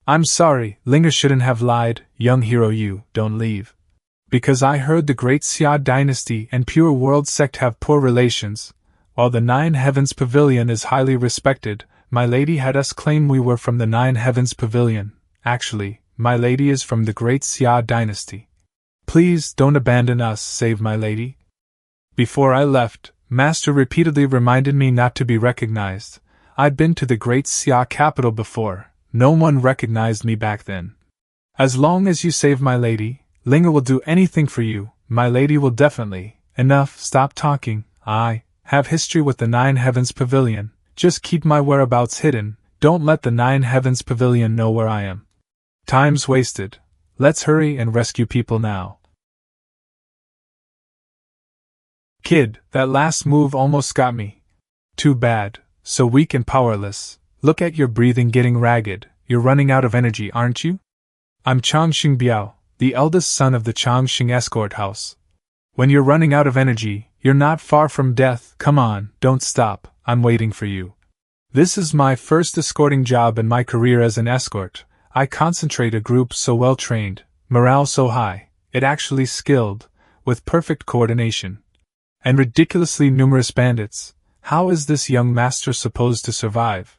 I'm sorry, Linger shouldn't have lied. Young hero, you don't leave. Because I heard the Great Xia dynasty and Pure World sect have poor relations. While the Nine Heavens Pavilion is highly respected, my lady had us claim we were from the Nine Heavens Pavilion. Actually, my lady is from the Great Xia dynasty. Please don't abandon us, save my lady. Before I left, Master repeatedly reminded me not to be recognized. I'd been to the Great Xia capital before. No one recognized me back then. As long as you save my lady, Linger will do anything for you. My lady will definitely. Enough, stop talking. I have history with the Nine Heavens Pavilion. Just keep my whereabouts hidden. Don't let the Nine Heavens Pavilion know where I am. Time's wasted. Let's hurry and rescue people now. Kid, that last move almost got me. Too bad. So weak and powerless. Look at your breathing getting ragged. You're running out of energy, aren't you? I'm Changxing Biao, the eldest son of the Changxing escort house. When you're running out of energy, you're not far from death. Come on, don't stop. I'm waiting for you. This is my first escorting job in my career as an escort. I concentrate a group so well trained, morale so high, it actually skilled, with perfect coordination. And ridiculously numerous bandits. How is this young master supposed to survive?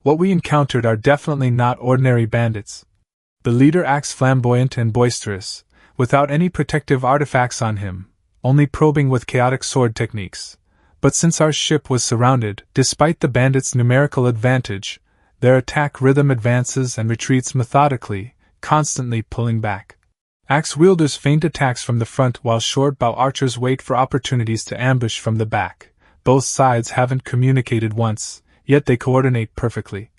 What we encountered are definitely not ordinary bandits. The leader acts flamboyant and boisterous, without any protective artifacts on him, only probing with chaotic sword techniques. But since our ship was surrounded, despite the bandits' numerical advantage, their attack rhythm advances and retreats methodically, constantly pulling back. Axe wielders feint attacks from the front while short bow archers wait for opportunities to ambush from the back. Both sides haven't communicated once, yet they coordinate perfectly.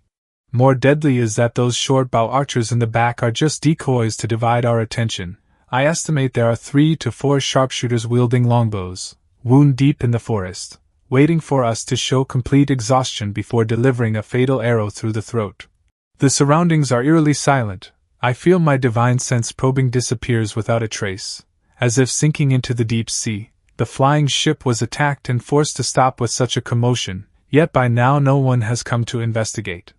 More deadly is that those short bow archers in the back are just decoys to divide our attention. I estimate there are 3 to 4 sharpshooters wielding longbows, wound deep in the forest, waiting for us to show complete exhaustion before delivering a fatal arrow through the throat. The surroundings are eerily silent. I feel my divine sense probing disappears without a trace. As if sinking into the deep sea, the flying ship was attacked and forced to stop with such a commotion, yet by now no one has come to investigate.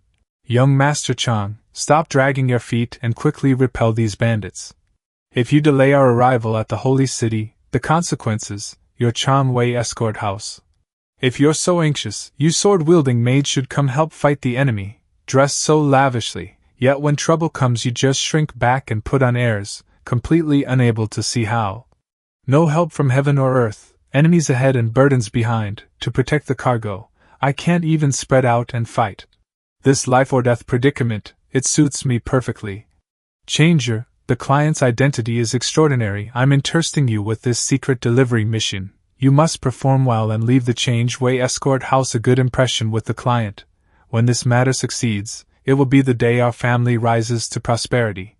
Young Master Chang, stop dragging your feet and quickly repel these bandits. If you delay our arrival at the holy city, the consequences, your Changwei escort house. If you're so anxious, you sword-wielding maid should come help fight the enemy, dressed so lavishly, yet when trouble comes you just shrink back and put on airs, completely unable to see how. No help from heaven or earth, enemies ahead and burdens behind, to protect the cargo, I can't even spread out and fight. This life-or-death predicament, it suits me perfectly. Changer, the client's identity is extraordinary. I'm entrusting you with this secret delivery mission. You must perform well and leave the Changwei escort house a good impression with the client. When this matter succeeds, it will be the day our family rises to prosperity.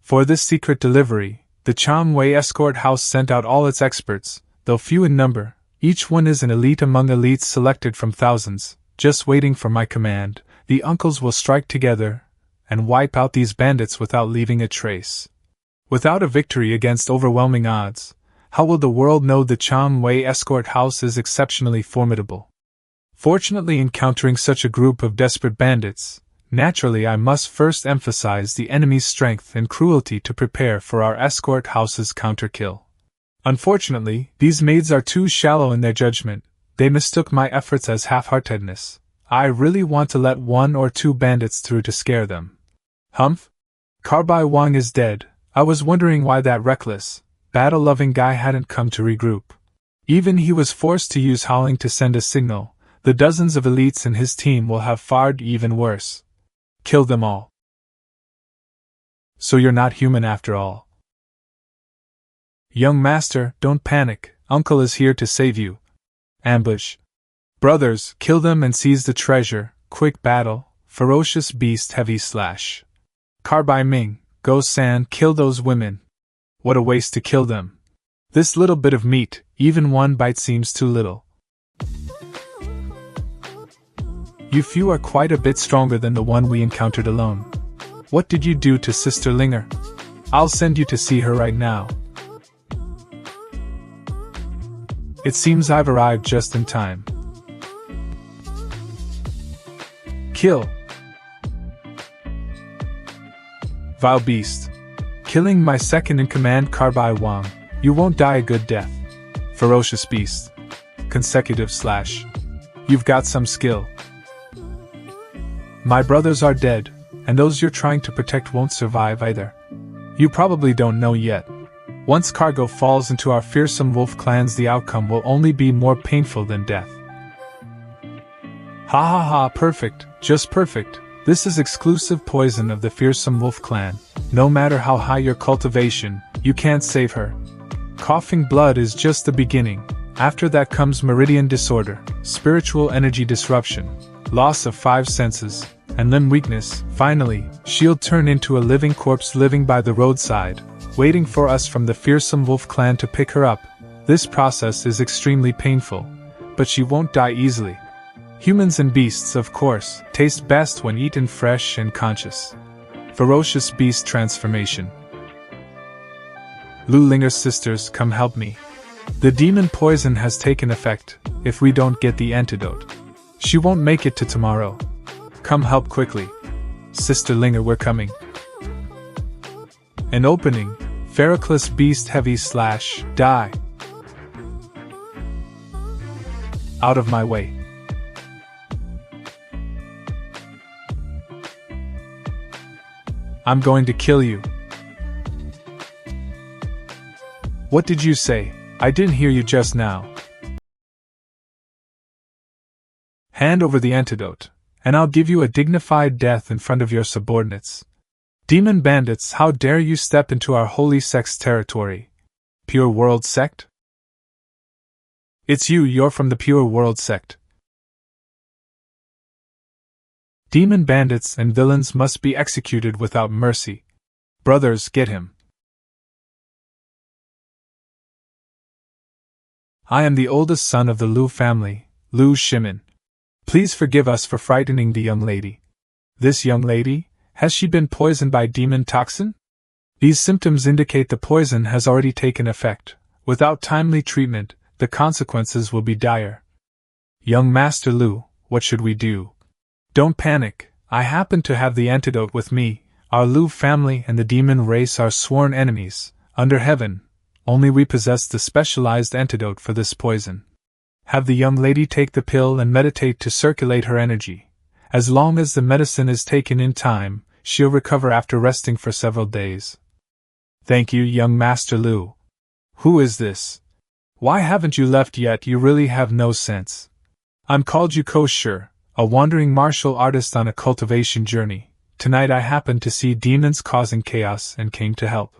For this secret delivery, the Changwei escort house sent out all its experts, though few in number. Each one is an elite among elites selected from thousands, just waiting for my command. The uncles will strike together and wipe out these bandits without leaving a trace. Without a victory against overwhelming odds, how will the world know the Changwei escort house is exceptionally formidable? Fortunately, encountering such a group of desperate bandits, naturally I must first emphasize the enemy's strength and cruelty to prepare for our escort house's counter-kill. Unfortunately, these maids are too shallow in their judgment. They mistook my efforts as half-heartedness. I really want to let 1 or 2 bandits through to scare them. Humph? Carbai Wang is dead. I was wondering why that reckless, battle-loving guy hadn't come to regroup. Even he was forced to use howling to send a signal. The dozens of elites in his team will have fared even worse. Kill them all. So you're not human after all. Young master, don't panic. Uncle is here to save you. Ambush. Brothers, kill them and seize the treasure. Quick battle. Ferocious beast heavy slash. Carbai Ming, Go San, kill those women. What a waste to kill them. This little bit of meat, even one bite seems too little. You few are quite a bit stronger than the one we encountered alone. What did you do to Sister Linger? I'll send you to see her right now. It seems I've arrived just in time. Kill! Vile beast. Killing my second-in-command Carbai Wang, you won't die a good death. Ferocious beast. Consecutive slash. You've got some skill. My brothers are dead, and those you're trying to protect won't survive either. You probably don't know yet. Once cargo falls into our fearsome wolf clans, the outcome will only be more painful than death. Ha ha ha, perfect, just perfect. This is exclusive poison of the fearsome wolf clan. No matter how high your cultivation, you can't save her. Coughing blood is just the beginning. After that comes meridian disorder, spiritual energy disruption, loss of 5 senses, and limb weakness. Finally, she'll turn into a living corpse living by the roadside, waiting for us from the fearsome wolf clan to pick her up. This process is extremely painful, but she won't die easily. Humans and beasts, of course, taste best when eaten fresh and conscious. Ferocious beast transformation. Lu Linger's sisters, come help me. The demon poison has taken effect. If we don't get the antidote, she won't make it to tomorrow. Come help quickly. Sister Linger, we're coming. An opening. Feroclous beast heavy slash. Die. Out of my way. I'm going to kill you. What did you say? I didn't hear you just now. Hand over the antidote, and I'll give you a dignified death in front of your subordinates. Demon bandits, how dare you step into our holy sect's territory? Pure World Sect? It's you, you're from the Pure World Sect. Demon bandits and villains must be executed without mercy. Brothers, get him. I am the oldest son of the Lu family, Lu Shimin. Please forgive us for frightening the young lady. This young lady? Has she been poisoned by demon toxin? These symptoms indicate the poison has already taken effect. Without timely treatment, the consequences will be dire. Young Master Lu, what should we do? Don't panic, I happen to have the antidote with me. Our Lu family and the demon race are sworn enemies. Under heaven, only we possess the specialized antidote for this poison. Have the young lady take the pill and meditate to circulate her energy. As long as the medicine is taken in time, she'll recover after resting for several days. Thank you, young Master Lu. Who is this? Why haven't you left yet? You really have no sense. I'm called Yuko Sure, a wandering martial artist on a cultivation journey. Tonight I happened to see demons causing chaos and came to help.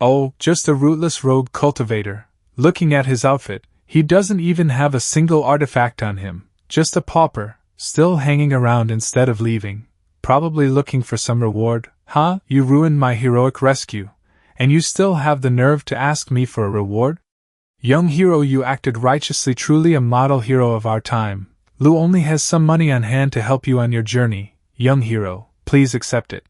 Oh, just a ruthless rogue cultivator. Looking at his outfit, he doesn't even have a single artifact on him, just a pauper, still hanging around instead of leaving, probably looking for some reward. Huh? You ruined my heroic rescue, and you still have the nerve to ask me for a reward? Young hero, you acted righteously, truly a model hero of our time. Lu only has some money on hand to help you on your journey. Young hero, please accept it.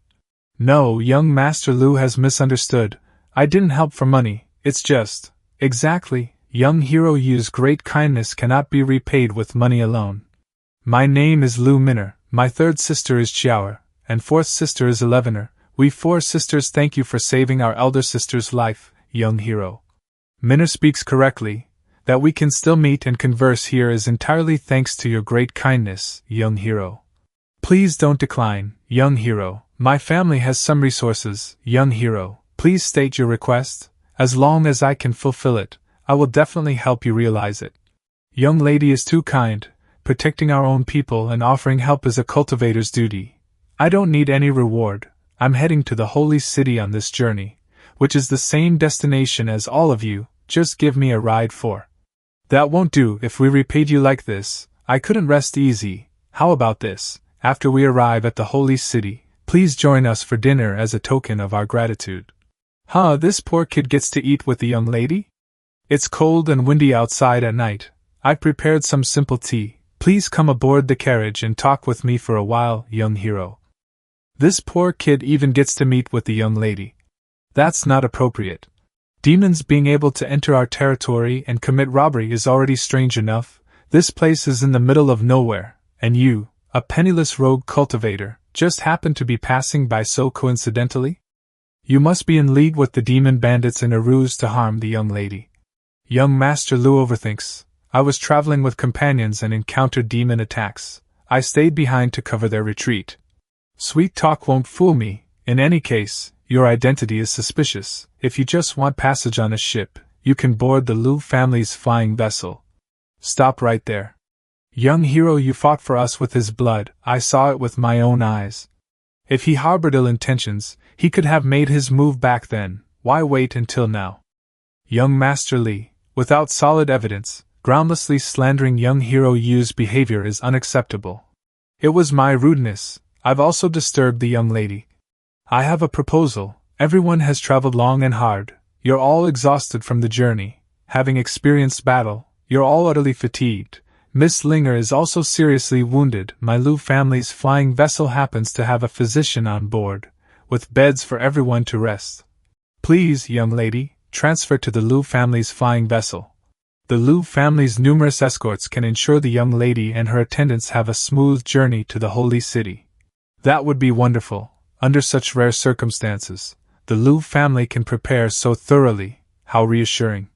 No, young Master Lu has misunderstood. I didn't help for money, it's just… Exactly, young hero, Yu's great kindness cannot be repaid with money alone. My name is Lu Minner, my third sister is Chiaoer, and fourth sister is Elevener. We 4 sisters thank you for saving our elder sister's life, young hero. Minner speaks correctly. That we can still meet and converse here is entirely thanks to your great kindness, young hero. Please don't decline, young hero. My family has some resources, young hero. Please state your request. As long as I can fulfill it, I will definitely help you realize it. Young lady is too kind. Protecting our own people and offering help is a cultivator's duty. I don't need any reward. I'm heading to the holy city on this journey, which is the same destination as all of you. Just give me a ride for. That won't do. If we repaid you like this, I couldn't rest easy. How about this? After we arrive at the holy city, please join us for dinner as a token of our gratitude. Huh, this poor kid gets to eat with the young lady? It's cold and windy outside at night. I prepared some simple tea. Please come aboard the carriage and talk with me for a while, young hero. This poor kid even gets to meet with the young lady. That's not appropriate. Demons being able to enter our territory and commit robbery is already strange enough. This place is in the middle of nowhere, and you, a penniless rogue cultivator, just happen to be passing by so coincidentally? You must be in league with the demon bandits in a ruse to harm the young lady. Young Master Lu overthinks. I was traveling with companions and encountered demon attacks. I stayed behind to cover their retreat. Sweet talk won't fool me. In any case, your identity is suspicious. If you just want passage on a ship, you can board the Lu family's flying vessel. Stop right there. Young hero, you fought for us with his blood. I saw it with my own eyes. If he harbored ill intentions, he could have made his move back then. Why wait until now? Young Master Li, without solid evidence, groundlessly slandering young hero Yu's behavior is unacceptable. It was my rudeness. I've also disturbed the young lady. I have a proposal. Everyone has traveled long and hard. You're all exhausted from the journey. Having experienced battle, you're all utterly fatigued. Miss Linger is also seriously wounded. My Lu family's flying vessel happens to have a physician on board, with beds for everyone to rest. Please, young lady, transfer to the Lu family's flying vessel. The Lu family's numerous escorts can ensure the young lady and her attendants have a smooth journey to the holy city. That would be wonderful. Under such rare circumstances, the Lu family can prepare so thoroughly. How reassuring.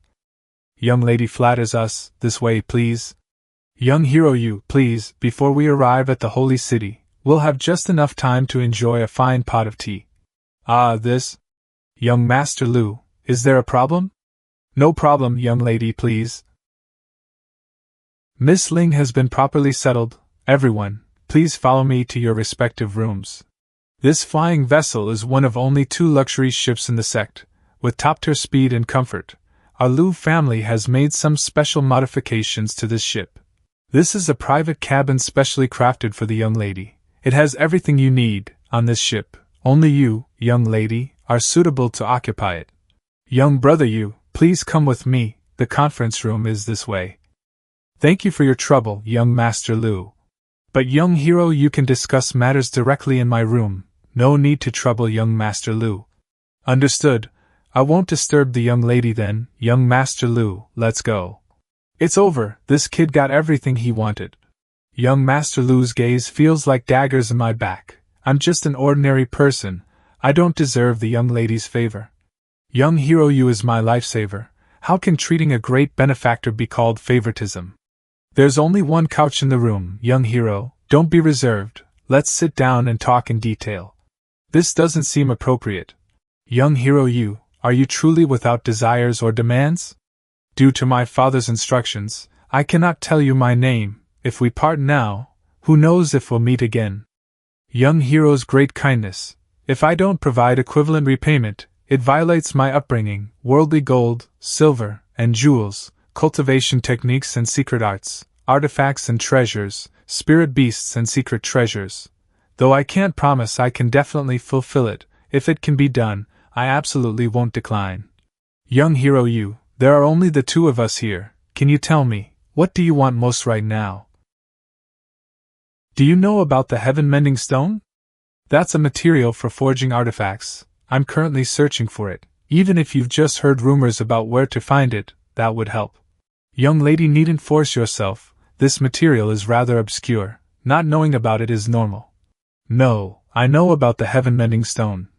Young lady flatters us. This way, please. Young hero, you, please, before we arrive at the holy city, we'll have just enough time to enjoy a fine pot of tea. Ah, this? Young Master Lu, is there a problem? No problem, young lady, please. Miss Ling has been properly settled. Everyone, please follow me to your respective rooms. This flying vessel is one of only 2 luxury ships in the sect, with top-tier speed and comfort. Our Lu family has made some special modifications to this ship. This is a private cabin specially crafted for the young lady. It has everything you need. On this ship, only you, young lady, are suitable to occupy it. Young brother, you, please come with me. The conference room is this way. Thank you for your trouble, young Master Lu. But young hero, you can discuss matters directly in my room. No need to trouble young Master Lu. Understood. I won't disturb the young lady then. Young Master Lu, let's go. It's over. This kid got everything he wanted. Young Master Lu's gaze feels like daggers in my back. I'm just an ordinary person. I don't deserve the young lady's favor. Young hero, you is my lifesaver. How can treating a great benefactor be called favoritism? There's only one couch in the room, young hero, don't be reserved, let's sit down and talk in detail. This doesn't seem appropriate. Young hero, are you truly without desires or demands? Due to my father's instructions, I cannot tell you my name. If we part now, who knows if we'll meet again? Young hero's great kindness. If I don't provide equivalent repayment, it violates my upbringing, worldly gold, silver, and jewels, cultivation techniques and secret arts, artifacts and treasures, spirit beasts and secret treasures. Though I can't promise I can definitely fulfill it, if it can be done, I absolutely won't decline. Young hero, there are only the two of us here. Can you tell me, what do you want most right now? Do you know about the heaven-mending stone? That's a material for forging artifacts. I'm currently searching for it. Even if you've just heard rumors about where to find it, that would help. Young lady, needn't force yourself. This material is rather obscure. Not knowing about it is normal. No, I know about the heaven-mending stone.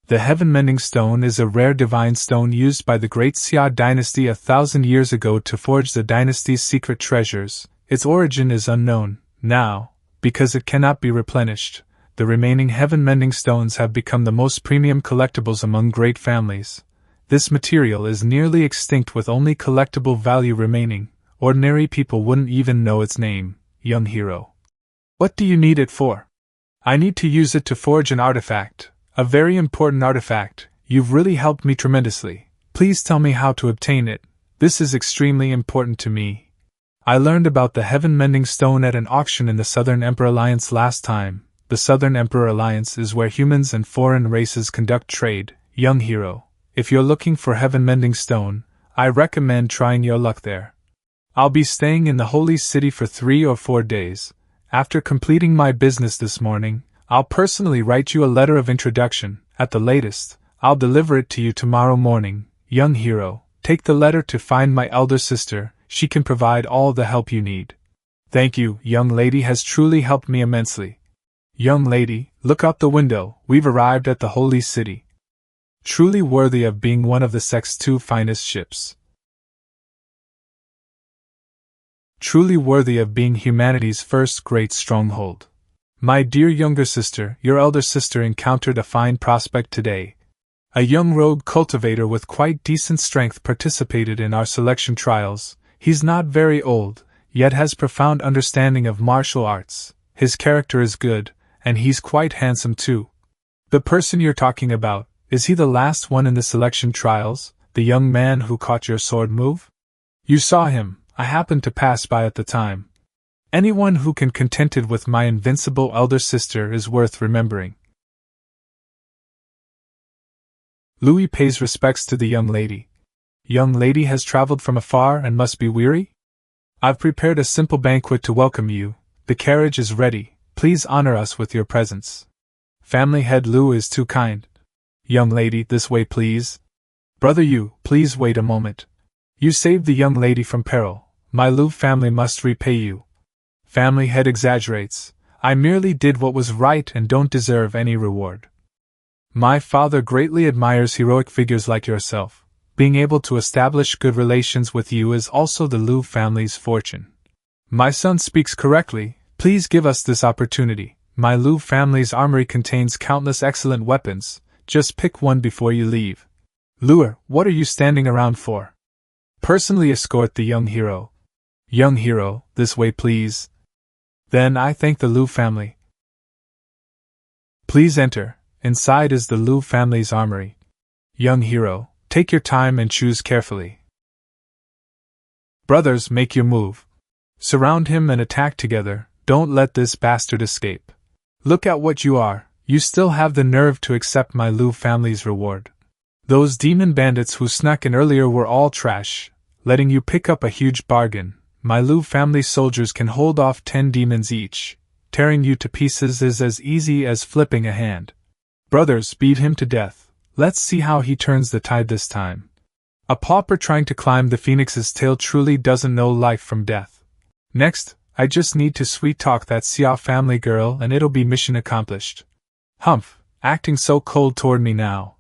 The heaven-mending stone is a rare divine stone used by the great Xia dynasty 1,000 years ago to forge the dynasty's secret treasures. Its origin is unknown. Now, because it cannot be replenished, the remaining heaven-mending stones have become the most premium collectibles among great families. This material is nearly extinct with only collectible value remaining. Ordinary people wouldn't even know its name, young hero. What do you need it for? I need to use it to forge an artifact, a very important artifact. You've really helped me tremendously. Please tell me how to obtain it. This is extremely important to me. I learned about the heaven-mending stone at an auction in the Southern Emperor Alliance last time. The Southern Emperor Alliance is where humans and foreign races conduct trade, young hero. If you're looking for heaven-mending stone, I recommend trying your luck there. I'll be staying in the Holy City for 3 or 4 days. After completing my business this morning, I'll personally write you a letter of introduction. At the latest, I'll deliver it to you tomorrow morning. Young hero, take the letter to find my elder sister. She can provide all the help you need. Thank you, young lady has truly helped me immensely. Young lady, look out the window. We've arrived at the Holy City. Truly worthy of being one of the Sex's 2 finest ships. Truly worthy of being humanity's first great stronghold. My dear younger sister, your elder sister encountered a fine prospect today. A young rogue cultivator with quite decent strength participated in our selection trials. He's not very old, yet has profound understanding of martial arts. His character is good, and he's quite handsome too. The person you're talking about, is he the last one in the selection trials, the young man who caught your sword move? You saw him. I happened to pass by at the time. Anyone who can contented with my invincible elder sister is worth remembering. Louis pays respects to the young lady. Young lady has traveled from afar and must be weary? I've prepared a simple banquet to welcome you. The carriage is ready. Please honor us with your presence. Family head Lou is too kind. Young lady, this way please. Brother please wait a moment. You saved the young lady from peril. My Lou family must repay you. Family head exaggerates. I merely did what was right and don't deserve any reward. My father greatly admires heroic figures like yourself. Being able to establish good relations with you is also the Lou family's fortune. My son speaks correctly. Please give us this opportunity. My Lou family's armory contains countless excellent weapons. Just pick one before you leave. Lure, what are you standing around for? Personally escort the young hero. Young hero, this way please. Then I thank the Lou family. Please enter. Inside is the Lou family's armory. Young hero, take your time and choose carefully. Brothers, make your move. Surround him and attack together. Don't let this bastard escape. Look at what you are. You still have the nerve to accept my Lou family's reward. Those demon bandits who snuck in earlier were all trash, letting you pick up a huge bargain. My Lou family soldiers can hold off 10 demons each. Tearing you to pieces is as easy as flipping a hand. Brothers, beat him to death. Let's see how he turns the tide this time. A pauper trying to climb the phoenix's tail truly doesn't know life from death. Next, I just need to sweet-talk that Xia family girl and it'll be mission accomplished. Humph, acting so cold toward me now.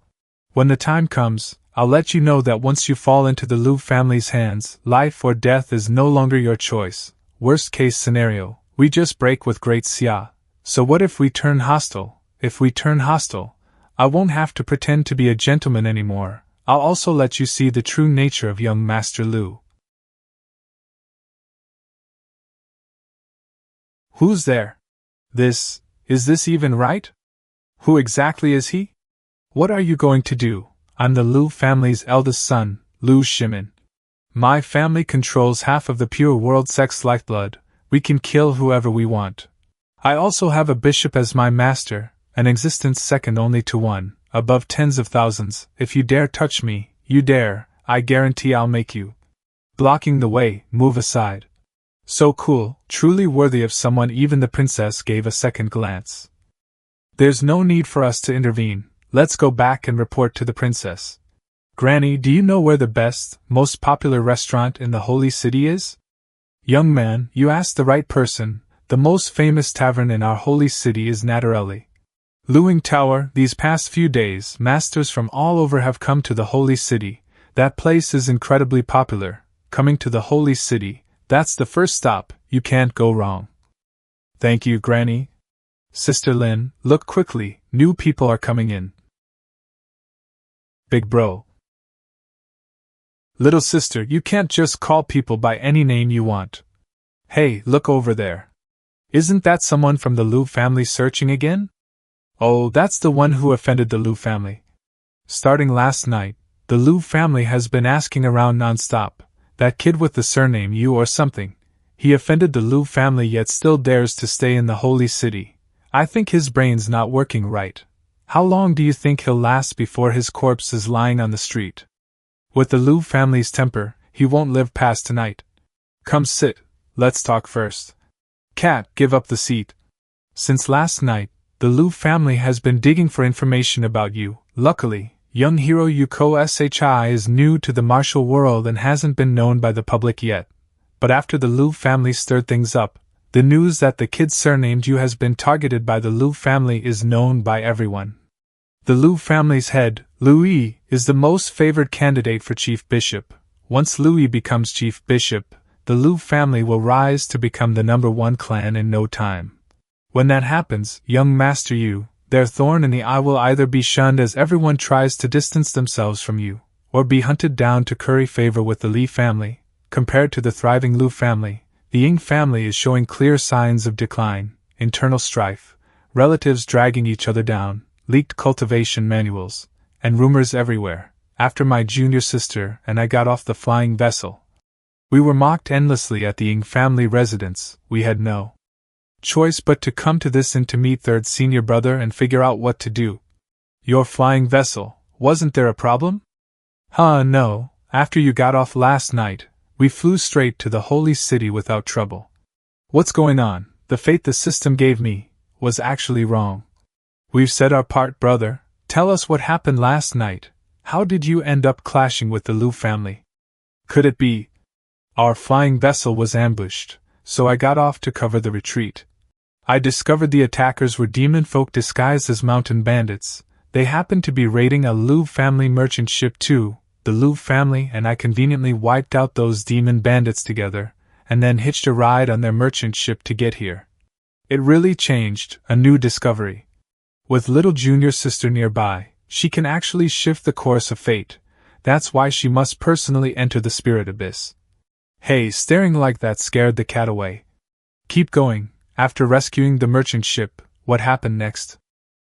When the time comes, I'll let you know that once you fall into the Lu family's hands, life or death is no longer your choice. Worst case scenario, we just break with Great Xia. So what if we turn hostile? If we turn hostile, I won't have to pretend to be a gentleman anymore. I'll also let you see the true nature of young Master Lu. Who's there? Is this even right? Who exactly is he? What are you going to do? I'm the Lu family's eldest son, Lu Shimin. My family controls half of the pure world sex lifeblood. We can kill whoever we want. I also have a bishop as my master, an existence second only to one, above tens of thousands. If you dare touch me, you dare, I guarantee I'll make you. Blocking the way, move aside. So cool, truly worthy of someone. Even the princess gave a second glance. There's no need for us to intervene. Let's go back and report to the princess. Granny, do you know where the best, most popular restaurant in the holy city is? Young man, you asked the right person. The most famous tavern in our holy city is Natarelli. Luing Tower. These past few days, masters from all over have come to the holy city. That place is incredibly popular. Coming to the holy city, that's the first stop. You can't go wrong. Thank you, Granny. Sister Lin, look quickly. New people are coming in. Big bro. Little sister, you can't just call people by any name you want. Hey, look over there. Isn't that someone from the Lu family searching again? Oh, that's the one who offended the Lu family. Starting last night, the Lu family has been asking around non-stop. That kid with the surname Yu or something. He offended the Lu family yet still dares to stay in the holy city. I think his brain's not working right. How long do you think he'll last before his corpse is lying on the street? With the Lu family's temper, he won't live past tonight. Come sit, let's talk first. Cat, give up the seat. Since last night, the Lu family has been digging for information about you. Luckily, young hero Yuko Shi is new to the martial world and hasn't been known by the public yet. But after the Lu family stirred things up, the news that the kid surnamed Yu has been targeted by the Lu family is known by everyone. The Lu family's head, Lu Yi, is the most favored candidate for chief bishop. Once Lu Yi becomes chief bishop, the Lu family will rise to become the #1 clan in no time. When that happens, young Master Yu, their thorn in the eye, will either be shunned as everyone tries to distance themselves from you, or be hunted down to curry favor with the Li family. Compared to the thriving Lu family, the Ying family is showing clear signs of decline, internal strife, relatives dragging each other down, leaked cultivation manuals, and rumors everywhere. After my junior sister and I got off the flying vessel, we were mocked endlessly at the Ying family residence. We had no choice but to come to this inn to meet third senior brother and figure out what to do. Your flying vessel, wasn't there a problem? No, after you got off last night, we flew straight to the holy city without trouble. What's going on? The fate the system gave me was actually wrong. We've said our part, brother. Tell us what happened last night. How did you end up clashing with the Lu family? Could it be? Our flying vessel was ambushed, so I got off to cover the retreat. I discovered the attackers were demon folk disguised as mountain bandits. They happened to be raiding a Lu family merchant ship too. The Lu family and I conveniently wiped out those demon bandits together, and then hitched a ride on their merchant ship to get here. It really changed, a new discovery. With little junior sister nearby, she can actually shift the course of fate. That's why she must personally enter the spirit abyss. Hey, staring like that scared the cat away. Keep going. After rescuing the merchant ship, what happened next?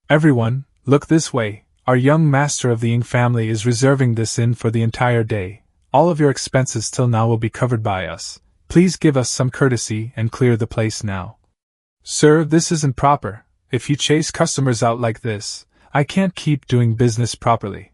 Everyone, look this way. Our young master of the Ying family is reserving this inn for the entire day. All of your expenses till now will be covered by us. Please give us some courtesy and clear the place now. Sir, this isn't proper. If you chase customers out like this, I can't keep doing business properly.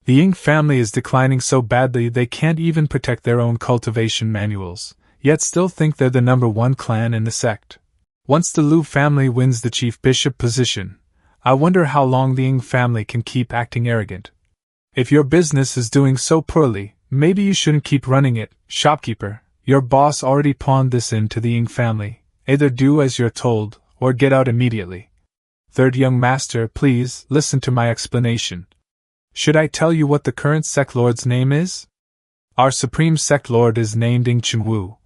The Ying family is declining so badly they can't even protect their own cultivation manuals, yet still think they're the #1 clan in the sect. Once the Lu family wins the chief bishop position, I wonder how long the Ying family can keep acting arrogant. If your business is doing so poorly, maybe you shouldn't keep running it. Shopkeeper, your boss already pawned this in to the Ying family. Either do as you're told, or get out immediately. Third young master, please, listen to my explanation. Should I tell you what the current sect lord's name is? Our supreme sect lord is named Ing Chunwu.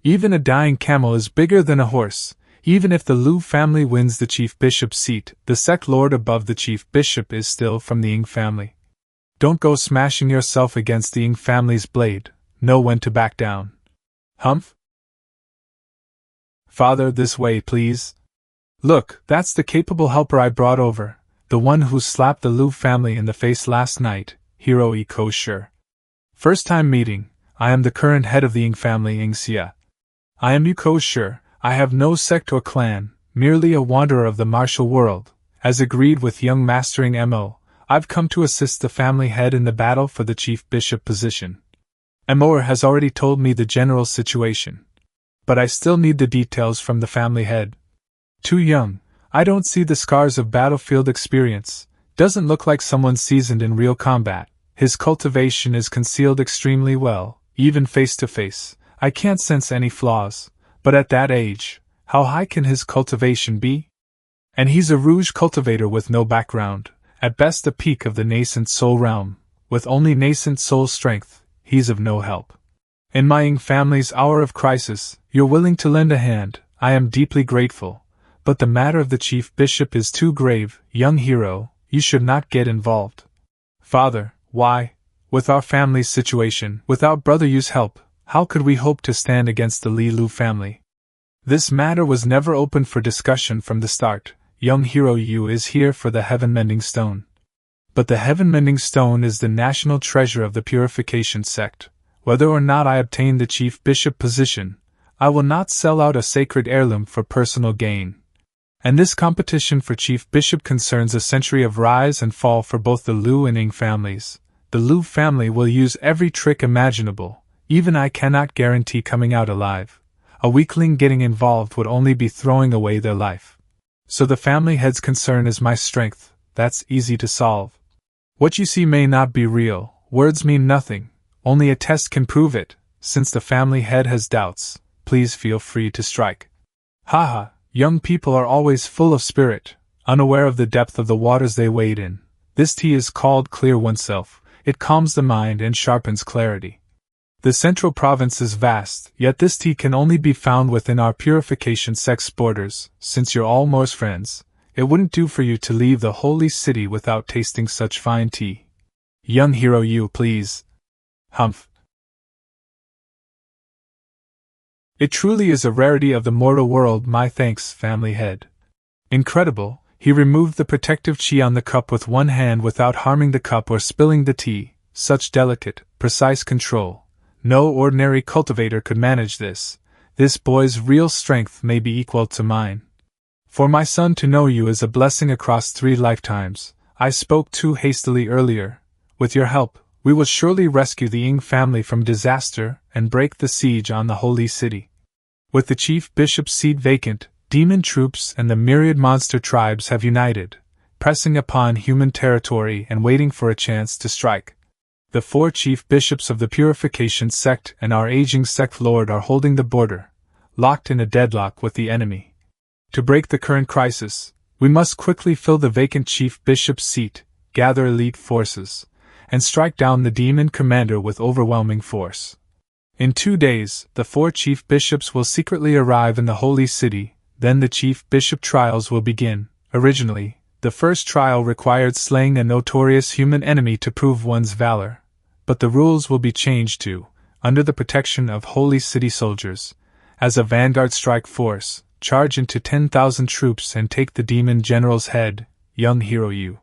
Even a dying camel is bigger than a horse. Even if the Lu family wins the chief bishop's seat, the sect lord above the chief bishop is still from the Ing family. Don't go smashing yourself against the Ing family's blade. Know when to back down. Humph? Father, this way, please. Look, that's the capable helper I brought over, the one who slapped the Lu family in the face last night, Hero Iko Sure. First time meeting, I am the current head of the Ing family, Ing Xia. I am Yuko Sure. I have no sect or clan, merely a wanderer of the martial world. As agreed with young mastering Mo, I've come to assist the family head in the battle for the chief bishop position. Mo has already told me the general situation. But I still need the details from the family head. Too young, I don't see the scars of battlefield experience, doesn't look like someone seasoned in real combat. His cultivation is concealed extremely well, even face to face. I can't sense any flaws. But at that age, how high can his cultivation be? And he's a rouge cultivator with no background, at best a peak of the nascent soul realm. With only nascent soul strength, he's of no help. In my Ing family's hour of crisis, you're willing to lend a hand. I am deeply grateful. But the matter of the chief bishop is too grave, young hero, you should not get involved. Father, why? With our family's situation, without Brother Yu's help, how could we hope to stand against the Li Lu family? This matter was never open for discussion from the start. Young Hero Yu is here for the Heaven-Mending Stone. But the Heaven-Mending Stone is the national treasure of the Purification sect. Whether or not I obtain the chief bishop position, I will not sell out a sacred heirloom for personal gain. And this competition for chief bishop concerns a century of rise and fall for both the Lu and Ing families. The Lu family will use every trick imaginable. Even I cannot guarantee coming out alive. A weakling getting involved would only be throwing away their life. So the family head's concern is my strength. That's easy to solve. What you see may not be real. Words mean nothing. Only a test can prove it. Since the family head has doubts, please feel free to strike. Haha, young people are always full of spirit, unaware of the depth of the waters they wade in. This tea is called Clear Oneself. It calms the mind and sharpens clarity. The central province is vast, yet this tea can only be found within our purification sect's borders. Since you're all Moors friends, it wouldn't do for you to leave the holy city without tasting such fine tea. Young Hero Yu, please. Humph. It truly is a rarity of the mortal world, my thanks, family head. Incredible, he removed the protective chi on the cup with one hand without harming the cup or spilling the tea. Such delicate, precise control. No ordinary cultivator could manage this. This boy's real strength may be equal to mine. For my son to know you is a blessing across 3 lifetimes. I spoke too hastily earlier. With your help, we will surely rescue the Ing family from disaster and break the siege on the holy city. With the chief bishop's seat vacant, demon troops and the myriad monster tribes have united, pressing upon human territory and waiting for a chance to strike. The 4 chief bishops of the Purification sect and our aging sect lord are holding the border, locked in a deadlock with the enemy. To break the current crisis, we must quickly fill the vacant chief bishop's seat, gather elite forces, and strike down the demon commander with overwhelming force. In 2 days, the 4 chief bishops will secretly arrive in the holy city, then the chief bishop trials will begin. Originally, the first trial required slaying a notorious human enemy to prove one's valor. But the rules will be changed to, under the protection of holy city soldiers, as a vanguard strike force, charge into 10,000 troops and take the demon general's head, young Hero Yu.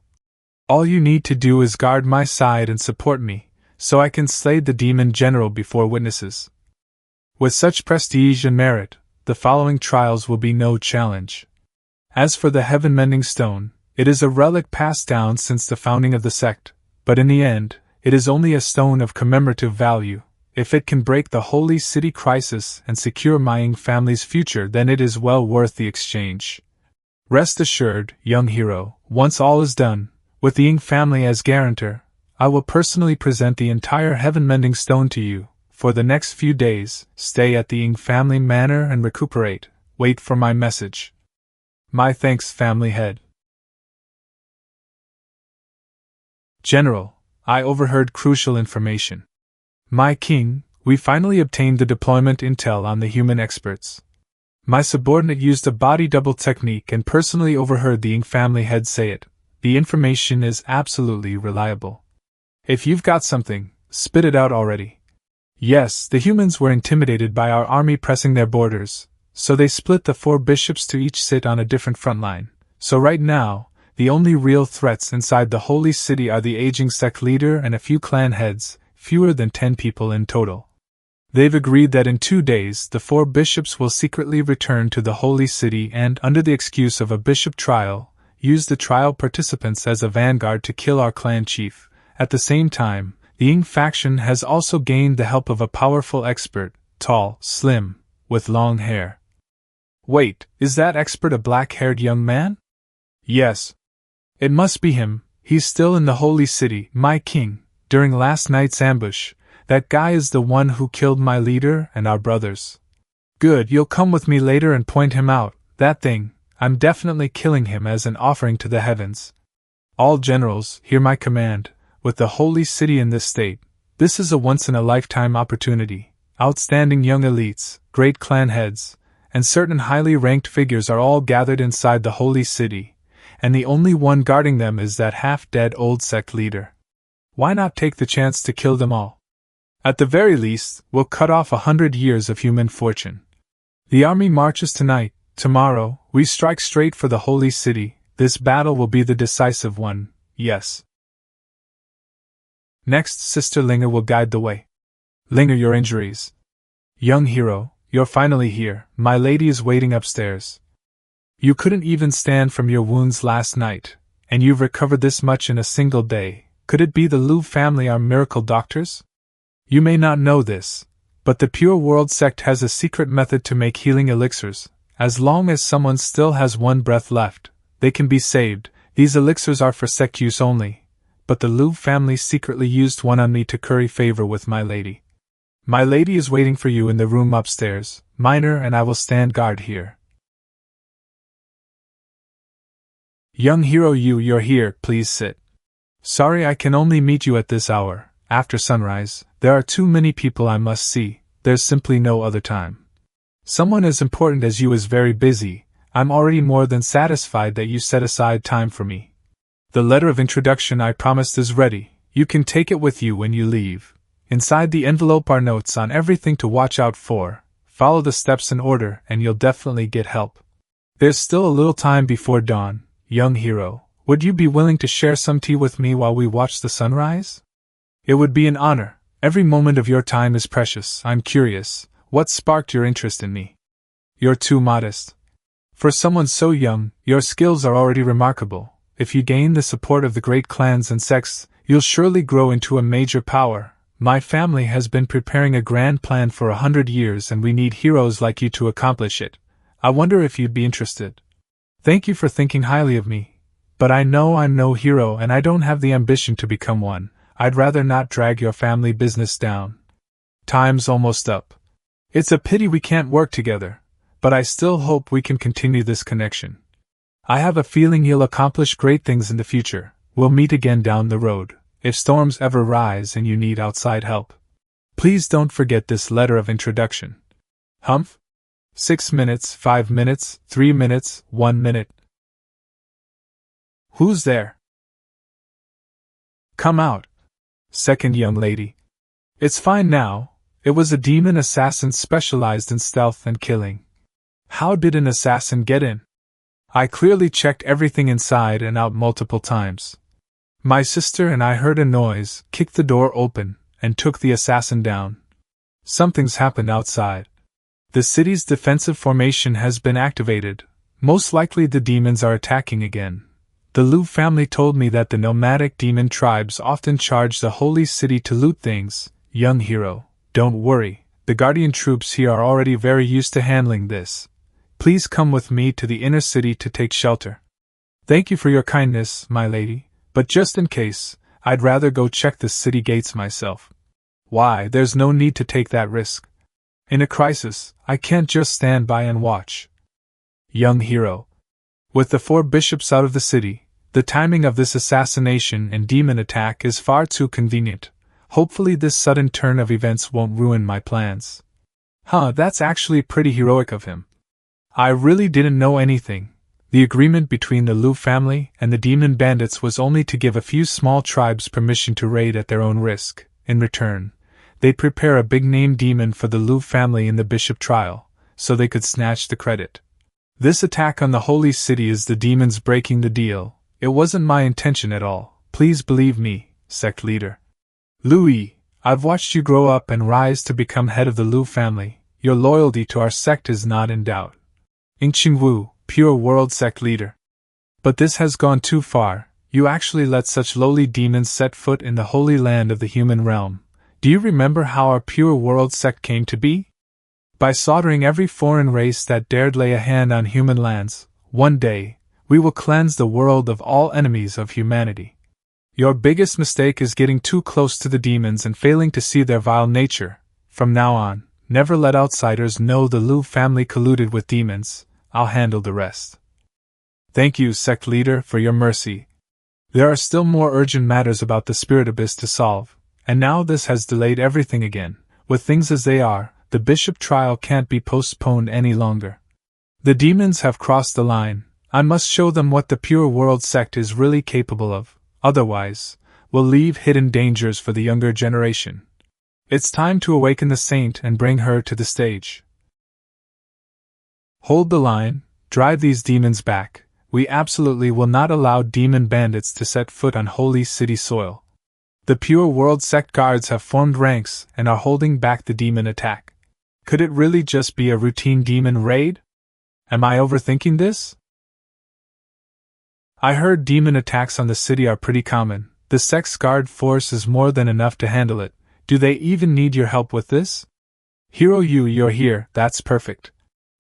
All you need to do is guard my side and support me, so I can slay the demon general before witnesses. With such prestige and merit, the following trials will be no challenge. As for the Heaven-Mending Stone, it is a relic passed down since the founding of the sect, but in the end, it is only a stone of commemorative value. If it can break the holy city crisis and secure my Ing family's future, then it is well worth the exchange. Rest assured, young hero, once all is done, with the Ing family as guarantor, I will personally present the entire Heaven-Mending Stone to you. For the next few days, stay at the Ing family manor and recuperate. Wait for my message. My thanks, family head. General, I overheard crucial information. My king, we finally obtained the deployment intel on the human experts. My subordinate used a body double technique and personally overheard the Ying family head say it. The information is absolutely reliable. If you've got something, spit it out already. Yes, the humans were intimidated by our army pressing their borders, so they split the 4 bishops to each sit on a different front line. So right now, the only real threats inside the holy city are the aging sect leader and a few clan heads, fewer than 10 people in total. They've agreed that in 2 days the 4 bishops will secretly return to the holy city and, under the excuse of a bishop trial, use the trial participants as a vanguard to kill our clan chief. At the same time, the Ying faction has also gained the help of a powerful expert, tall, slim, with long hair. Wait, is that expert a black-haired young man? Yes. It must be him. He's still in the holy city, my king. During last night's ambush, that guy is the one who killed my leader and our brothers. Good, you'll come with me later and point him out. That thing, I'm definitely killing him as an offering to the heavens. All generals, hear my command. With the holy city in this state, this is a once-in-a-lifetime opportunity. Outstanding young elites, great clan heads, and certain highly ranked figures are all gathered inside the holy city, and the only one guarding them is that half-dead old sect leader. Why not take the chance to kill them all? At the very least, we'll cut off 100 years of human fortune. The army marches tonight. Tomorrow, we strike straight for the holy city. This battle will be the decisive one, yes. Next, Sister Linger will guide the way. Linger, your injuries. Young hero, you're finally here. My lady is waiting upstairs. You couldn't even stand from your wounds last night, and you've recovered this much in a single day. Could it be the Lu family are miracle doctors? You may not know this, but the Pure World sect has a secret method to make healing elixirs. As long as someone still has 1 breath left, they can be saved. These elixirs are for sect use only. But the Lu family secretly used one on me to curry favor with my lady. My lady is waiting for you in the room upstairs. Minor and I will stand guard here. Young hero, you're here, please sit. Sorry I can only meet you at this hour, after sunrise. There are too many people I must see, there's simply no other time. Someone as important as you is very busy. I'm already more than satisfied that you set aside time for me. The letter of introduction I promised is ready. You can take it with you when you leave. Inside the envelope are notes on everything to watch out for. Follow the steps in order and you'll definitely get help. There's still a little time before dawn. Young hero, would you be willing to share some tea with me while we watch the sunrise? It would be an honor. Every moment of your time is precious. I'm curious, what sparked your interest in me? You're too modest. For someone so young, your skills are already remarkable. If you gain the support of the great clans and sects, you'll surely grow into a major power. My family has been preparing a grand plan for 100 years and we need heroes like you to accomplish it. I wonder if you'd be interested. Thank you for thinking highly of me. But I know I'm no hero and I don't have the ambition to become one. I'd rather not drag your family business down. Time's almost up. It's a pity we can't work together, but I still hope we can continue this connection. I have a feeling you'll accomplish great things in the future. We'll meet again down the road, if storms ever rise and you need outside help. Please don't forget this letter of introduction. Humph? 6 minutes, 5 minutes, 3 minutes, 1 minute. Who's there? Come out. Second young lady. It's fine now. It was a demon assassin specialized in stealth and killing. How did an assassin get in? I clearly checked everything inside and out multiple times. My sister and I heard a noise, kicked the door open, and took the assassin down. Something's happened outside. The city's defensive formation has been activated. Most likely the demons are attacking again. The Lu family told me that the nomadic demon tribes often charge the holy city to loot things. Young hero, don't worry, the guardian troops here are already very used to handling this. Please come with me to the inner city to take shelter. Thank you for your kindness, my lady, but just in case, I'd rather go check the city gates myself. Why, there's no need to take that risk. In a crisis, I can't just stand by and watch. Young hero. With the 4 bishops out of the city, The timing of this assassination and demon attack is far too convenient. Hopefully this sudden turn of events won't ruin my plans. That's actually pretty heroic of him. I really didn't know anything. The agreement between the Lu family and the demon bandits was only to give a few small tribes permission to raid at their own risk. In return, they'd prepare a big-name demon for the Lu family in the bishop trial, so they could snatch the credit. This attack on the holy city is the demons breaking the deal. It wasn't my intention at all. Please believe me, sect leader. Louis, I've watched you grow up and rise to become head of the Lu family. Your loyalty to our sect is not in doubt. Wu, pure world sect leader. But this has gone too far. You actually let such lowly demons set foot in the holy land of the human realm. Do you remember how our pure world sect came to be? By slaughtering every foreign race that dared lay a hand on human lands. One day, we will cleanse the world of all enemies of humanity. Your biggest mistake is getting too close to the demons and failing to see their vile nature. From now on, never let outsiders know the Lu family colluded with demons. I'll handle the rest. Thank you, sect leader, for your mercy. There are still more urgent matters about the spirit abyss to solve, and now this has delayed everything again. With things as they are, the bishop trial can't be postponed any longer. The demons have crossed the line. I must show them what the pure world sect is really capable of. Otherwise, we'll leave hidden dangers for the younger generation. It's time to awaken the saint and bring her to the stage. Hold the line, drive these demons back. We absolutely will not allow demon bandits to set foot on holy city soil. The pure world sect guards have formed ranks and are holding back the demon attack. Could it really just be a routine demon raid? Am I overthinking this? I heard demon attacks on the city are pretty common. The sect's guard force is more than enough to handle it. Do they even need your help with this? Hero you're here, that's perfect.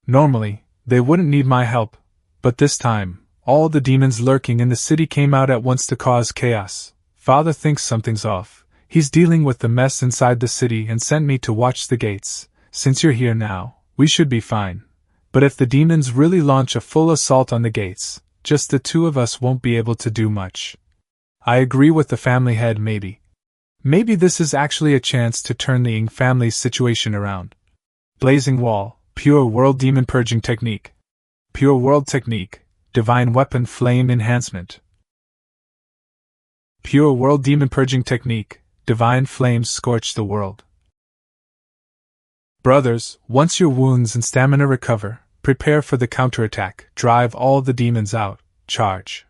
Normally, they wouldn't need my help, but this time, all the demons lurking in the city came out at once to cause chaos. Father thinks something's off. He's dealing with the mess inside the city and sent me to watch the gates. Since you're here now, we should be fine. But if the demons really launch a full assault on the gates, just the two of us won't be able to do much. I agree with the family head maybe. Maybe this is actually a chance to turn the Ying family's situation around. Blazing Wall, Pure World Demon Purging Technique. Pure World Technique, Divine Weapon Flame Enhancement. Pure World Demon Purging Technique, Divine Flames Scorch the World. Brothers, once your wounds and stamina recover, prepare for the counterattack. Drive all the demons out. Charge.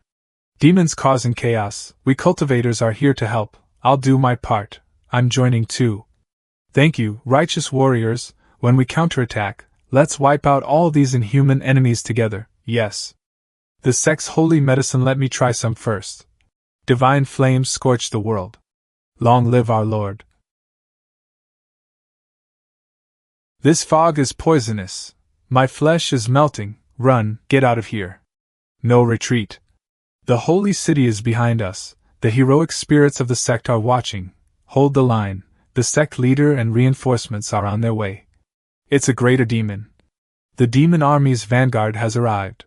Demons causing chaos. We cultivators are here to help. I'll do my part. I'm joining too. Thank you, righteous warriors. When we counterattack, let's wipe out all these inhuman enemies together. Yes. The sect's holy medicine, let me try some first. Divine flames scorch the world. Long live our Lord. This fog is poisonous. My flesh is melting. Run, get out of here. No retreat. The holy city is behind us. The heroic spirits of the sect are watching. Hold the line. The sect leader and reinforcements are on their way. It's a greater demon. The demon army's vanguard has arrived.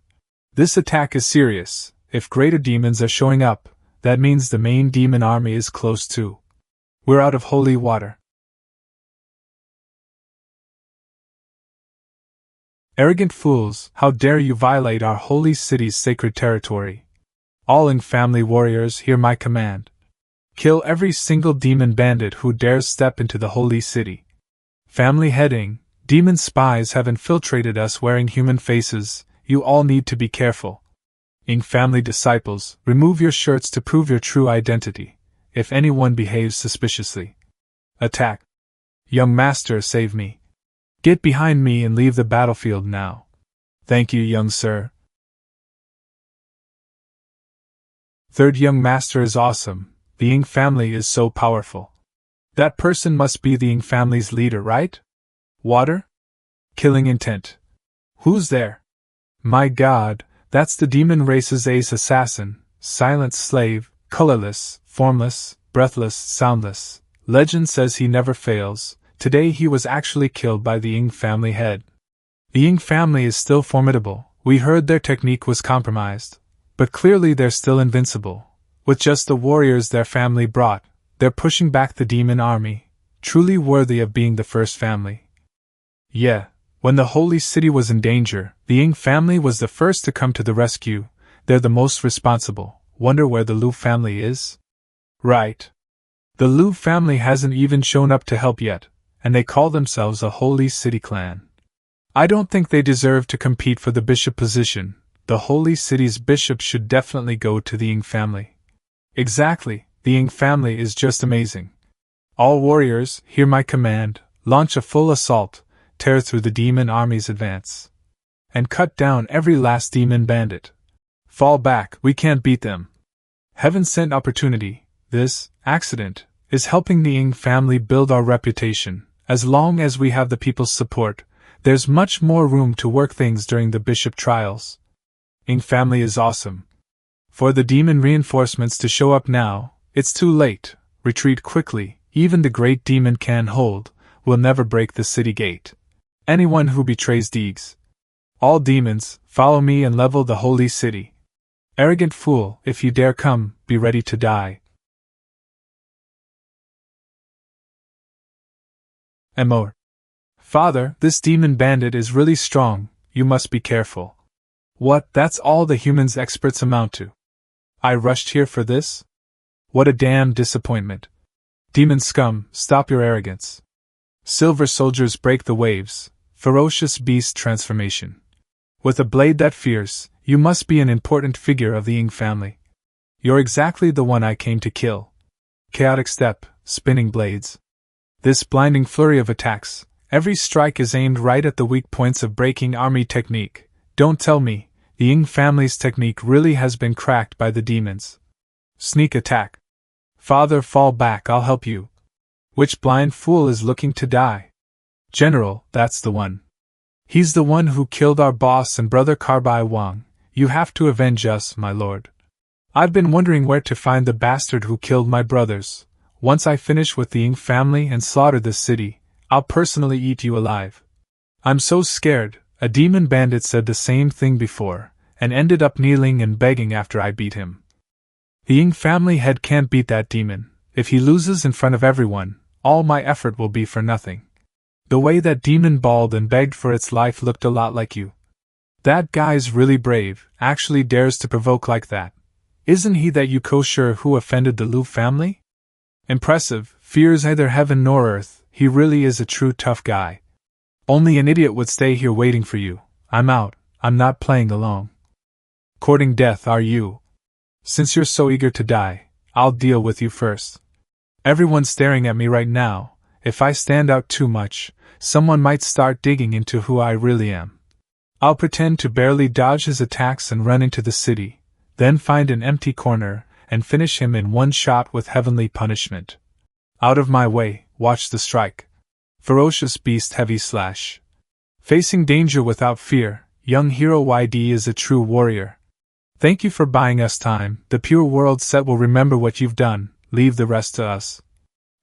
This attack is serious. If greater demons are showing up, that means the main demon army is close too. We're out of holy water. Arrogant fools, how dare you violate our holy city's sacred territory? All Ying family warriors, hear my command. Kill every single demon bandit who dares step into the holy city. Family heading, demon spies have infiltrated us wearing human faces. You all need to be careful. Ying family disciples, remove your shirts to prove your true identity. If anyone behaves suspiciously, attack. Young master, save me. Get behind me and leave the battlefield now. Thank you, young sir. Third young master is awesome. The Ying family is so powerful. That person must be the Ying family's leader, right? Water? Killing intent. Who's there? My god, that's the demon race's ace assassin, silent slave, colorless, formless, breathless, soundless. Legend says he never fails. Today he was actually killed by the Ying family head. The Ying family is still formidable. We heard their technique was compromised. But clearly they're still invincible. With just the warriors their family brought, they're pushing back the demon army, truly worthy of being the first family. Yeah, when the holy city was in danger, the Ying family was the first to come to the rescue. They're the most responsible. Wonder where the Lu family is? Right. The Lu family hasn't even shown up to help yet, and they call themselves a Holy City clan. I don't think they deserve to compete for the bishop position. The Holy City's bishop should definitely go to the Ying family. Exactly, the Ying family is just amazing. All warriors, hear my command, launch a full assault, tear through the demon army's advance. And cut down every last demon bandit. Fall back, we can't beat them. Heaven sent opportunity, this accident, is helping the Ying family build our reputation. As long as we have the people's support, there's much more room to work things during the bishop trials. Ying family is awesome. For the demon reinforcements to show up now, it's too late. Retreat quickly, even the great demon can hold, will never break the city gate. Anyone who betrays Deegs. All demons, follow me and level the holy city. Arrogant fool, if you dare come, be ready to die. Amor. Father, this demon bandit is really strong, you must be careful. What, that's all the humans experts amount to. I rushed here for this? What a damn disappointment. Demon scum, stop your arrogance. Silver soldiers break the waves, ferocious beast transformation. With a blade that fierce, you must be an important figure of the Ying family. You're exactly the one I came to kill. Chaotic step, spinning blades. This blinding flurry of attacks, every strike is aimed right at the weak points of breaking army technique. Don't tell me, the Ying family's technique really has been cracked by the demons. Sneak attack. Father, fall back, I'll help you. Which blind fool is looking to die? General, that's the one. He's the one who killed our boss and brother Carbai Wang. You have to avenge us, my lord. I've been wondering where to find the bastard who killed my brothers. Once I finish with the Ying family and slaughter this city, I'll personally eat you alive. I'm so scared. A demon bandit said the same thing before, and ended up kneeling and begging after I beat him. The Ying family head can't beat that demon. If he loses in front of everyone, all my effort will be for nothing. The way that demon bawled and begged for its life looked a lot like you. That guy's really brave, actually dares to provoke like that. Isn't he that Yukosher who offended the Lu family? Impressive, fears neither heaven nor earth, he really is a true tough guy. Only an idiot would stay here waiting for you. I'm out, I'm not playing alone. Courting death are you? Since you're so eager to die, I'll deal with you first. Everyone's staring at me right now. If I stand out too much, someone might start digging into who I really am. I'll pretend to barely dodge his attacks and run into the city, then find an empty corner and finish him in one shot with heavenly punishment. Out of my way, watch the strike. Ferocious beast heavy slash. Facing danger without fear, young hero YD is a true warrior. Thank you for buying us time. The Pure World set will remember what you've done, leave the rest to us.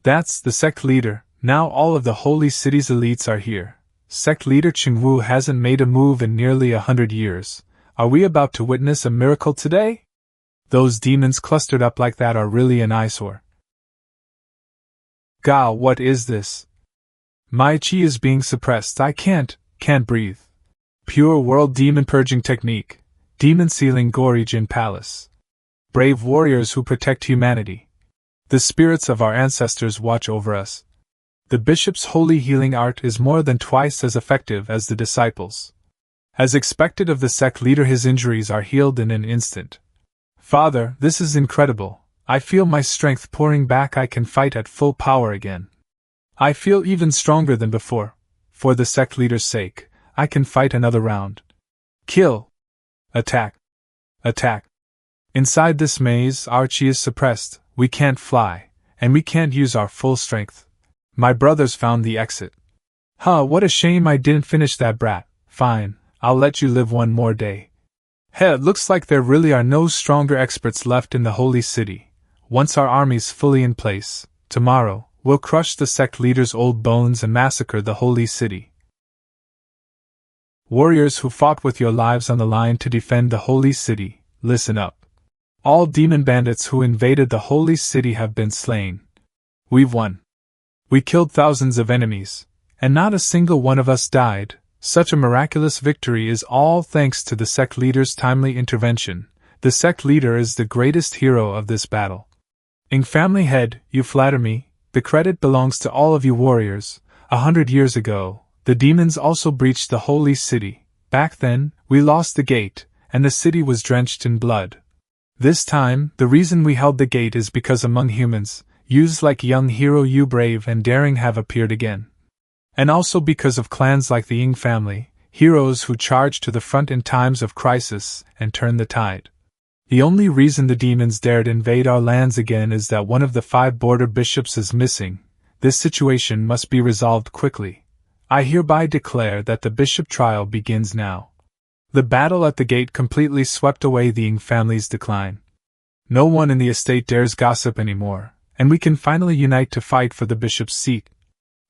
That's the sect leader. Now all of the holy city's elites are here. Sect leader Qingwu hasn't made a move in nearly 100 years. Are we about to witness a miracle today? Those demons clustered up like that are really an eyesore. Gao, what is this? My chi is being suppressed. I can't breathe. Pure World demon purging technique. Demon sealing Gorijin Palace. Brave warriors who protect humanity. The spirits of our ancestors watch over us. The bishop's holy healing art is more than twice as effective as the disciples. As expected of the sect leader, his injuries are healed in an instant. Father, this is incredible. I feel my strength pouring back. I can fight at full power again. I feel even stronger than before. For the sect leader's sake, I can fight another round. Kill. Attack. Attack. Inside this maze, our chi is suppressed. We can't fly, and we can't use our full strength. My brothers found the exit. What a shame I didn't finish that brat. Fine, I'll let you live one more day. It looks like there really are no stronger experts left in the holy city. Once our army's fully in place, tomorrow, we'll crush the sect leader's old bones and massacre the holy city. Warriors who fought with your lives on the line to defend the holy city, listen up. All demon bandits who invaded the holy city have been slain. We've won. We killed thousands of enemies, and not a single one of us died. Such a miraculous victory is all thanks to the sect leader's timely intervention. The sect leader is the greatest hero of this battle. Ing family head, you flatter me. The credit belongs to all of you warriors. 100 years ago, the demons also breached the holy city. Back then, we lost the gate, and the city was drenched in blood. This time, the reason we held the gate is because among humans, youths like young hero you brave and daring have appeared again. And also because of clans like the Ying family, heroes who charge to the front in times of crisis and turn the tide. The only reason the demons dared invade our lands again is that one of the 5 border bishops is missing. This situation must be resolved quickly. I hereby declare that the bishop trial begins now. The battle at the gate completely swept away the Ying family's decline. No one in the estate dares gossip anymore, and we can finally unite to fight for the bishop's seat.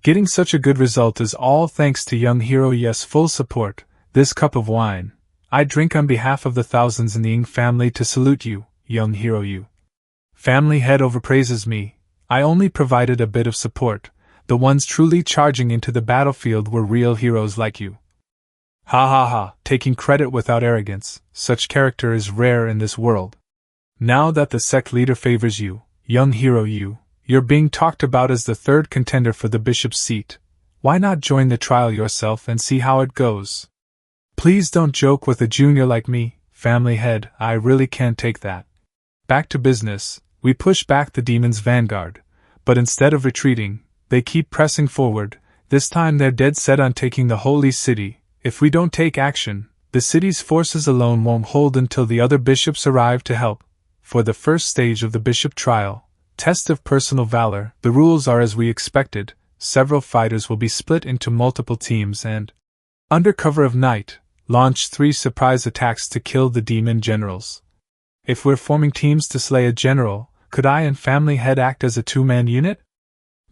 Getting such a good result is all thanks to young hero Yes full support. This cup of wine, I drink on behalf of the thousands in the Ying family to salute you, young hero you. Family head overpraises me. I only provided a bit of support. The ones truly charging into the battlefield were real heroes like you. Ha ha ha, taking credit without arrogance, such character is rare in this world. Now that the sect leader favors you, young hero you, you're being talked about as the 3rd contender for the bishop's seat. Why not join the trial yourself and see how it goes? Please don't joke with a junior like me, family head, I really can't take that. Back to business, we push back the demon's vanguard, but instead of retreating, they keep pressing forward. This time they're dead set on taking the holy city. If we don't take action, the city's forces alone won't hold until the other bishops arrive to help. For the first stage of the bishop trial, test of personal valor, the rules are as we expected. Several fighters will be split into multiple teams and, under cover of night, launch 3 surprise attacks to kill the demon generals. If we're forming teams to slay a general, could I and family head act as a 2-man unit?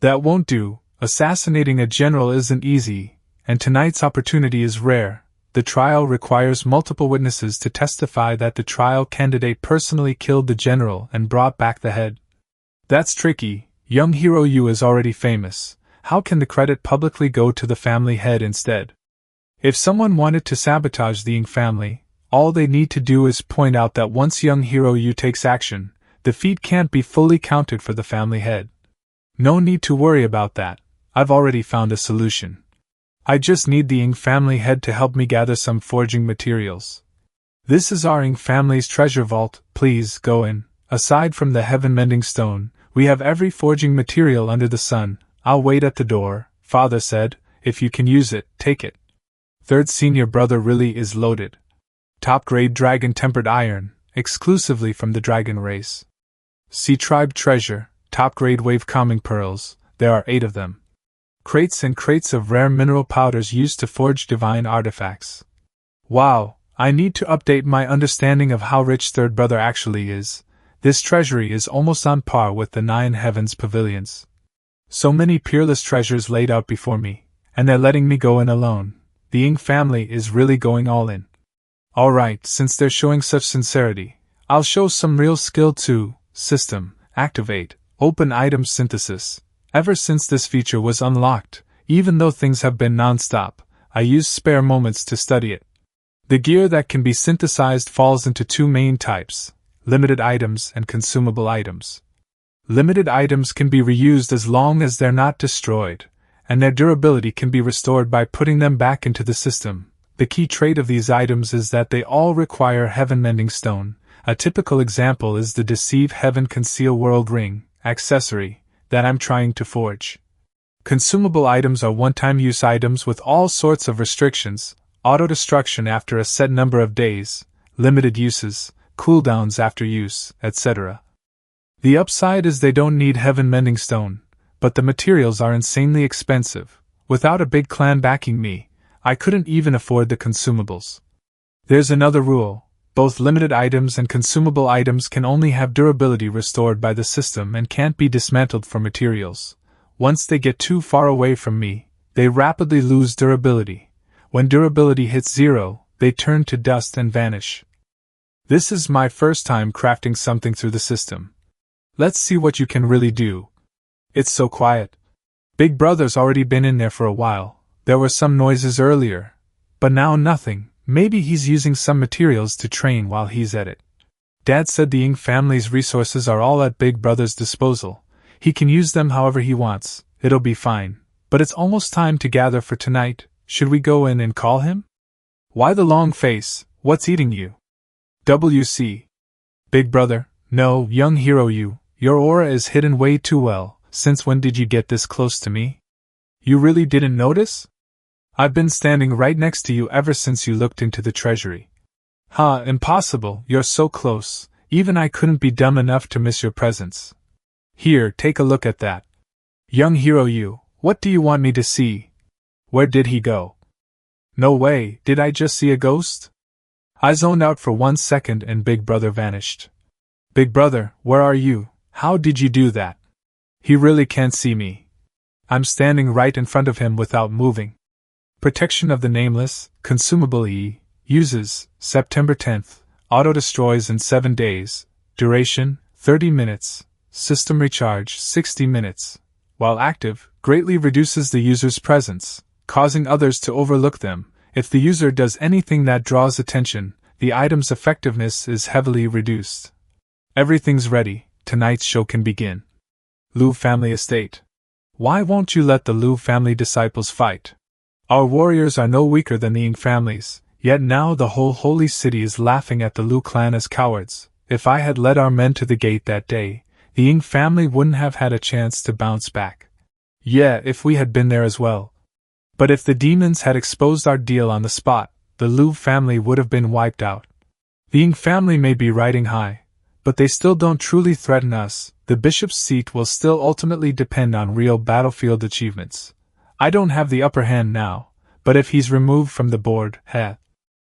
That won't do. Assassinating a general isn't easy, and tonight's opportunity is rare. The trial requires multiple witnesses to testify that the trial candidate personally killed the general and brought back the head. That's tricky. Young hero you is already famous. How can the credit publicly go to the family head instead? If someone wanted to sabotage the Ying family, all they need to do is point out that once young hero you takes action, the feat can't be fully counted for the family head. No need to worry about that. I've already found a solution. I just need the Ying family head to help me gather some forging materials. This is our Ying family's treasure vault, please go in. Aside from the heaven-mending stone, we have every forging material under the sun. I'll wait at the door, father said. If you can use it, take it. 3rd senior brother really is loaded. Top-grade dragon-tempered iron, exclusively from the dragon race. Sea tribe treasure, top-grade wave-calming pearls, there are 8 of them. Crates and crates of rare mineral powders used to forge divine artifacts. Wow, I need to update my understanding of how rich 3rd brother actually is. This treasury is almost on par with the 9 heavens pavilions. So many peerless treasures laid out before me, and they're letting me go in alone. The Ying family is really going all in. Alright, since they're showing such sincerity, I'll show some real skill too. System, activate, open item synthesis. Ever since this feature was unlocked, even though things have been non-stop, I use spare moments to study it. The gear that can be synthesized falls into 2 main types, limited items and consumable items. Limited items can be reused as long as they're not destroyed, and their durability can be restored by putting them back into the system. The key trait of these items is that they all require heaven-mending stone. A typical example is the Deceive Heaven Conceal World Ring accessory that I'm trying to forge. Consumable items are one-time use items with all sorts of restrictions, auto-destruction after a set number of days, limited uses, cooldowns after use, etc. The upside is they don't need heaven-mending stone, but the materials are insanely expensive. Without a big clan backing me, I couldn't even afford the consumables. There's another rule. Both limited items and consumable items can only have durability restored by the system and can't be dismantled for materials. Once they get too far away from me, they rapidly lose durability. When durability hits 0, they turn to dust and vanish. This is my first time crafting something through the system. Let's see what you can really do. It's so quiet. Big Brother's already been in there for a while. There were some noises earlier, but now nothing. Maybe he's using some materials to train while he's at it. Dad said the Ying family's resources are all at Big Brother's disposal. He can use them however he wants. It'll be fine. But it's almost time to gather for tonight. Should we go in and call him? Why the long face? What's eating you? WC. Big Brother, no, young hero your aura is hidden way too well. Since when did you get this close to me? You really didn't notice? I've been standing right next to you ever since you looked into the treasury. Impossible, you're so close, even I couldn't be dumb enough to miss your presence. Here, take a look at that. Young hero what do you want me to see? Where did he go? No way, did I just see a ghost? I zoned out for 1 second and Big Brother vanished. Big Brother, where are you? How did you do that? He really can't see me. I'm standing right in front of him without moving. Protection of the Nameless, Consumable E, uses, September 10th, auto-destroys in 7 days, duration, 30 minutes, system recharge, 60 minutes. While active, greatly reduces the user's presence, causing others to overlook them. If the user does anything that draws attention, the item's effectiveness is heavily reduced. Everything's ready, tonight's show can begin. Lu Family Estate. Why won't you let the Lu family disciples fight? Our warriors are no weaker than the Ying families, yet now the whole holy city is laughing at the Lu clan as cowards. If I had led our men to the gate that day, the Ying family wouldn't have had a chance to bounce back. Yeah, if we had been there as well. But if the demons had exposed our deal on the spot, the Lu family would have been wiped out. The Ying family may be riding high, but they still don't truly threaten us. The bishop's seat will still ultimately depend on real battlefield achievements. I don't have the upper hand now, but if he's removed from the board,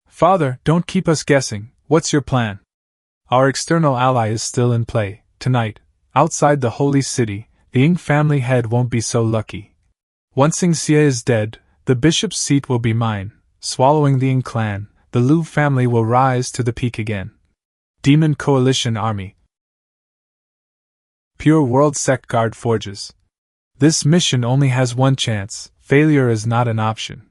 Father, don't keep us guessing, what's your plan? Our external ally is still in play. Tonight, outside the holy city, the Ying family head won't be so lucky. Once Ying Xie is dead, the bishop's seat will be mine. Swallowing the Ying clan, the Lu family will rise to the peak again. Demon Coalition Army. Pure World Sect Guard Forges. This mission only has one chance. Failure is not an option.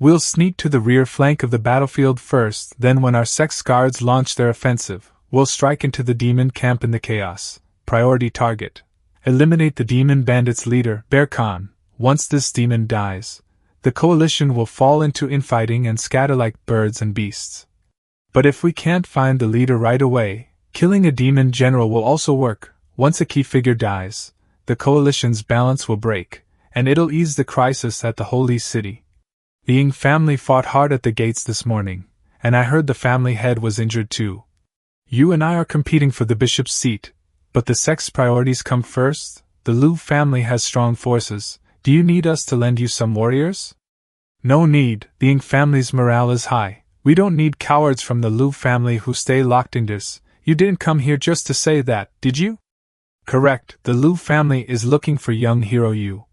We'll sneak to the rear flank of the battlefield first, then when our Sex Guards launch their offensive, we'll strike into the demon camp in the chaos. Priority target. Eliminate the demon bandits' leader, Bear Khan. Once this demon dies, the coalition will fall into infighting and scatter like birds and beasts. But if we can't find the leader right away, killing a demon general will also work. Once a key figure dies, the coalition's balance will break, and it'll ease the crisis at the holy city. The Ying family fought hard at the gates this morning, and I heard the family head was injured too. You and I are competing for the bishop's seat, but the sex priorities come first. The Lu family has strong forces. Do you need us to lend you some warriors? No need, the Ying family's morale is high. We don't need cowards from the Lu family who stay locked indoors. You didn't come here just to say that, did you? Correct, the Lu family is looking for young hero Yu.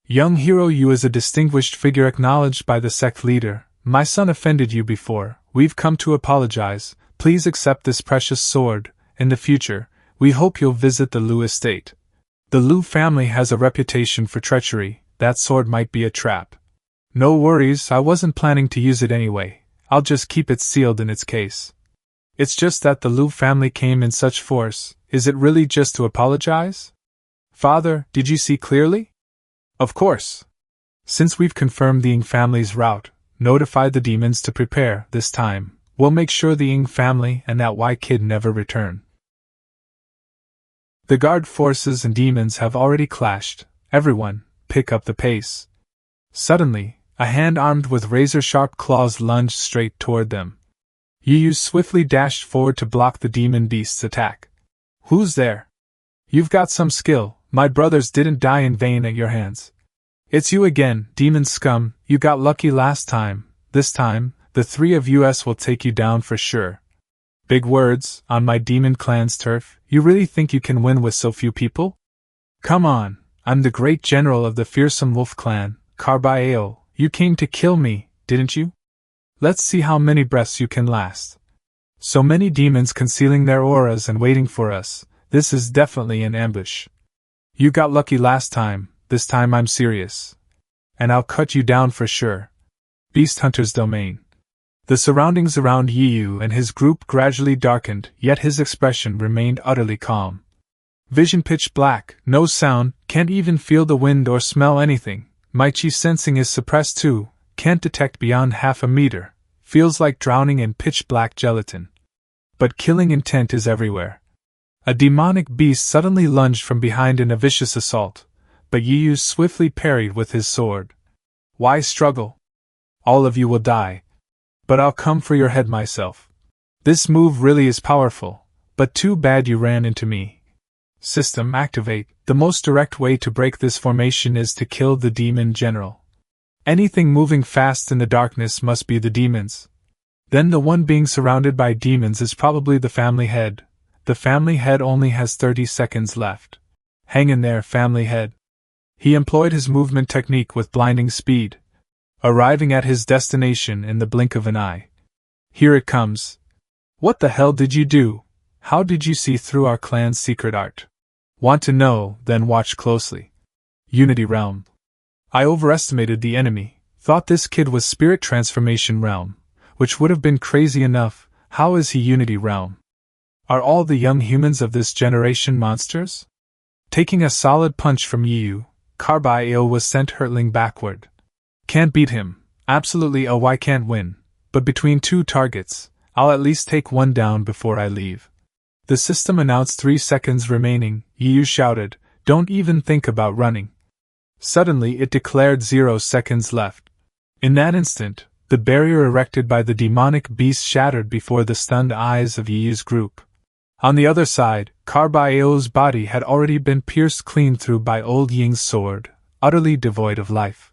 Young hero Yu is a distinguished figure acknowledged by the sect leader. My son offended you before. We've come to apologize. Please accept this precious sword. In the future, we hope you'll visit the Lu estate. The Lu family has a reputation for treachery. That sword might be a trap. No worries, I wasn't planning to use it anyway. I'll just keep it sealed in its case. It's just that the Lu family came in such force. Is it really just to apologize? Father, did you see clearly? Of course. Since we've confirmed the Ying family's route, notified the demons to prepare this time, we'll make sure the Ying family and that Y kid never return. The guard forces and demons have already clashed. Everyone, pick up the pace. Suddenly, a hand armed with razor-sharp claws lunged straight toward them. Yu swiftly dashed forward to block the demon beast's attack. Who's there? You've got some skill. My brothers didn't die in vain at your hands. It's you again, demon scum. You got lucky last time. This time, the three of us will take you down for sure. Big words, on my demon clan's turf. You really think you can win with so few people? Come on, I'm the great general of the fearsome wolf clan, Carbaeo. You came to kill me, didn't you? Let's see how many breaths you can last. So many demons concealing their auras and waiting for us. This is definitely an ambush. You got lucky last time, this time I'm serious. And I'll cut you down for sure. Beast Hunter's domain. The surroundings around Yiyu and his group gradually darkened, yet his expression remained utterly calm. Vision pitch black, no sound, can't even feel the wind or smell anything. My chi sensing is suppressed too, can't detect beyond half a meter, feels like drowning in pitch black gelatin. But killing intent is everywhere. A demonic beast suddenly lunged from behind in a vicious assault, but Yiyu swiftly parried with his sword. Why struggle? All of you will die. But I'll come for your head myself. This move really is powerful, but too bad you ran into me. System activate. The most direct way to break this formation is to kill the demon general. Anything moving fast in the darkness must be the demons. Then the one being surrounded by demons is probably the family head. The family head only has 30 seconds left. Hang in there, family head. He employed his movement technique with blinding speed, arriving at his destination in the blink of an eye. Here it comes. What the hell did you do? How did you see through our clan's secret art? Want to know? Then watch closely. Unity Realm. I overestimated the enemy, thought this kid was Spirit Transformation Realm, which would have been crazy enough. How is he Unity Realm? Are all the young humans of this generation monsters? Taking a solid punch from Yiyu, Carby was sent hurtling backward. Can't beat him, absolutely. Oh, I can't win, but between two targets, I'll at least take one down before I leave. The system announced 3 seconds remaining. Yiyu shouted, don't even think about running. Suddenly it declared 0 seconds left. In that instant, the barrier erected by the demonic beast shattered before the stunned eyes of Yiyu's group. On the other side, Carby's body had already been pierced clean through by Old Ying's sword, utterly devoid of life.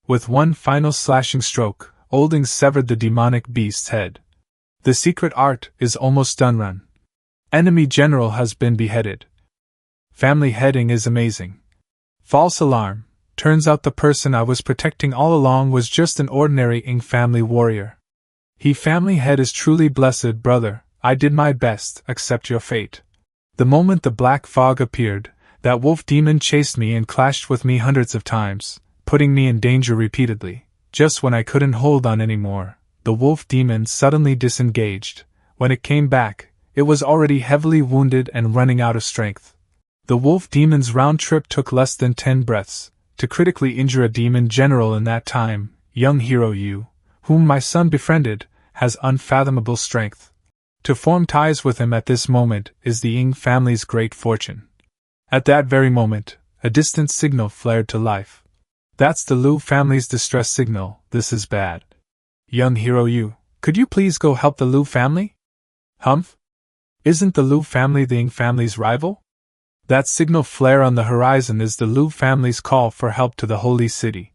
With one final slashing stroke, Olding severed the demonic beast's head. The secret art is almost done. Run. Enemy general has been beheaded. Family heading is amazing. False alarm. Turns out the person I was protecting all along was just an ordinary Ing family warrior. He family head is truly blessed, brother. I did my best, accept your fate. The moment the black fog appeared, that wolf demon chased me and clashed with me hundreds of times, putting me in danger repeatedly. Just when I couldn't hold on anymore, the wolf demon suddenly disengaged. When it came back, it was already heavily wounded and running out of strength. The wolf demon's round trip took less than 10 breaths. To critically injure a demon general in that time, young hero Yu, whom my son befriended, has unfathomable strength. To form ties with him at this moment is the Ing family's great fortune. At that very moment, a distant signal flared to life. That's the Liu family's distress signal. This is bad. Young hero Yu, could you please go help the Liu family? Humph? Isn't the Liu family the Ing family's rival? That signal flare on the horizon is the Liu family's call for help to the Holy City.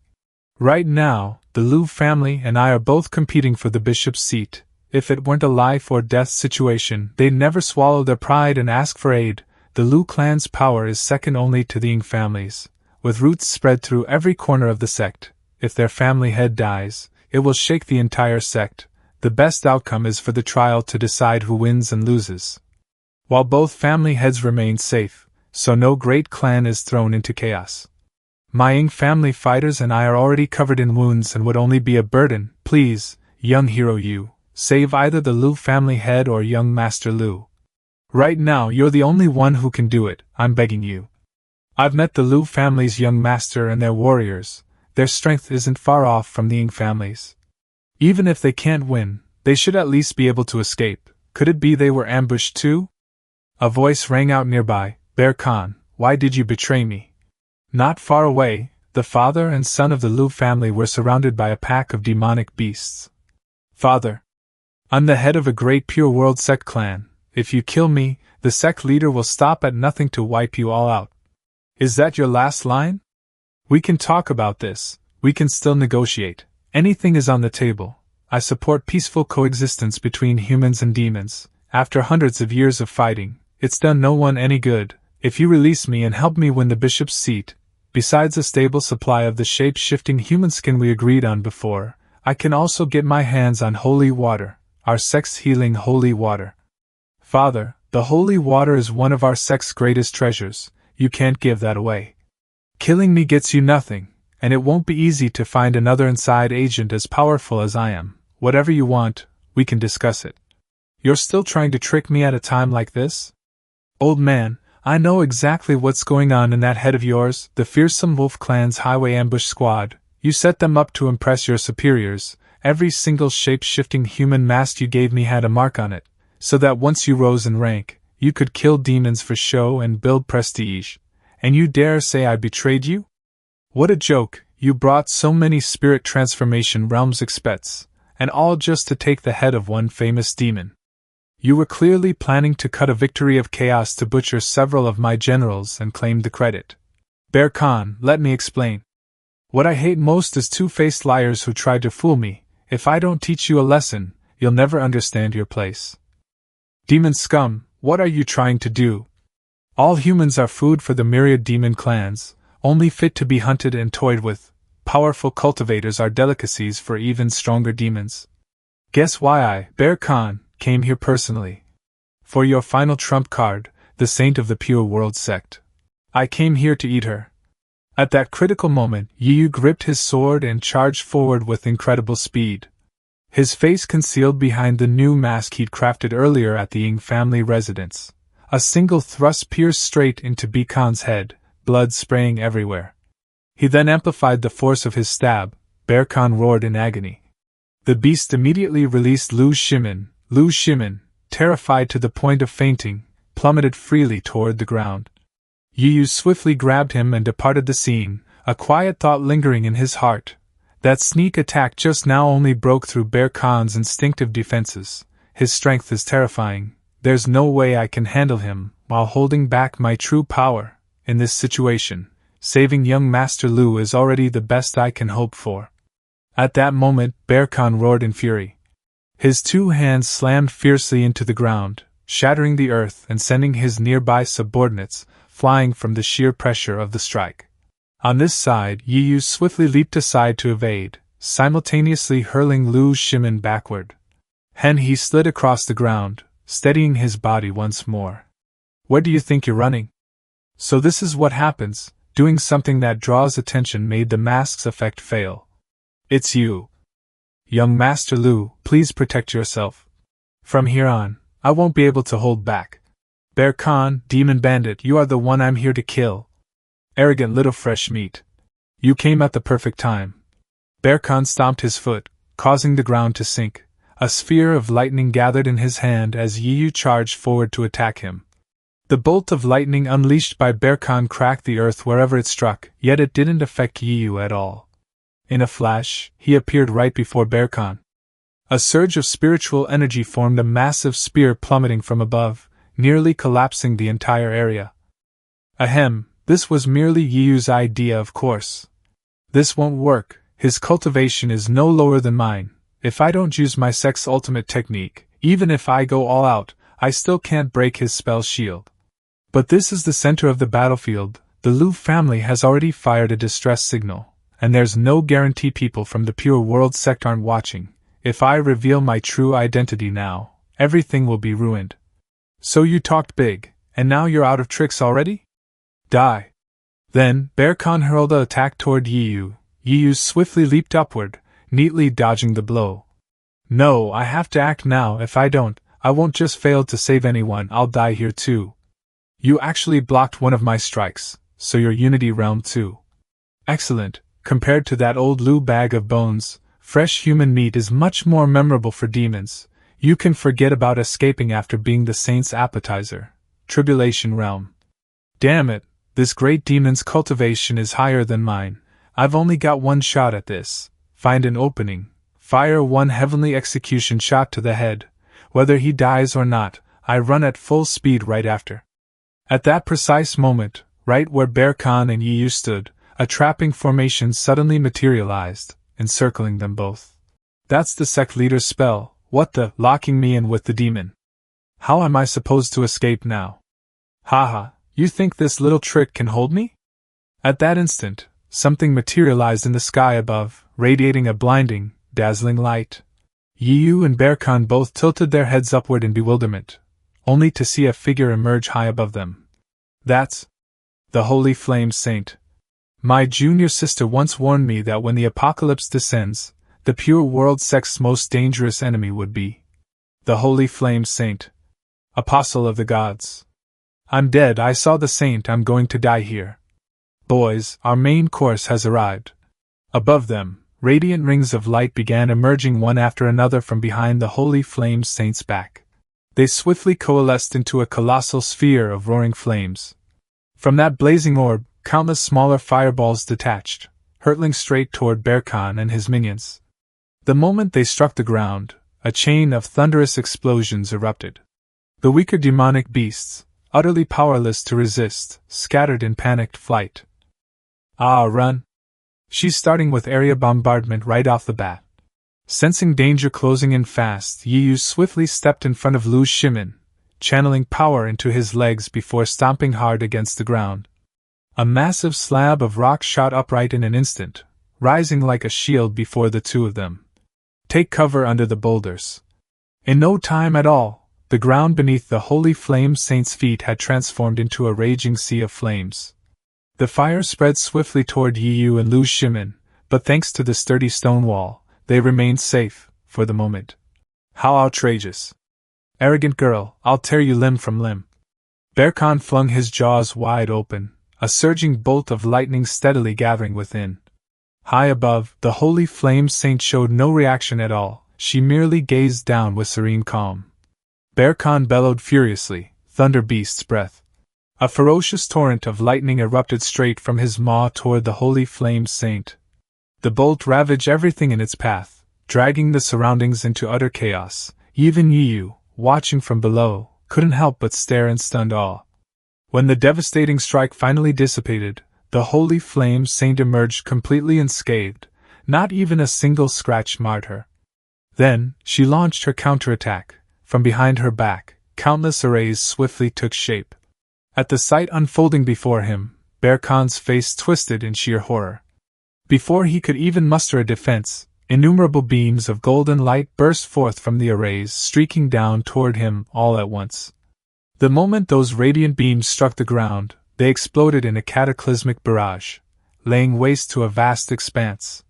Right now, the Liu family and I are both competing for the bishop's seat. If it weren't a life or death situation, they'd never swallow their pride and ask for aid. The Liu clan's power is second only to the Ing family's, with roots spread through every corner of the sect. If their family head dies, it will shake the entire sect. The best outcome is for the trial to decide who wins and loses. While both family heads remain safe, so no great clan is thrown into chaos. My Ing family fighters and I are already covered in wounds and would only be a burden. Please, young hero Yu, save either the Liu family head or young Master Liu. Right now you're the only one who can do it, I'm begging you. I've met the Liu family's young master and their warriors. Their strength isn't far off from the Ing family's. Even if they can't win, they should at least be able to escape. Could it be they were ambushed too? A voice rang out nearby. Bear Khan, why did you betray me? Not far away, the father and son of the Liu family were surrounded by a pack of demonic beasts. Father, I'm the head of a great pure world sect clan. If you kill me, the sect leader will stop at nothing to wipe you all out. Is that your last line? We can talk about this. We can still negotiate. Anything is on the table. I support peaceful coexistence between humans and demons. After hundreds of years of fighting, it's done no one any good. If you release me and help me win the bishop's seat, besides a stable supply of the shape-shifting human skin we agreed on before, I can also get my hands on holy water, our sex-healing holy water. Father, the holy water is one of our sect's greatest treasures, you can't give that away. Killing me gets you nothing, and it won't be easy to find another inside agent as powerful as I am. Whatever you want, we can discuss it. You're still trying to trick me at a time like this? Old man, I know exactly what's going on in that head of yours, the fearsome Wolf Clan's highway ambush squad. You set them up to impress your superiors. Every single shape-shifting human mask you gave me had a mark on it, so that once you rose in rank, you could kill demons for show and build prestige. And you dare say I betrayed you? What a joke, you brought so many spirit transformation realms expets, and all just to take the head of one famous demon. You were clearly planning to cut a victory of chaos to butcher several of my generals and claim the credit. Bear Khan, let me explain. What I hate most is two-faced liars who tried to fool me. If I don't teach you a lesson, you'll never understand your place. Demon scum, what are you trying to do? All humans are food for the myriad demon clans, only fit to be hunted and toyed with. Powerful cultivators are delicacies for even stronger demons. Guess why I, Bear Khan, came here personally. For your final trump card, the Saint of the Pure World sect. I came here to eat her. At that critical moment, Yu gripped his sword and charged forward with incredible speed. His face concealed behind the new mask he'd crafted earlier at the Ying family residence. A single thrust pierced straight into Bear Khan's head, blood spraying everywhere. He then amplified the force of his stab. Bear Khan roared in agony. The beast immediately released Lu Shimin. Lu Shimin, terrified to the point of fainting, plummeted freely toward the ground. Yu swiftly grabbed him and departed the scene, a quiet thought lingering in his heart. That sneak attack just now only broke through Bear Khan's instinctive defenses. His strength is terrifying. There's no way I can handle him while holding back my true power. In this situation, saving young Master Lu is already the best I can hope for. At that moment, Bear Khan roared in fury. His two hands slammed fiercely into the ground, shattering the earth and sending his nearby subordinates flying from the sheer pressure of the strike. On this side, Yu swiftly leaped aside to evade, simultaneously hurling Lu Shimin backward. He slid across the ground, steadying his body once more. Where do you think you're running? So this is what happens, doing something that draws attention made the mask's effect fail. It's you. Young Master Lu, please protect yourself. From here on, I won't be able to hold back. Bear Khan, demon bandit, you are the one I'm here to kill. Arrogant little fresh meat. You came at the perfect time. Bear Khan stomped his foot, causing the ground to sink. A sphere of lightning gathered in his hand as Yu charged forward to attack him. The bolt of lightning unleashed by Bear Khan cracked the earth wherever it struck, yet it didn't affect Yu at all. In a flash, he appeared right before Bear Khan. A surge of spiritual energy formed a massive spear plummeting from above, nearly collapsing the entire area. Ahem, this was merely Yu's idea, of course. This won't work, his cultivation is no lower than mine. If I don't use my sect's ultimate technique, even if I go all out, I still can't break his spell shield. But this is the center of the battlefield. The Lu family has already fired a distress signal, and there's no guarantee people from the Pure World sect aren't watching. If I reveal my true identity now, everything will be ruined. So you talked big, and now you're out of tricks already? Die. Then, Bear Khan hurled an attack toward Yu. Yu swiftly leaped upward, neatly dodging the blow. No, I have to act now. If I don't, I won't just fail to save anyone, I'll die here too. You actually blocked one of my strikes, so you're Unity Realm too. Excellent. Compared to that old Lu bag of bones, fresh human meat is much more memorable for demons. You can forget about escaping after being the saint's appetizer. Tribulation Realm. Damn it, this great demon's cultivation is higher than mine. I've only got one shot at this. Find an opening, fire one heavenly execution shot to the head. Whether he dies or not, I run at full speed right after. At that precise moment, right where Bear Khan and Yu stood, a trapping formation suddenly materialized, encircling them both. That's the sect leader's spell. What the, locking me in with the demon. How am I supposed to escape now? Haha, you think this little trick can hold me? At that instant, something materialized in the sky above, radiating a blinding, dazzling light. Yiyu and Bearcon both tilted their heads upward in bewilderment, only to see a figure emerge high above them. That's the Holy Flame Saint. My junior sister once warned me that when the apocalypse descends, the pure world sect's most dangerous enemy would be the Holy Flame Saint, Apostle of the Gods. I'm dead, I saw the saint, I'm going to die here. Boys, our main course has arrived. Above them, radiant rings of light began emerging one after another from behind the Holy Flame Saint's back. They swiftly coalesced into a colossal sphere of roaring flames. From that blazing orb, countless smaller fireballs detached, hurtling straight toward Bearcon and his minions. The moment they struck the ground, a chain of thunderous explosions erupted. The weaker demonic beasts, utterly powerless to resist, scattered in panicked flight. Ah, run! She's starting with area bombardment right off the bat. Sensing danger closing in fast, Yiyu swiftly stepped in front of Lu Shimin, channeling power into his legs before stomping hard against the ground. A massive slab of rock shot upright in an instant, rising like a shield before the two of them. Take cover under the boulders. In no time at all, the ground beneath the Holy Flame Saint's feet had transformed into a raging sea of flames. The fire spread swiftly toward Yiyu and Lu Shimin, but thanks to the sturdy stone wall, they remained safe, for the moment. How outrageous! Arrogant girl, I'll tear you limb from limb. Bearcon flung his jaws wide open, a surging bolt of lightning steadily gathering within. High above, the Holy Flame Saint showed no reaction at all, she merely gazed down with serene calm. Bearcon bellowed furiously, thunder beast's breath. A ferocious torrent of lightning erupted straight from his maw toward the Holy Flame Saint. The bolt ravaged everything in its path, dragging the surroundings into utter chaos. Even Yiyu, watching from below, couldn't help but stare in stunned awe. When the devastating strike finally dissipated, the Holy Flame Saint emerged completely unscathed, not even a single scratch marred her. Then, she launched her counterattack. From behind her back, countless arrays swiftly took shape. At the sight unfolding before him, Bearcon's face twisted in sheer horror. Before he could even muster a defense, innumerable beams of golden light burst forth from the arrays, streaking down toward him all at once. The moment those radiant beams struck the ground, they exploded in a cataclysmic barrage, laying waste to a vast expanse.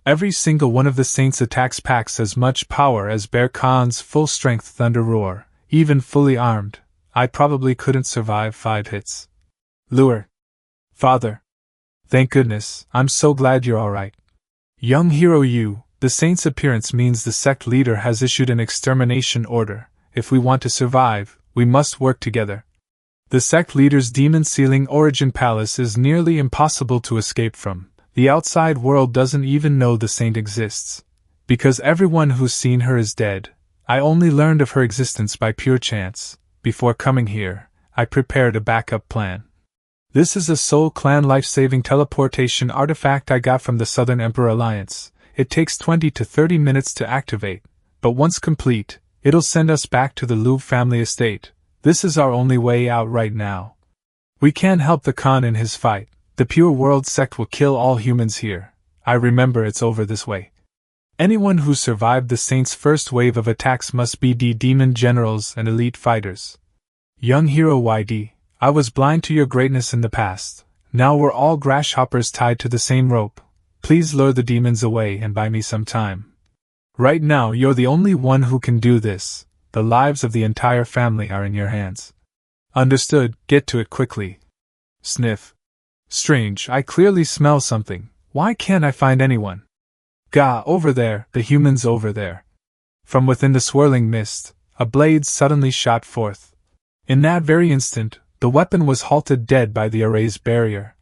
Every single one of the saint's attacks packs as much power as Bearcon's full-strength thunder roar. Even fully armed, I probably couldn't survive 5 hits. Lure. Father. Thank goodness, I'm so glad you're alright. Young hero Yu, the saint's appearance means the sect leader has issued an extermination order. If we want to survive, we must work together. The sect leader's demon-sealing origin palace is nearly impossible to escape from. The outside world doesn't even know the saint exists. Because everyone who's seen her is dead, I only learned of her existence by pure chance. Before coming here, I prepared a backup plan. This is a Soul Clan life-saving teleportation artifact I got from the Southern Emperor Alliance. It takes 20 to 30 minutes to activate, but once complete, it'll send us back to the Liu family estate. This is our only way out right now. We can't help the Khan in his fight. The Pure World sect will kill all humans here. I remember it's over this way. Anyone who survived the Saint's first wave of attacks must be demon generals and elite fighters. Young hero YD, I was blind to your greatness in the past. Now we're all grasshoppers tied to the same rope. Please lure the demons away and buy me some time. Right now you're the only one who can do this. The lives of the entire family are in your hands. Understood, get to it quickly. Sniff. Strange, I clearly smell something. Why can't I find anyone? Gah, over there, the humans over there. From within the swirling mist, a blade suddenly shot forth. In that very instant, the weapon was halted dead by the array's barrier.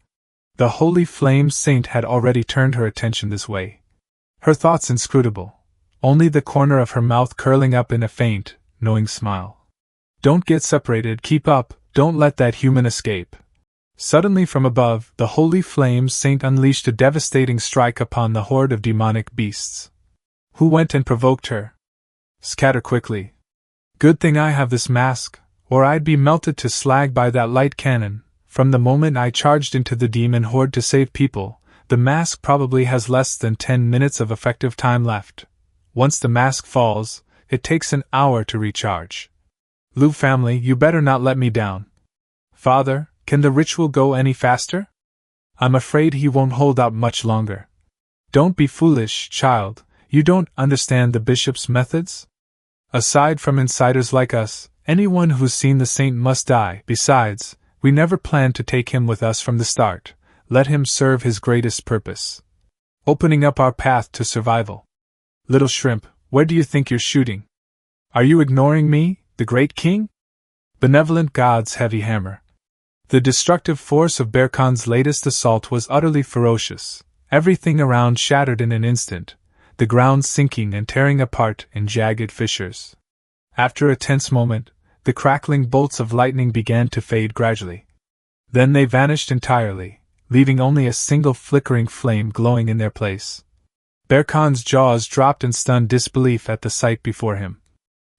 The Holy Flame Saint had already turned her attention this way. Her thoughts inscrutable, only the corner of her mouth curling up in a faint, knowing smile. Don't get separated, keep up, don't let that human escape. Suddenly from above, the Holy Flame Saint unleashed a devastating strike upon the horde of demonic beasts. Who went and provoked her? Scatter quickly. Good thing I have this mask, or I'd be melted to slag by that light cannon. From the moment I charged into the demon horde to save people, The mask probably has less than 10 minutes of effective time left. Once the mask falls, it takes an hour to recharge. Lu family, you better not let me down. Father, can the ritual go any faster? I'm afraid he won't hold out much longer. Don't be foolish, child, you don't understand the bishop's methods? Aside from insiders like us, anyone who's seen the saint must die. Besides, we never planned to take him with us from the start. Let him serve his greatest purpose, opening up our path to survival. Little shrimp, where do you think you're shooting? Are you ignoring me, the great king? Benevolent God's heavy hammer. The destructive force of Bear Khan's latest assault was utterly ferocious. Everything around shattered in an instant, the ground sinking and tearing apart in jagged fissures. After a tense moment, the crackling bolts of lightning began to fade gradually. Then they vanished entirely, leaving only a single flickering flame glowing in their place. Bear Khan's jaws dropped in stunned disbelief at the sight before him.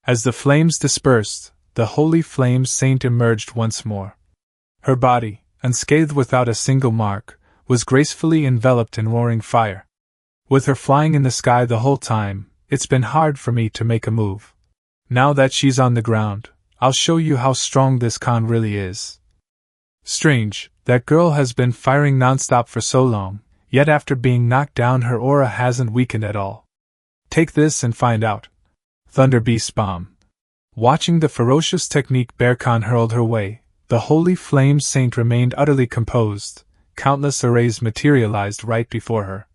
As the flames dispersed, the holy flame saint emerged once more. Her body, unscathed without a single mark, was gracefully enveloped in roaring fire. With her flying in the sky the whole time, it's been hard for me to make a move. Now that she's on the ground, I'll show you how strong this Khan really is. Strange, that girl has been firing nonstop for so long, yet after being knocked down her aura hasn't weakened at all. Take this and find out. Thunder Beast Bomb. Watching the ferocious technique Bear Khan hurled her way, the holy flame saint remained utterly composed. Countless arrays materialized right before her.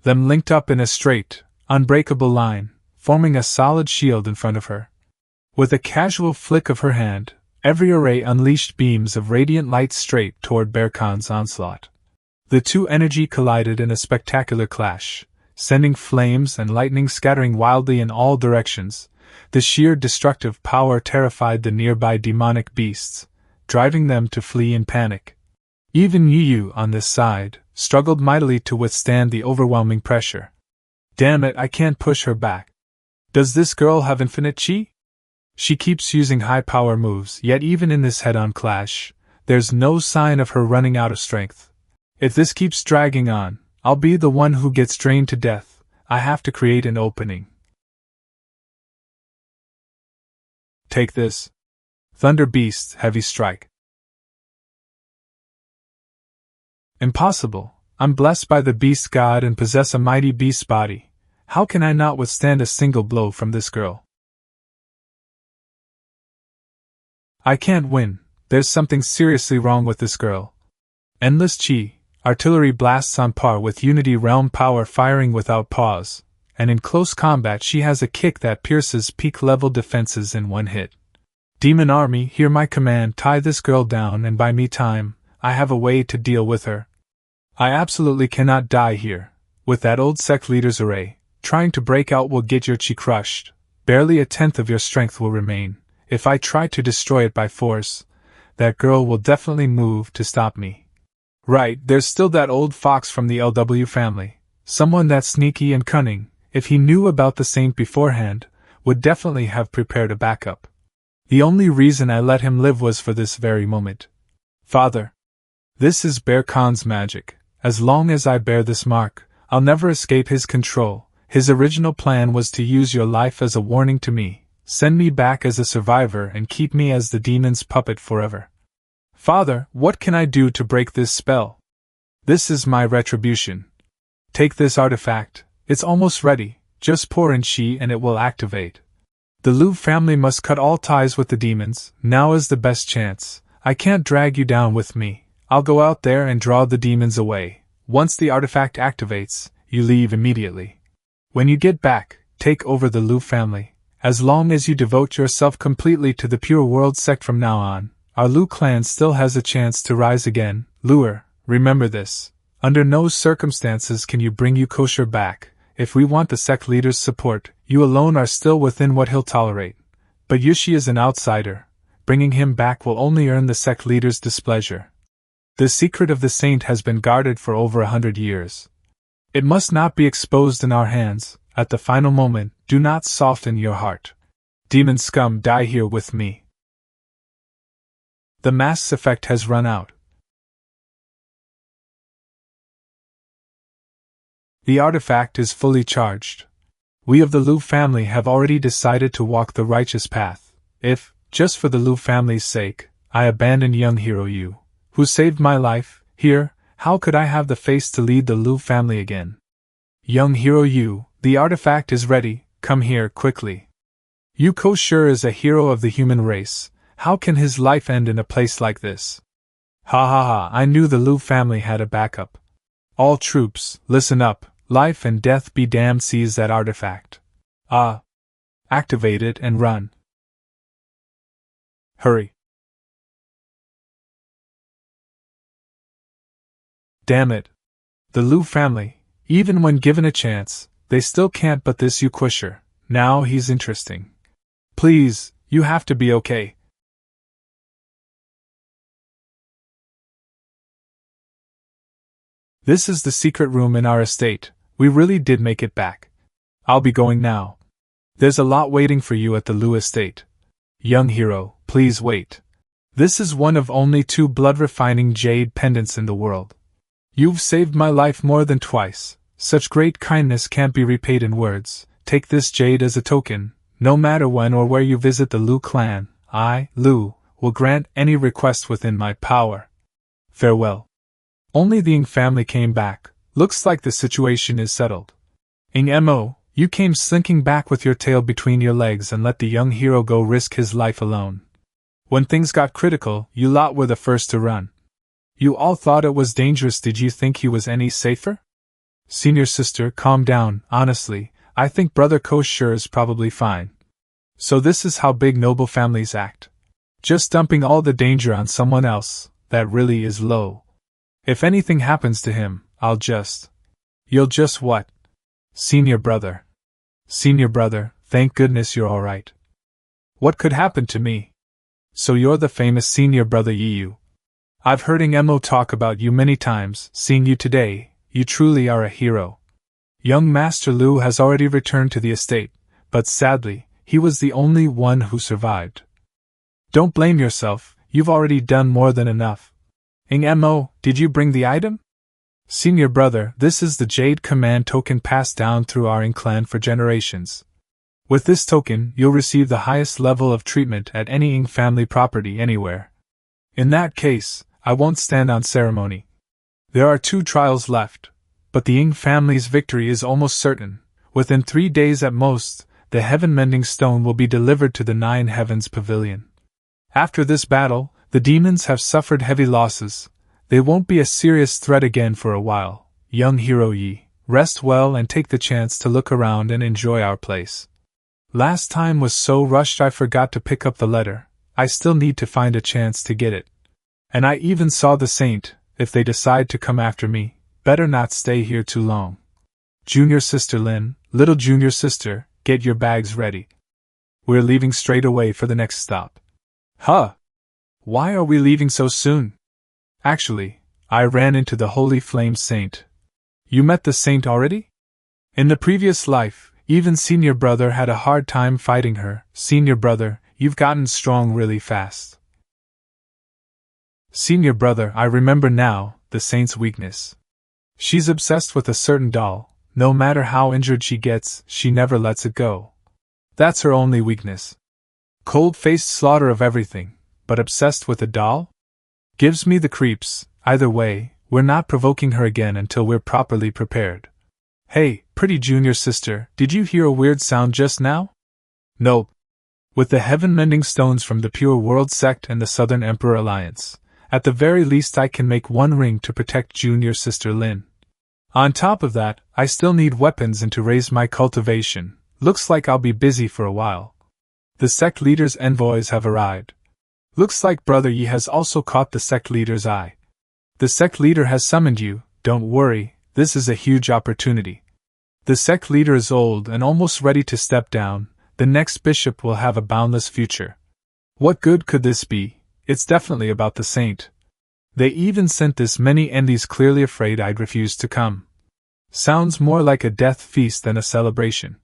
Them linked up in a straight, unbreakable line, forming a solid shield in front of her. With a casual flick of her hand, every array unleashed beams of radiant light straight toward Bear Khan's onslaught. The two energy collided in a spectacular clash, sending flames and lightning scattering wildly in all directions. The sheer destructive power terrified the nearby demonic beasts, driving them to flee in panic. Even Yu, on this side, struggled mightily to withstand the overwhelming pressure. Damn it, I can't push her back. Does this girl have infinite chi? She keeps using high-power moves, yet even in this head-on clash, there's no sign of her running out of strength. If this keeps dragging on, I'll be the one who gets drained to death. I have to create an opening. Take this. Thunder Beast's heavy strike. Impossible. I'm blessed by the beast god and possess a mighty beast body. How can I not withstand a single blow from this girl? I can't win. There's something seriously wrong with this girl. Endless chi, artillery blasts on par with Unity Realm power firing without pause, and in close combat she has a kick that pierces peak-level defenses in one hit. Demon army, hear my command, tie this girl down and buy me time. I have a way to deal with her. I absolutely cannot die here. With that old sect leader's array, trying to break out will get your chi crushed. Barely a tenth of your strength will remain. If I try to destroy it by force, that girl will definitely move to stop me. Right, there's still that old fox from the LW family. Someone that's sneaky and cunning, if he knew about the saint beforehand, would definitely have prepared a backup. The only reason I let him live was for this very moment. Father, this is Bear Khan's magic. As long as I bear this mark, I'll never escape his control. His original plan was to use your life as a warning to me, send me back as a survivor and keep me as the demon's puppet forever. Father, what can I do to break this spell? This is my retribution. Take this artifact, it's almost ready, just pour in chi and it will activate. The Lu family must cut all ties with the demons, now is the best chance. I can't drag you down with me. I'll go out there and draw the demons away. Once the artifact activates, you leave immediately. When you get back, take over the Lu family. As long as you devote yourself completely to the Pure World sect from now on, our Lu clan still has a chance to rise again. Luer, remember this. Under no circumstances can you bring you kosher back. If we want the sect leader's support, you alone are still within what he'll tolerate. But Yushi is an outsider. Bringing him back will only earn the sect leader's displeasure. The secret of the saint has been guarded for over 100 years. It must not be exposed in our hands. At the final moment, do not soften your heart. Demon scum, die here with me. The mask's effect has run out. The artifact is fully charged. We of the Liu family have already decided to walk the righteous path. If, just for the Liu family's sake, I abandon young hero Yu, who saved my life, here, how could I have the face to lead the Liu family again? Young hero Yu, the artifact is ready, come here quickly. Yu Ko-sure is a hero of the human race, how can his life end in a place like this? Ha ha ha, I knew the Liu family had a backup. All troops, listen up, life and death be damned, seize that artifact. Activate it and run. Hurry. Damn it. The Liu family, even when given a chance, they still can't but this Yu Ko-sure. Now he's interesting. Please, you have to be okay. This is the secret room in our estate. We really did make it back. I'll be going now. There's a lot waiting for you at the Liu estate. Young hero, please wait. This is one of only 2 blood-refining jade pendants in the world. You've saved my life more than twice. Such great kindness can't be repaid in words. Take this jade as a token. No matter when or where you visit the Liu clan, I, Liu, will grant any request within my power. Farewell. Only the Ng family came back. Looks like the situation is settled. Ng Mo, you came slinking back with your tail between your legs and let the young hero go risk his life alone. When things got critical, you lot were the first to run. You all thought it was dangerous. Did you think he was any safer? Senior sister, calm down. Honestly, I think brother Ko-sure is probably fine. So this is how big noble families act. Just dumping all the danger on someone else, that really is low. If anything happens to him, You'll just what? Senior brother. Senior brother, thank goodness you're alright. What could happen to me? So you're the famous senior brother Yu. I've heard Ng Mo talk about you many times. Seeing you today, you truly are a hero. Young Master Liu has already returned to the estate, but sadly, he was the only one who survived. Don't blame yourself, you've already done more than enough. Ng Mo, did you bring the item? Senior brother, this is the Jade Command token passed down through our Ng clan for generations. With this token, you'll receive the highest level of treatment at any Ng family property anywhere. In that case, I won't stand on ceremony. There are 2 trials left, but the Ng family's victory is almost certain. Within 3 days at most, the heaven-mending stone will be delivered to the 9 Heavens Pavilion. After this battle, the demons have suffered heavy losses. They won't be a serious threat again for a while. Young hero Yi, rest well and take the chance to look around and enjoy our place. Last time was so rushed I forgot to pick up the letter. I still need to find a chance to get it. And I even saw the saint. If they decide to come after me, better not stay here too long. Junior sister Lin, little junior sister, get your bags ready. We're leaving straight away for the next stop. Huh? Why are we leaving so soon? Actually, I ran into the Holy Flame Saint. You met the saint already? In the previous life, even senior brother had a hard time fighting her. Senior brother, you've gotten strong really fast. Senior brother, I remember now, the saint's weakness. She's obsessed with a certain doll. No matter how injured she gets, she never lets it go. That's her only weakness. Cold-faced slaughter of everything, but obsessed with a doll? Gives me the creeps. Either way, we're not provoking her again until we're properly prepared. Hey, pretty junior sister, did you hear a weird sound just now? Nope. With the heaven-mending stones from the Pure World Sect and the Southern Emperor Alliance, at the very least I can make 1 ring to protect junior sister Lin. On top of that, I still need weapons and to raise my cultivation. Looks like I'll be busy for a while. The sect leader's envoys have arrived. Looks like Brother Yi has also caught the sect leader's eye. The sect leader has summoned you. Don't worry, this is a huge opportunity. The sect leader is old and almost ready to step down. The next bishop will have a boundless future. What good could this be? It's definitely about the saint. They even sent this many endies clearly afraid I'd refuse to come. Sounds more like a death feast than a celebration.